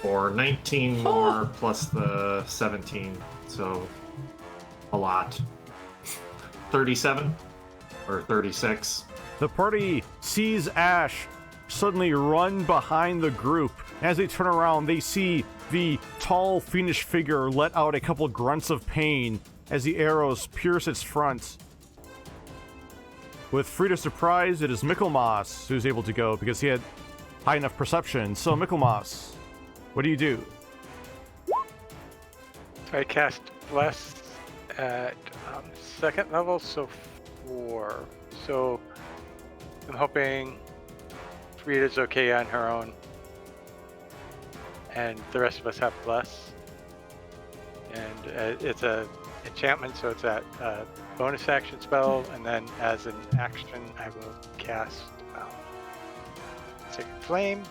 E: For 19 more plus the 17, so a lot. 37 or 36.
A: The party sees Ash suddenly run behind the group. As they turn around, they see the tall, fiendish figure let out a couple grunts of pain as the arrows pierce its front. With Frida's surprise, it is Michaelmas who's able to go because he had high enough perception. So Michaelmas, what do you do?
D: I cast Bless at 2nd level, so 4. So I'm hoping Frida's okay on her own. and the rest of us have bless. And it's a enchantment, so it's a bonus action spell, and then as an action, I will cast Sacred Flame.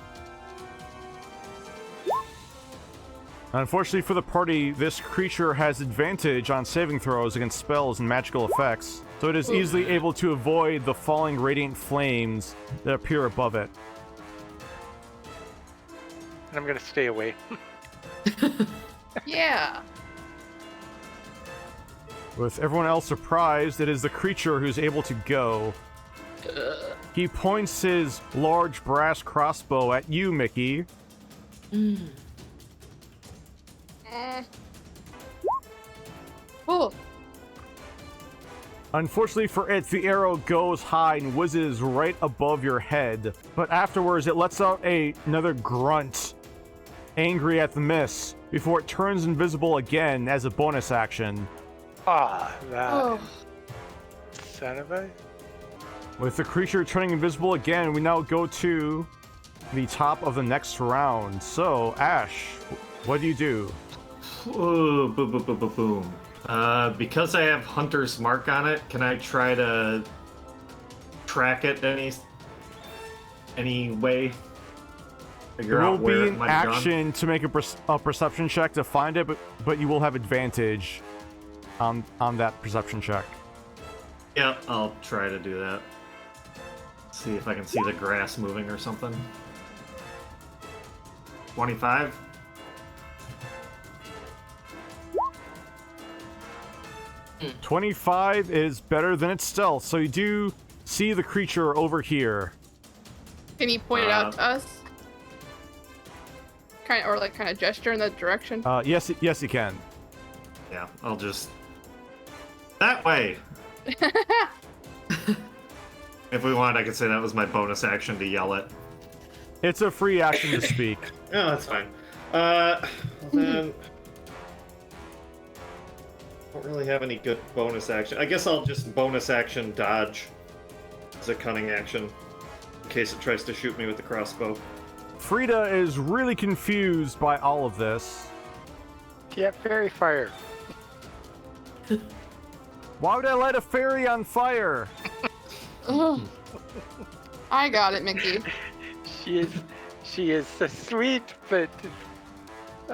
A: Unfortunately for the party, this creature has advantage on saving throws against spells and magical effects, so it is easily able to avoid the falling radiant flames that appear above it.
D: And I'm going to stay away.
C: Yeah.
A: With everyone else surprised, it is the creature who's able to go. He points his large brass crossbow at you, Mickey.
C: Oh.
A: Unfortunately for it, the arrow goes high and whizzes right above your head. But afterwards, it lets out another grunt, angry at the miss, before it turns invisible again as a bonus action.
D: That son of a...
A: With the creature turning invisible again, we now go to the top of the next round. So, Ash, what do you do?
E: Ooh, boom, boom, boom, boom, boom. Because I have Hunter's Mark on it, can I try to track it any way? Figure
A: There will
E: out where
A: be
E: it
A: an
E: might have gone?
A: action to make a perception check to find it, but you will have advantage on that perception check.
E: Yep, I'll try to do that. See if I can see the grass moving or something. 25?
A: Mm. 25 is better than its stealth, so you do see the creature over here.
C: Can you point it out to us? Kind of gesture in that direction.
A: Yes, you can.
E: Yeah, I'll just... That way! If we want, I could say that was my bonus action to yell it.
A: It's a free action to speak.
E: No, that's fine. Then... don't really have any good bonus action. I guess I'll just bonus action dodge as a cunning action, in case it tries to shoot me with the crossbow.
A: Frida is really confused by all of this.
D: Yeah, fairy fire.
A: Why would I light a fairy on fire?
C: I got it, Mickey.
D: She is so sweet, but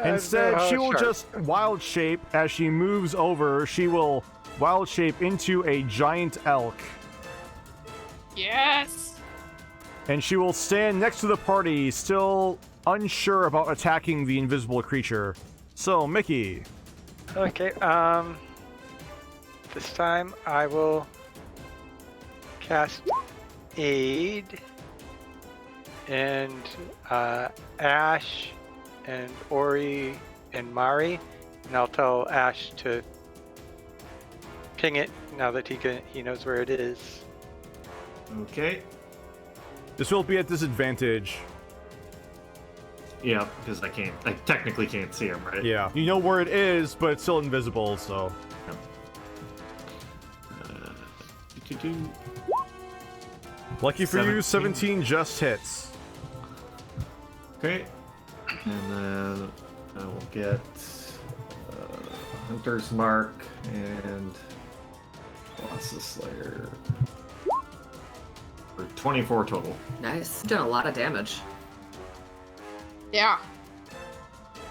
A: instead she will just wild shape. As she moves over, she will wild shape into a giant elk.
C: Yes.
A: And she will stand next to the party, still unsure about attacking the invisible creature. So, Mickey.
D: Okay, this time I will cast Aid, and Ash and Ori and Mari, and I'll tell Ash to ping it now that he knows where it is.
E: Okay.
A: This will be at disadvantage.
E: Yeah, because I technically can't see him, right?
A: Yeah. You know where it is, but it's still invisible, so... Lucky for you, 17 just hits.
E: Okay. And then I will get Hunter's Mark and Colossus Slayer for 24 total.
B: Nice. Done a lot of damage.
C: Yeah.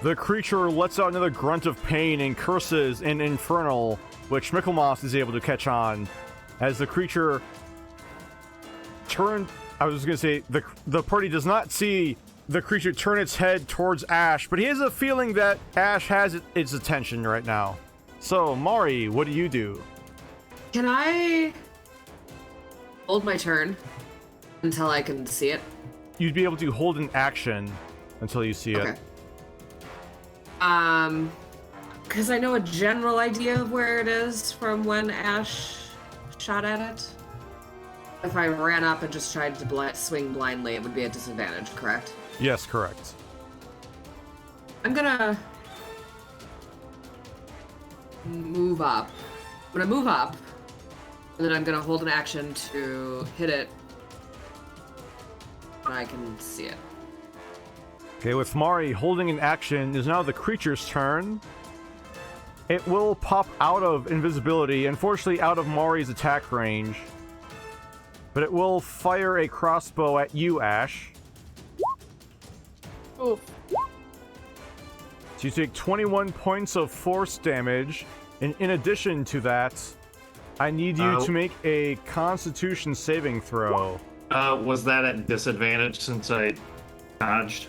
A: The creature lets out another grunt of pain and curses in Infernal, which Michaelmas is able to catch on. As the creature the party does not see the creature turn its head towards Ash, but he has a feeling that Ash has its attention right now. So, Mari, what do you do?
B: Can I hold my turn until I can see it?
A: You'd be able to hold an action until you see it.
B: Because I know a general idea of where it is from when Ash shot at it. If I ran up and just tried to swing blindly, it would be a disadvantage, correct?
A: Yes, correct.
B: I'm gonna move up. I'm gonna move up, and then I'm gonna hold an action to hit it when I can see it.
A: Okay, with Mari holding an action, it is now the creature's turn. It will pop out of invisibility, unfortunately out of Mari's attack range. But it will fire a crossbow at you, Ash.
C: Oof.
A: So you take 21 points of force damage, and in addition to that, I need you to make a Constitution saving throw.
E: Was that at disadvantage since I dodged?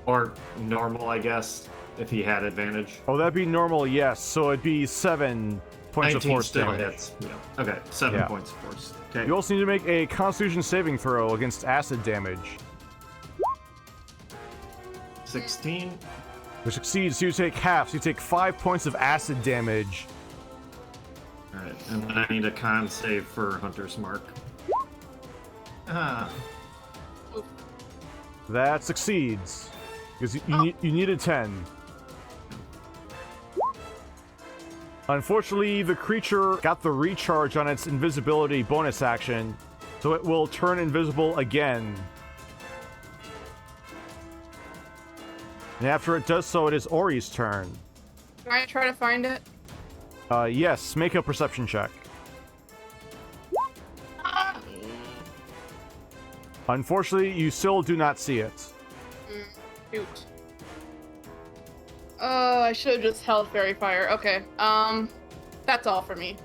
E: Or normal, I guess, if he had advantage.
A: Oh, that'd be normal, yes. So it'd be 7 points of
E: 19
A: force
E: still
A: damage.
E: hits. Yeah. Okay, 7 points of force. Okay.
A: You also need to make a Constitution saving throw against acid damage.
E: 16.
A: Which succeeds, so you take half, so you take 5 points of acid damage.
E: Alright, and then I need a con save for Hunter's Mark. Ah.
A: That succeeds. Because you need a 10. Unfortunately, the creature got the recharge on its invisibility bonus action, so it will turn invisible again. And after it does so, it is Ori's turn.
C: Can I try to find it?
A: Yes, make a perception check. Unfortunately, you still do not see it.
C: Shoot. I should have just held Fairy Fire. Okay. That's all for me.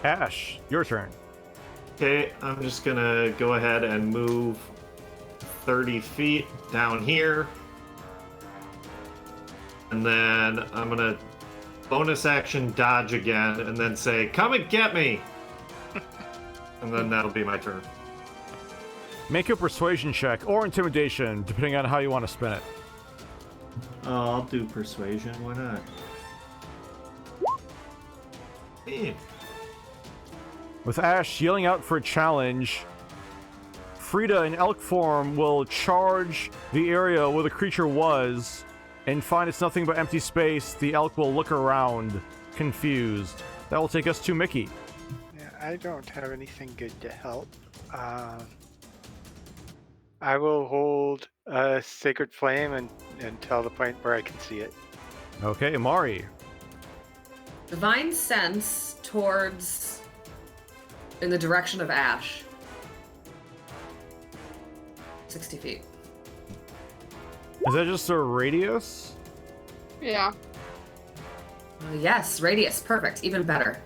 A: Ash, your turn.
E: Okay, I'm just gonna go ahead and move 30 feet down here. And then I'm gonna bonus action dodge again and then say, "Come and get me!" And then that'll be my turn.
A: Make a persuasion check or intimidation, depending on how you want to spin it.
E: I'll do persuasion, why not? Eh.
A: With Ash yelling out for a challenge, Frida in elk form will charge the area where the creature was and find it's nothing but empty space. The elk will look around, confused. That will take us to Mickey.
D: Yeah, I don't have anything good to help. I will hold a Sacred Flame until the point where I can see it.
A: Okay, Mari.
B: Divine Sense towards... in the direction of Ash. 60 feet.
A: Is that just a radius?
C: Yeah.
B: Yes, radius. Perfect. Even better.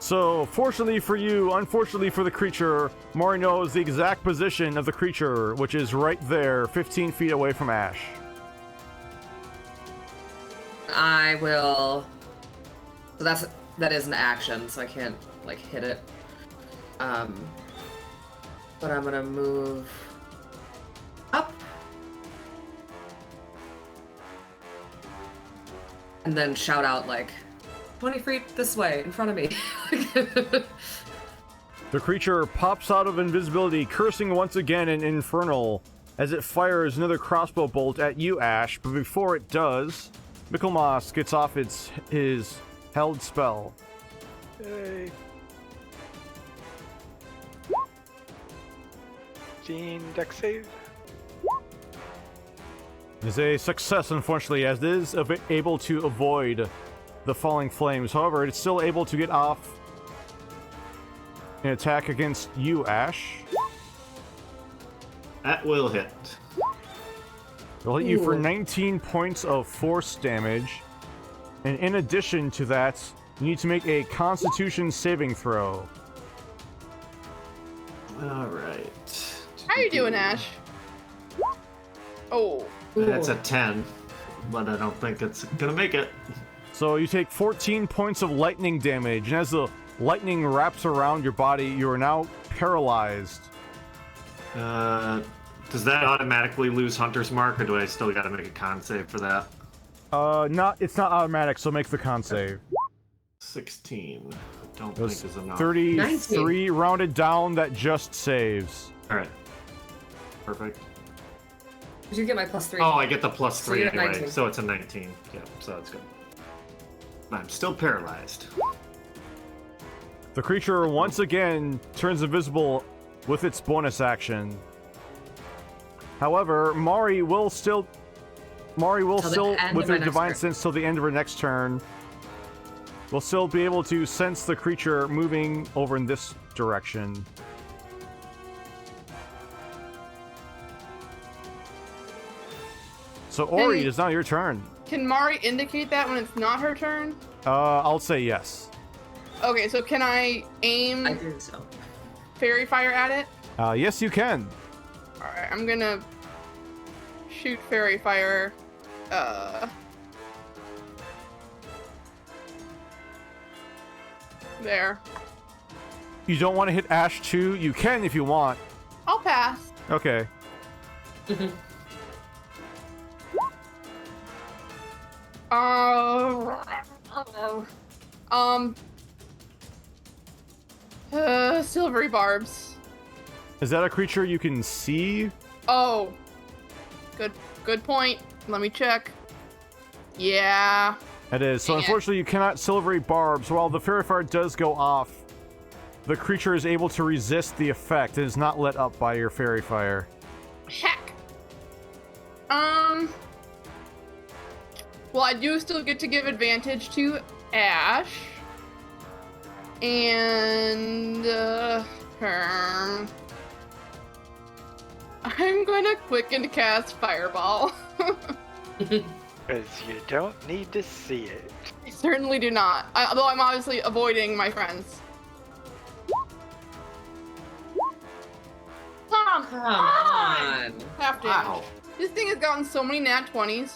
A: So, fortunately for you, unfortunately for the creature, Mari knows the exact position of the creature, which is right there, 15 feet away from Ash.
B: I will... So that is an action, so I can't, like, hit it. But I'm gonna move... up. And then shout out, like, 20 feet this way, in front of me.
A: The creature pops out of invisibility, cursing once again in Infernal, as it fires another crossbow bolt at you, Ash, but before it does, Michaelmas gets off his held spell.
D: Yay. Gene deck save.
A: It's a success, unfortunately, as it is able to avoid the falling flames. However, it's still able to get off an attack against you, Ash.
E: That will hit.
A: It'll hit you for
B: Ooh.
A: 19 points of force damage. And in addition to that, you need to make a Constitution saving throw.
E: Alright.
C: How you doing, Ash? Oh.
E: That's a 10, but I don't think it's gonna make it.
A: So you take 14 points of lightning damage, and as the lightning wraps around your body, you are now paralyzed.
E: Does that automatically lose Hunter's Mark, or do I still gotta make a con save for that?
A: It's not automatic, so make the con save.
E: 16. Don't
A: It was
E: think is enough.
A: 33
B: 19.
A: rounded down, that just saves.
E: Alright. Perfect.
B: Did you get my +3?
E: Oh, I get the plus
B: So
E: 3
B: you're at
E: anyway,
B: 19.
E: so it's a 19. Yeah, so that's good. I'm still paralyzed.
A: The creature once again turns invisible with its bonus action. However, Mari will still
B: end
A: with
B: of my
A: her
B: next
A: divine
B: turn.
A: sense till the end of her next turn. Will still be able to sense the creature moving over in this direction. So Ori, it's now your turn.
C: Can Mari indicate that when it's not her turn?
A: I'll say yes.
C: Okay, so can I aim
B: I think so.
C: fairy fire at it?
A: Yes, you can.
C: Alright, I'm gonna shoot fairy fire. There.
A: You don't want to hit Ash too? You can if you want.
C: I'll pass.
A: Okay.
C: Silvery barbs.
A: Is that a creature you can see?
C: Oh. Good point. Let me check. Yeah.
A: It is. So
C: Dang it.
A: unfortunately, you cannot silvery barb. So while the fairy fire does go off, the creature is able to resist the effect and is not lit up by your fairy fire.
C: Heck. Well, I do still get to give advantage to Ash. And, I'm gonna quicken cast Fireball.
D: Because you don't need to see it.
C: I certainly do not. Although I'm obviously avoiding my friends. Come on! Half damage.
B: Wow.
C: This thing has gotten so many nat 20s.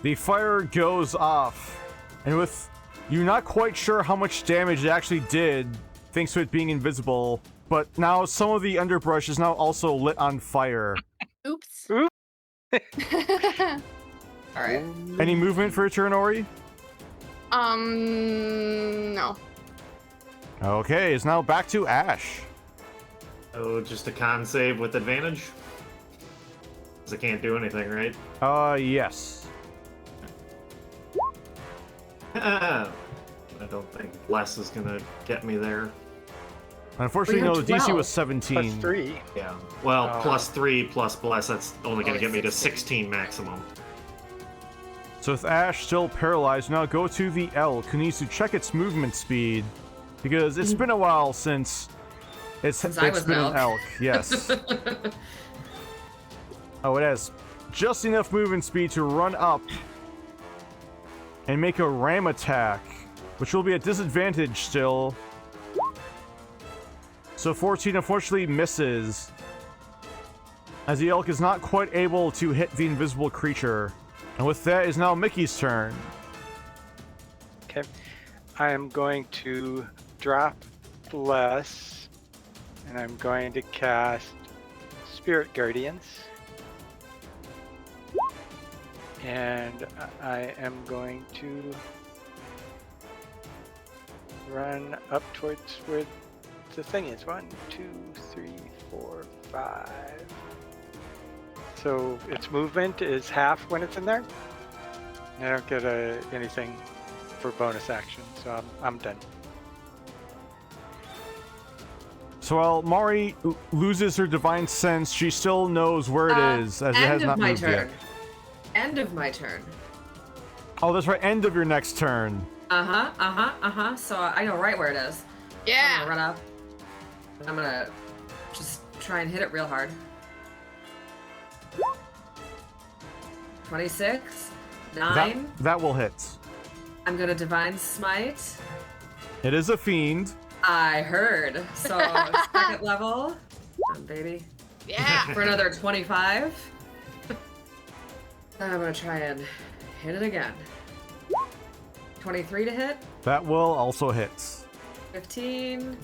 A: The fire goes off, and with you not quite sure how much damage it actually did, thanks to it being invisible, but now some of the underbrush is now also lit on fire.
C: Oops.
D: Oop.
B: Alright.
A: Any movement for your turn, Ori?
C: No.
A: Okay, it's now back to Ash.
E: Oh, just a con save with advantage? Because I can't do anything, right?
A: Yes.
E: I don't think Bless is gonna get me there.
A: Unfortunately,
B: We
A: no,
B: have
A: the DC
B: 12.
A: was 17.
D: Plus 3.
E: Yeah. Well,
D: Oh.
E: plus 3 plus Bless, that's only gonna
B: Oh,
E: get me to
B: 16.
E: 16 maximum.
A: So with Ash still paralyzed, now go to the elk, who needs to check its movement speed. Because it's been a while since
B: Since I was
A: been
B: an
A: an elk. Yes. Oh, it has just enough movement speed to run up and make a ram attack, which will be at disadvantage still. So 14 unfortunately misses, as the elk is not quite able to hit the invisible creature. And with that is now Mickey's turn.
D: Okay. I am going to drop Bless, and I'm going to cast Spirit Guardians. And I am going to run up towards where the thing is. 1, 2, 3, 4, 5. So its movement is half when it's in there. I don't get anything for bonus action, so I'm done.
A: So while Mari loses her divine sense, she still knows where it is, as it has not moved yet.
B: End of my turn.
A: Oh, that's right. End of your next turn.
B: So I know right where it is. I'm
C: Yeah.
B: gonna run up. I'm gonna just try and hit it real hard. 26, 9.
A: That will hit.
B: I'm gonna divine smite.
A: It is a fiend.
B: I heard. So second level. Come on, baby.
C: Yeah.
B: For another 25. Then I'm gonna try and hit it again. 23 to hit.
A: That will also hit.
B: 15. And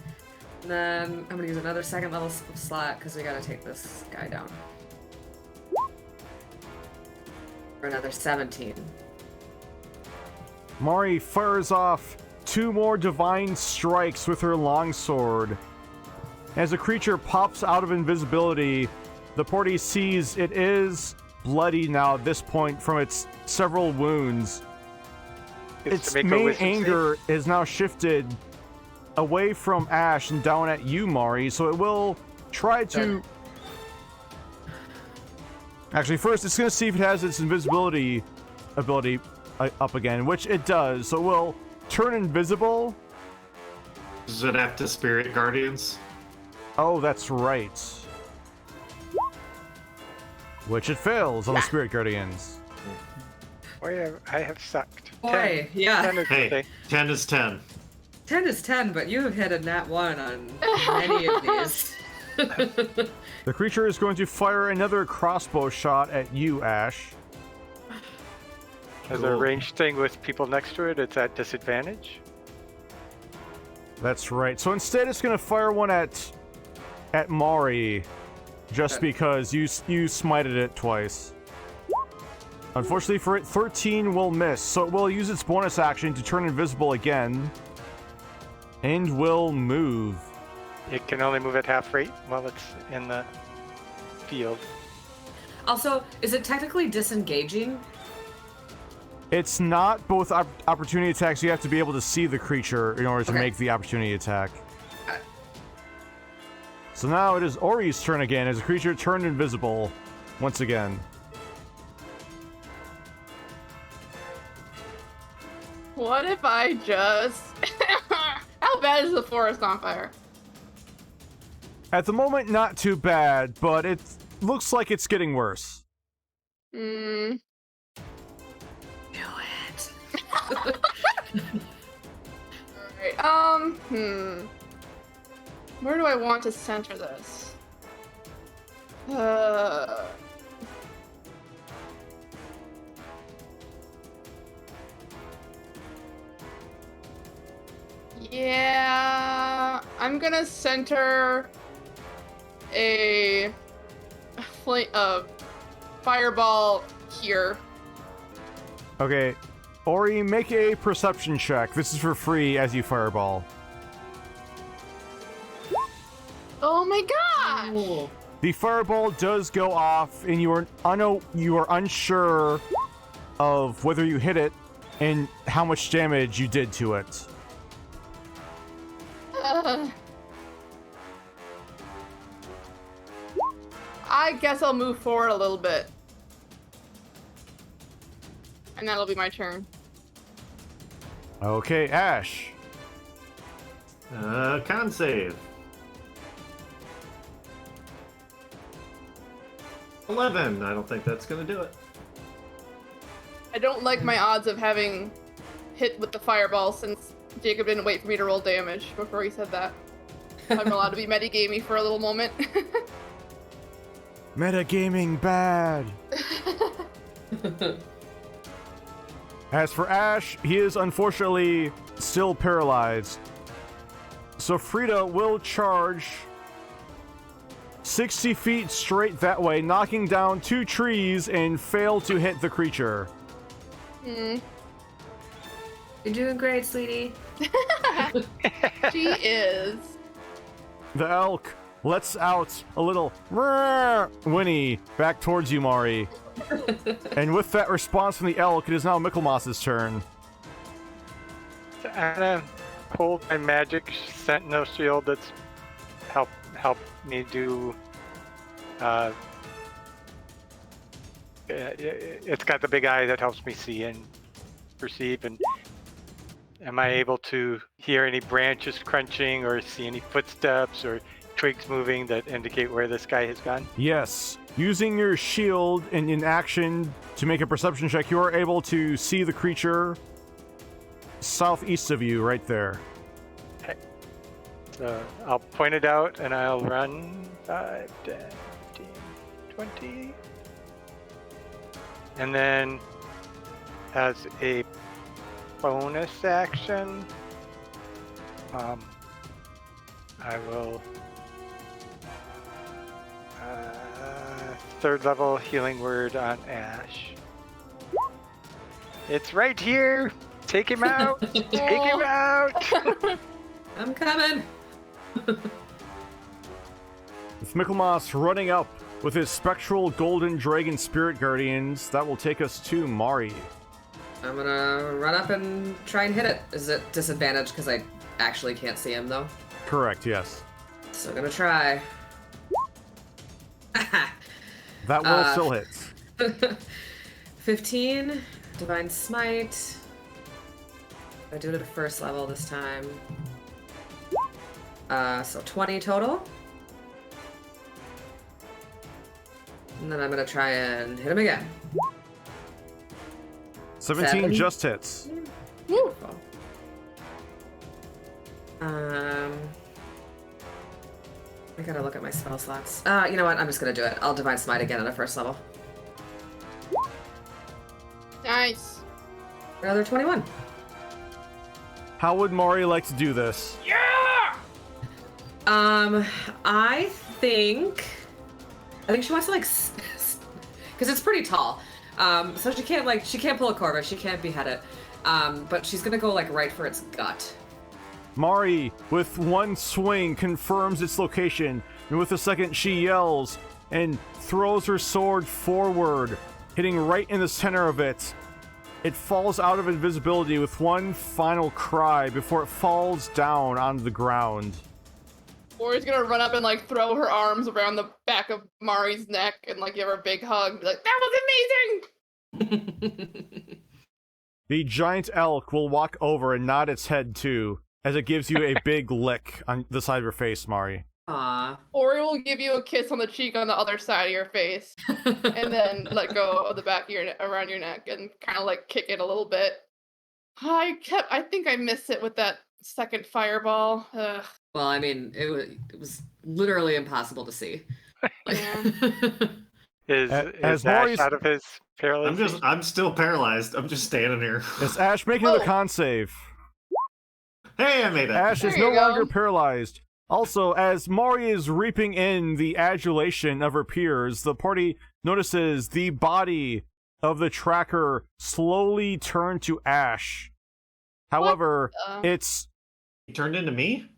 B: then I'm gonna use another second level slot because we gotta take this guy down. For another 17.
A: Mari fires off 2 more divine strikes with her longsword. As the creature pops out of invisibility, the party sees it is bloody now at this point from its several wounds.
D: It's
A: Its
D: to make a
A: main
D: wisdom save.
A: anger is now shifted away from Ash and down at you, Mari, so it will try to...
B: Good.
A: Actually, first, it's going to see if it has its invisibility ability up again, which it does. So we'll turn invisible.
E: Does it have to Spirit Guardians?
A: Oh, that's right. Which it fails on the Spirit Guardians.
D: Boy, I have sucked.
B: Boy,
D: 10.
B: yeah.
D: 10 is
E: Hey,
D: okay.
E: 10 is 10.
B: 10 is 10, but you have hit a nat 1 on many of these.
A: The creature is going to fire another crossbow shot at you, Ash.
D: As a ranged thing with people next to it, it's at disadvantage.
A: That's right. So instead, it's going to fire one at Mari, just because you smited it twice. Unfortunately for it, 13 will miss, so it will use its bonus action to turn invisible again, and will move.
D: It can only move at half rate while it's in the field.
B: Also, is it technically disengaging?
A: It's not both opportunity attacks. You have to be able to see the creature in order to make the opportunity attack. So now it is Ori's turn again as the creature turned invisible once again.
C: What if I just... How bad is the forest on fire?
A: At the moment, not too bad, but it looks like it's getting worse.
C: Hmm.
B: Do it.
C: Alright, Where do I want to center this? Yeah, I'm gonna center a fireball here.
A: Okay, Ori, make a perception check. This is for free as you fireball.
C: Oh my gosh!
B: Ooh.
A: The fireball does go off, and you are unsure of whether you hit it and how much damage you did to it.
C: I guess I'll move forward a little bit. And that'll be my turn.
A: Okay, Ash.
E: Con save. 11. I don't think that's gonna do it.
C: I don't like my odds of having hit with the fireball since Jacob didn't wait for me to roll damage before he said that. I'm allowed to be metagamey for a little moment.
A: Metagaming bad. As for Ash, he is unfortunately still paralyzed. So Frida will charge 60 feet straight that way, knocking down 2 trees and fail to hit the creature.
C: Hmm.
B: You're doing great, sweetie.
C: She is.
A: The elk lets out a little whinny back towards you, Mari. And with that response from the elk, it is now Michaelmas's turn.
D: So I'm gonna hold my magic sentinel shield that's help me do. It's got the big eye that helps me see and perceive. And am I able to hear any branches crunching or see any footsteps or twigs moving that indicate where this guy has gone?
A: Yes. Using your shield in action to make a perception check, you are able to see the creature southeast of you right there.
D: Okay. So I'll point it out and I'll run 5, 10, 15, 20. And then as a bonus action, I will 3rd level healing word on Ash. It's right here. Take him out. Take him out.
B: I'm coming.
A: With Michaelmas running up with his spectral golden dragon spirit guardians, that will take us to Mari.
B: I'm gonna run up and try and hit it. Is it disadvantage because I actually can't see him though?
A: Correct, yes.
B: So I'm gonna try.
A: That will still hit.
B: 15, Divine Smite. I do it at a first level this time. So 20 total. And then I'm gonna try and hit him again.
A: 17
B: 7.
A: just hits.
B: Beautiful. I gotta look at my spell slots. You know what? I'm just gonna do it. I'll Divine Smite again at a first level.
C: Nice.
B: Another 21.
A: How would Mari like to do this?
B: I think she wants to like, because it's pretty tall. So she can't pull a Corvus, she can't behead it. But she's gonna go like right for its gut.
A: Mari, with one swing, confirms its location, and with a second she yells and throws her sword forward, hitting right in the center of it. It falls out of invisibility with one final cry before it falls down onto the ground.
C: Ori's gonna run up and like throw her arms around the back of Mari's neck and like give her a big hug. Be like, that was amazing!
A: The giant elk will walk over and nod its head too, as it gives you a big lick on the side of your face, Mari.
B: Aww.
C: Ori will give you a kiss on the cheek on the other side of your face, and then let go of the back of your around your neck and kind of like kick it a little bit. I think I missed it with that second fireball. Ugh.
B: Well, I mean, it was literally impossible to see.
C: Yeah.
D: Is
A: as
D: Ash
A: Mari's-
D: out of his paralysis?
E: I'm still paralyzed. I'm just standing here.
A: It's Ash making the con save.
E: Hey, I made it.
A: Ash is
C: There
A: no
C: you go.
A: longer paralyzed. Also, as Mari is reaping in the adulation of her peers, the party notices the body of the tracker slowly turn to ash. However, it's
E: He turned into me?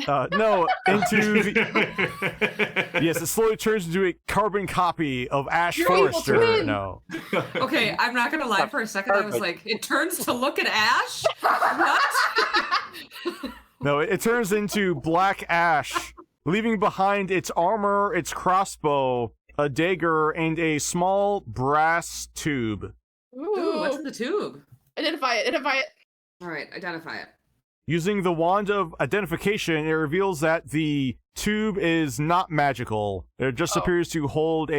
A: no, into the, yes, it slowly turns into a carbon copy of Ash
C: You're evil
A: Forrester.
C: twin.
A: No.
B: Okay, I'm not gonna lie. For a second, I was like, it turns to look at Ash. What?
A: No, it turns into black ash, leaving behind its armor, its crossbow, a dagger, and a small brass tube.
B: Ooh, what's in the tube?
C: Identify it.
B: All right, identify it.
A: Using the wand of identification, it reveals that the tube is not magical. It just appears to hold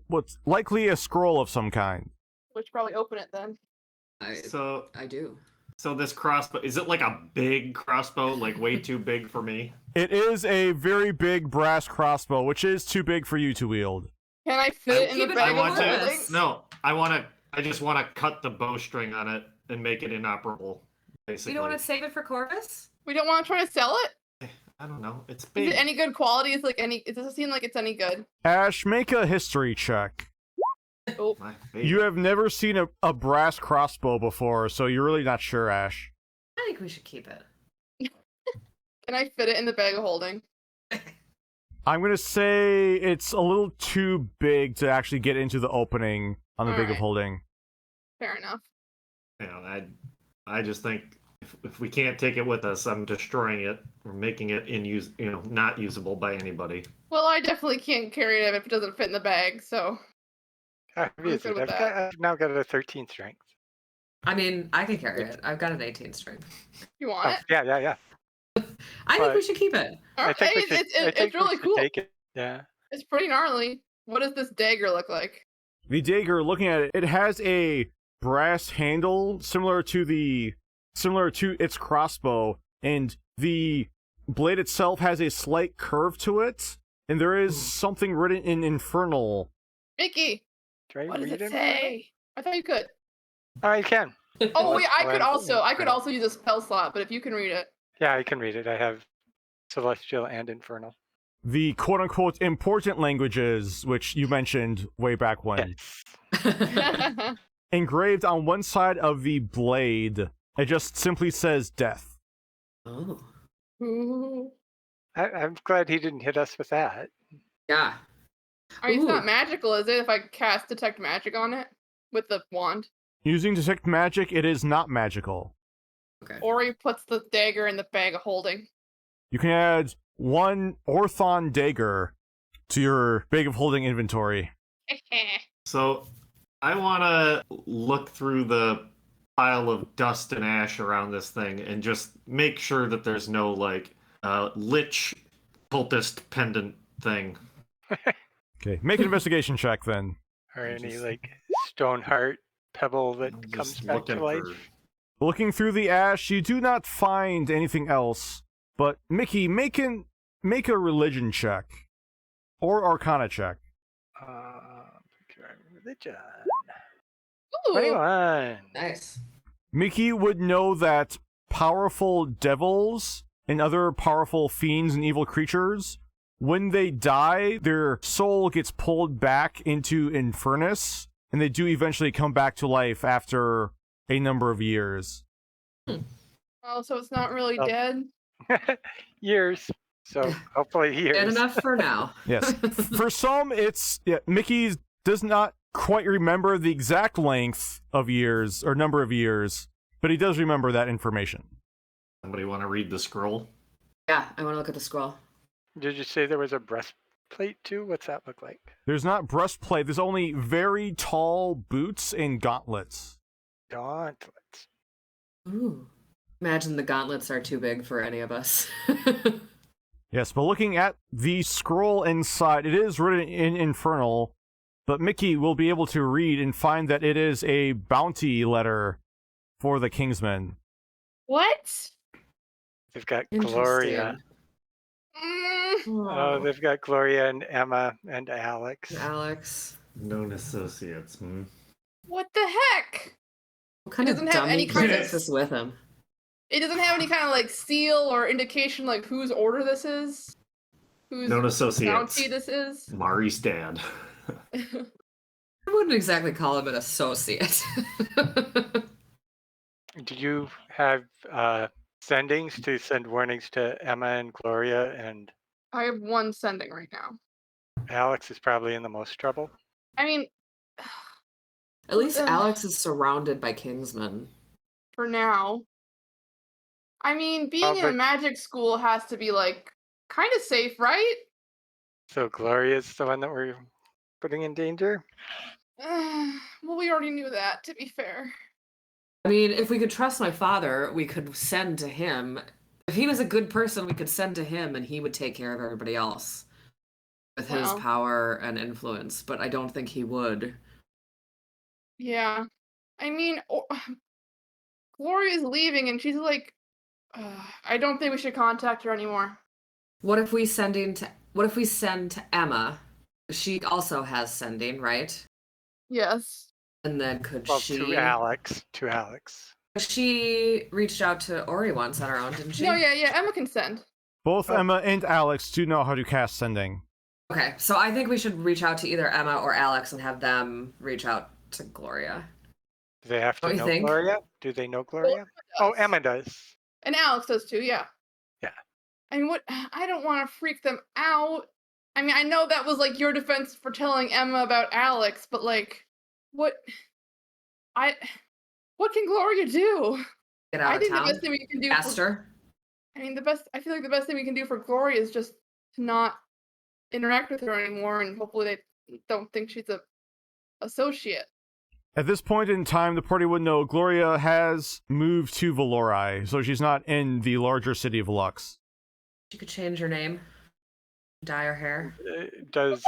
A: what's likely a scroll of some kind.
C: We should probably open it then.
B: I do.
E: So this crossbow, is it like a big crossbow, like way too big for me?
A: It is a very big brass crossbow, which is too big for you to wield.
C: Can I fit it in
B: keep
C: the
B: it
C: bag
B: I
C: of
B: want to-
C: holding?
E: No, I just want to cut the bowstring on it and make it inoperable, basically.
B: You don't want to save it for Corvus?
C: We don't want to try to sell it?
E: I don't know. It's
C: Is
E: big.
C: it any good quality? It doesn't seem like it's any good.
A: Ash, make a history check.
C: Oh,
E: My favorite.
A: You have never seen a brass crossbow before, so you're really not sure, Ash.
B: I think we should keep it.
C: can I fit it in the bag of holding?
A: I'm gonna say it's a little too big to actually get into the opening on the big of
C: Alright.
A: holding.
C: Fair enough.
E: I just think if we can't take it with us, I'm destroying it or making it not usable by anybody.
C: Well, I definitely can't carry it if it doesn't fit in the bag, so...
D: Obviously,
C: good with
D: I've now got a 13 strength.
B: I mean, I can carry it. I've got an 18 strength.
C: You want it?
D: Yeah.
B: I think we should keep it.
D: I think we
C: Hey,
D: should,
C: it's really cool.
D: Take it. Yeah.
C: It's pretty gnarly. What does this dagger look like?
A: The dagger, looking at it, it has a brass handle similar to its crossbow, and the blade itself has a slight curve to it, and there is something written in Infernal.
C: Mickey,
D: Try
C: what does
D: read
C: it say? I thought you could.
D: Oh, you can.
C: Oh wait, I could
D: Infernal.
C: also use a spell slot, but if you can read it.
D: Yeah, I can read it. I have Celestial and Infernal.
A: The quote-unquote important languages, which you mentioned way back when. Engraved on one side of the blade, it just simply says death.
B: Oh.
C: Ooh.
D: I'm glad he didn't hit us with that.
B: Yeah.
C: It's not
B: Ooh.
C: magical, is it? If I cast detect magic on it with the wand,
A: Using detect magic, it is not magical.
B: Okay.
C: Ori puts the dagger in the bag of holding.
A: You can add one Orthon dagger to your bag of holding inventory.
E: So I want to look through the pile of dust and ash around this thing and just make sure that there's no like lich cultist pendant thing.
A: Okay, make an investigation check then.
D: Or
E: I'm
D: any
E: just-
D: like stone heart pebble that
E: I'm
D: comes
E: just
D: back to
E: looking
D: life.
E: for-
A: Looking through the ash, you do not find anything else. But Mickey, make a religion check or Arcana check.
D: Religion.
C: Ooh.
D: 21.
B: Nice.
A: Mickey would know that powerful devils and other powerful fiends and evil creatures, when they die, their soul gets pulled back into Infernus, and they do eventually come back to life after a number of years.
C: Oh, so it's not really
D: Oh.
C: dead?
D: Years. So hopefully years.
B: Good enough for now.
A: Yes. For some, Mickey does not quite remember the exact length of years or number of years, but he does remember that information.
E: Somebody want to read the scroll?
B: Yeah, I want to look at the scroll.
D: Did you say there was a breastplate too? What's that look like?
A: There's not breastplate, there's only very tall boots and gauntlets.
D: Gauntlets.
B: Ooh. Imagine the gauntlets are too big for any of us.
A: Yes, but looking at the scroll inside, it is written in Infernal, but Mickey will be able to read and find that it is a bounty letter for the Kingsmen.
C: What?
D: They've got Gloria. Oh, they've got Gloria and Emma and Alex.
B: Alex.
E: Known associates.
C: What the heck?
B: What kind of
C: doesn't have
B: dummy
C: any kind
B: takes
C: of-
B: this with him?
C: It doesn't have any kind of like seal or indication like whose order this is? Whose
E: Known associates.
C: bounty this is?
E: Mari's dad.
B: I wouldn't exactly call him an associate.
D: Do you have sendings to send warnings to Emma and Gloria? And
C: I have one sending right now.
D: Alex is probably in the most trouble.
C: I mean,
B: At least Alex is surrounded by Kingsmen.
C: for now. I mean, being in a
D: but-
C: magic school has to be like kind of safe, right?
D: So Gloria's the one that we're putting in danger?
C: Well, we already knew that, to be fair.
B: I mean, if we could trust my father, we could send to him. If he was a good person, we could send to him and he would take care of everybody else with his
C: Wow.
B: power and influence, but I don't think he would.
C: Yeah. I mean, Gloria's leaving and she's like, I don't think we should contact her anymore.
B: What if we send to Emma? She also has sending, right?
C: Yes.
B: And then could
D: Well,
B: she
D: to Alex. To Alex.
B: She reached out to Ori once on her own, didn't she?
C: No, yeah, Emma can send.
A: Both
D: Oh.
A: Emma and Alex do know how to cast sending.
B: Okay, so I think we should reach out to either Emma or Alex and have them reach out to Gloria.
D: Do they have to
B: Don't you
D: know
B: think?
D: Gloria? Do they know Gloria? Oh, Emma does.
C: And Alex does too, yeah.
D: Yeah.
C: I mean, I don't want to freak them out. I mean, I know that was like your defense for telling Emma about Alex, but like, what can Gloria do?
B: Get out
C: I
B: of
C: think
B: town.
C: the best thing we can do
B: Faster.
C: I feel like the best thing we can do for Gloria is just to not interact with her anymore, and hopefully they don't think she's a associate.
A: At this point in time, the party would know Gloria has moved to Valori, so she's not in the larger city of Lux.
B: She could change her name, dye her hair.
D: Does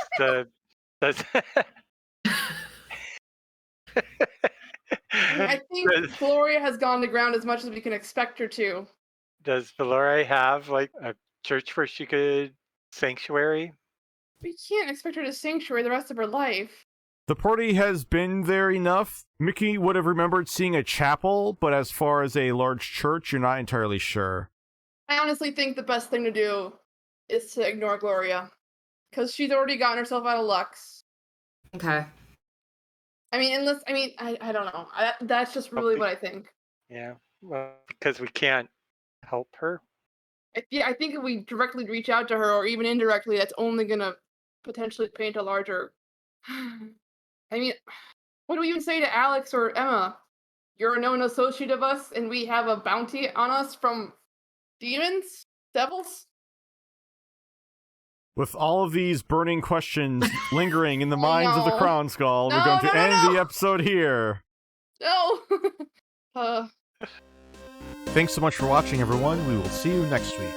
C: I think
D: Does-
C: Gloria has gone to ground as much as we can expect her to.
D: Does Valori have like a church where she could sanctuary?
C: We can't expect her to sanctuary the rest of her life.
A: The party has been there enough. Mickey would have remembered seeing a chapel, but as far as a large church, you're not entirely sure.
C: I honestly think the best thing to do is to ignore Gloria. Because she's already gotten herself out of Lux.
B: Okay.
C: I mean, I don't know. That's just really what I think.
D: Yeah, well, because we can't help her.
C: I think if we directly reach out to her, or even indirectly, that's only gonna potentially paint a larger. I mean, what do we even say to Alex or Emma? You're a known associate of us, and we have a bounty on us from demons, devils.
A: With all of these burning questions lingering in the
C: I
A: minds of the
C: know.
A: Crown Gall, we're
C: No,
A: going to
C: no, no,
A: end
C: no.
A: the episode here.
C: No.
A: Thanks so much for watching, everyone. We will see you next week.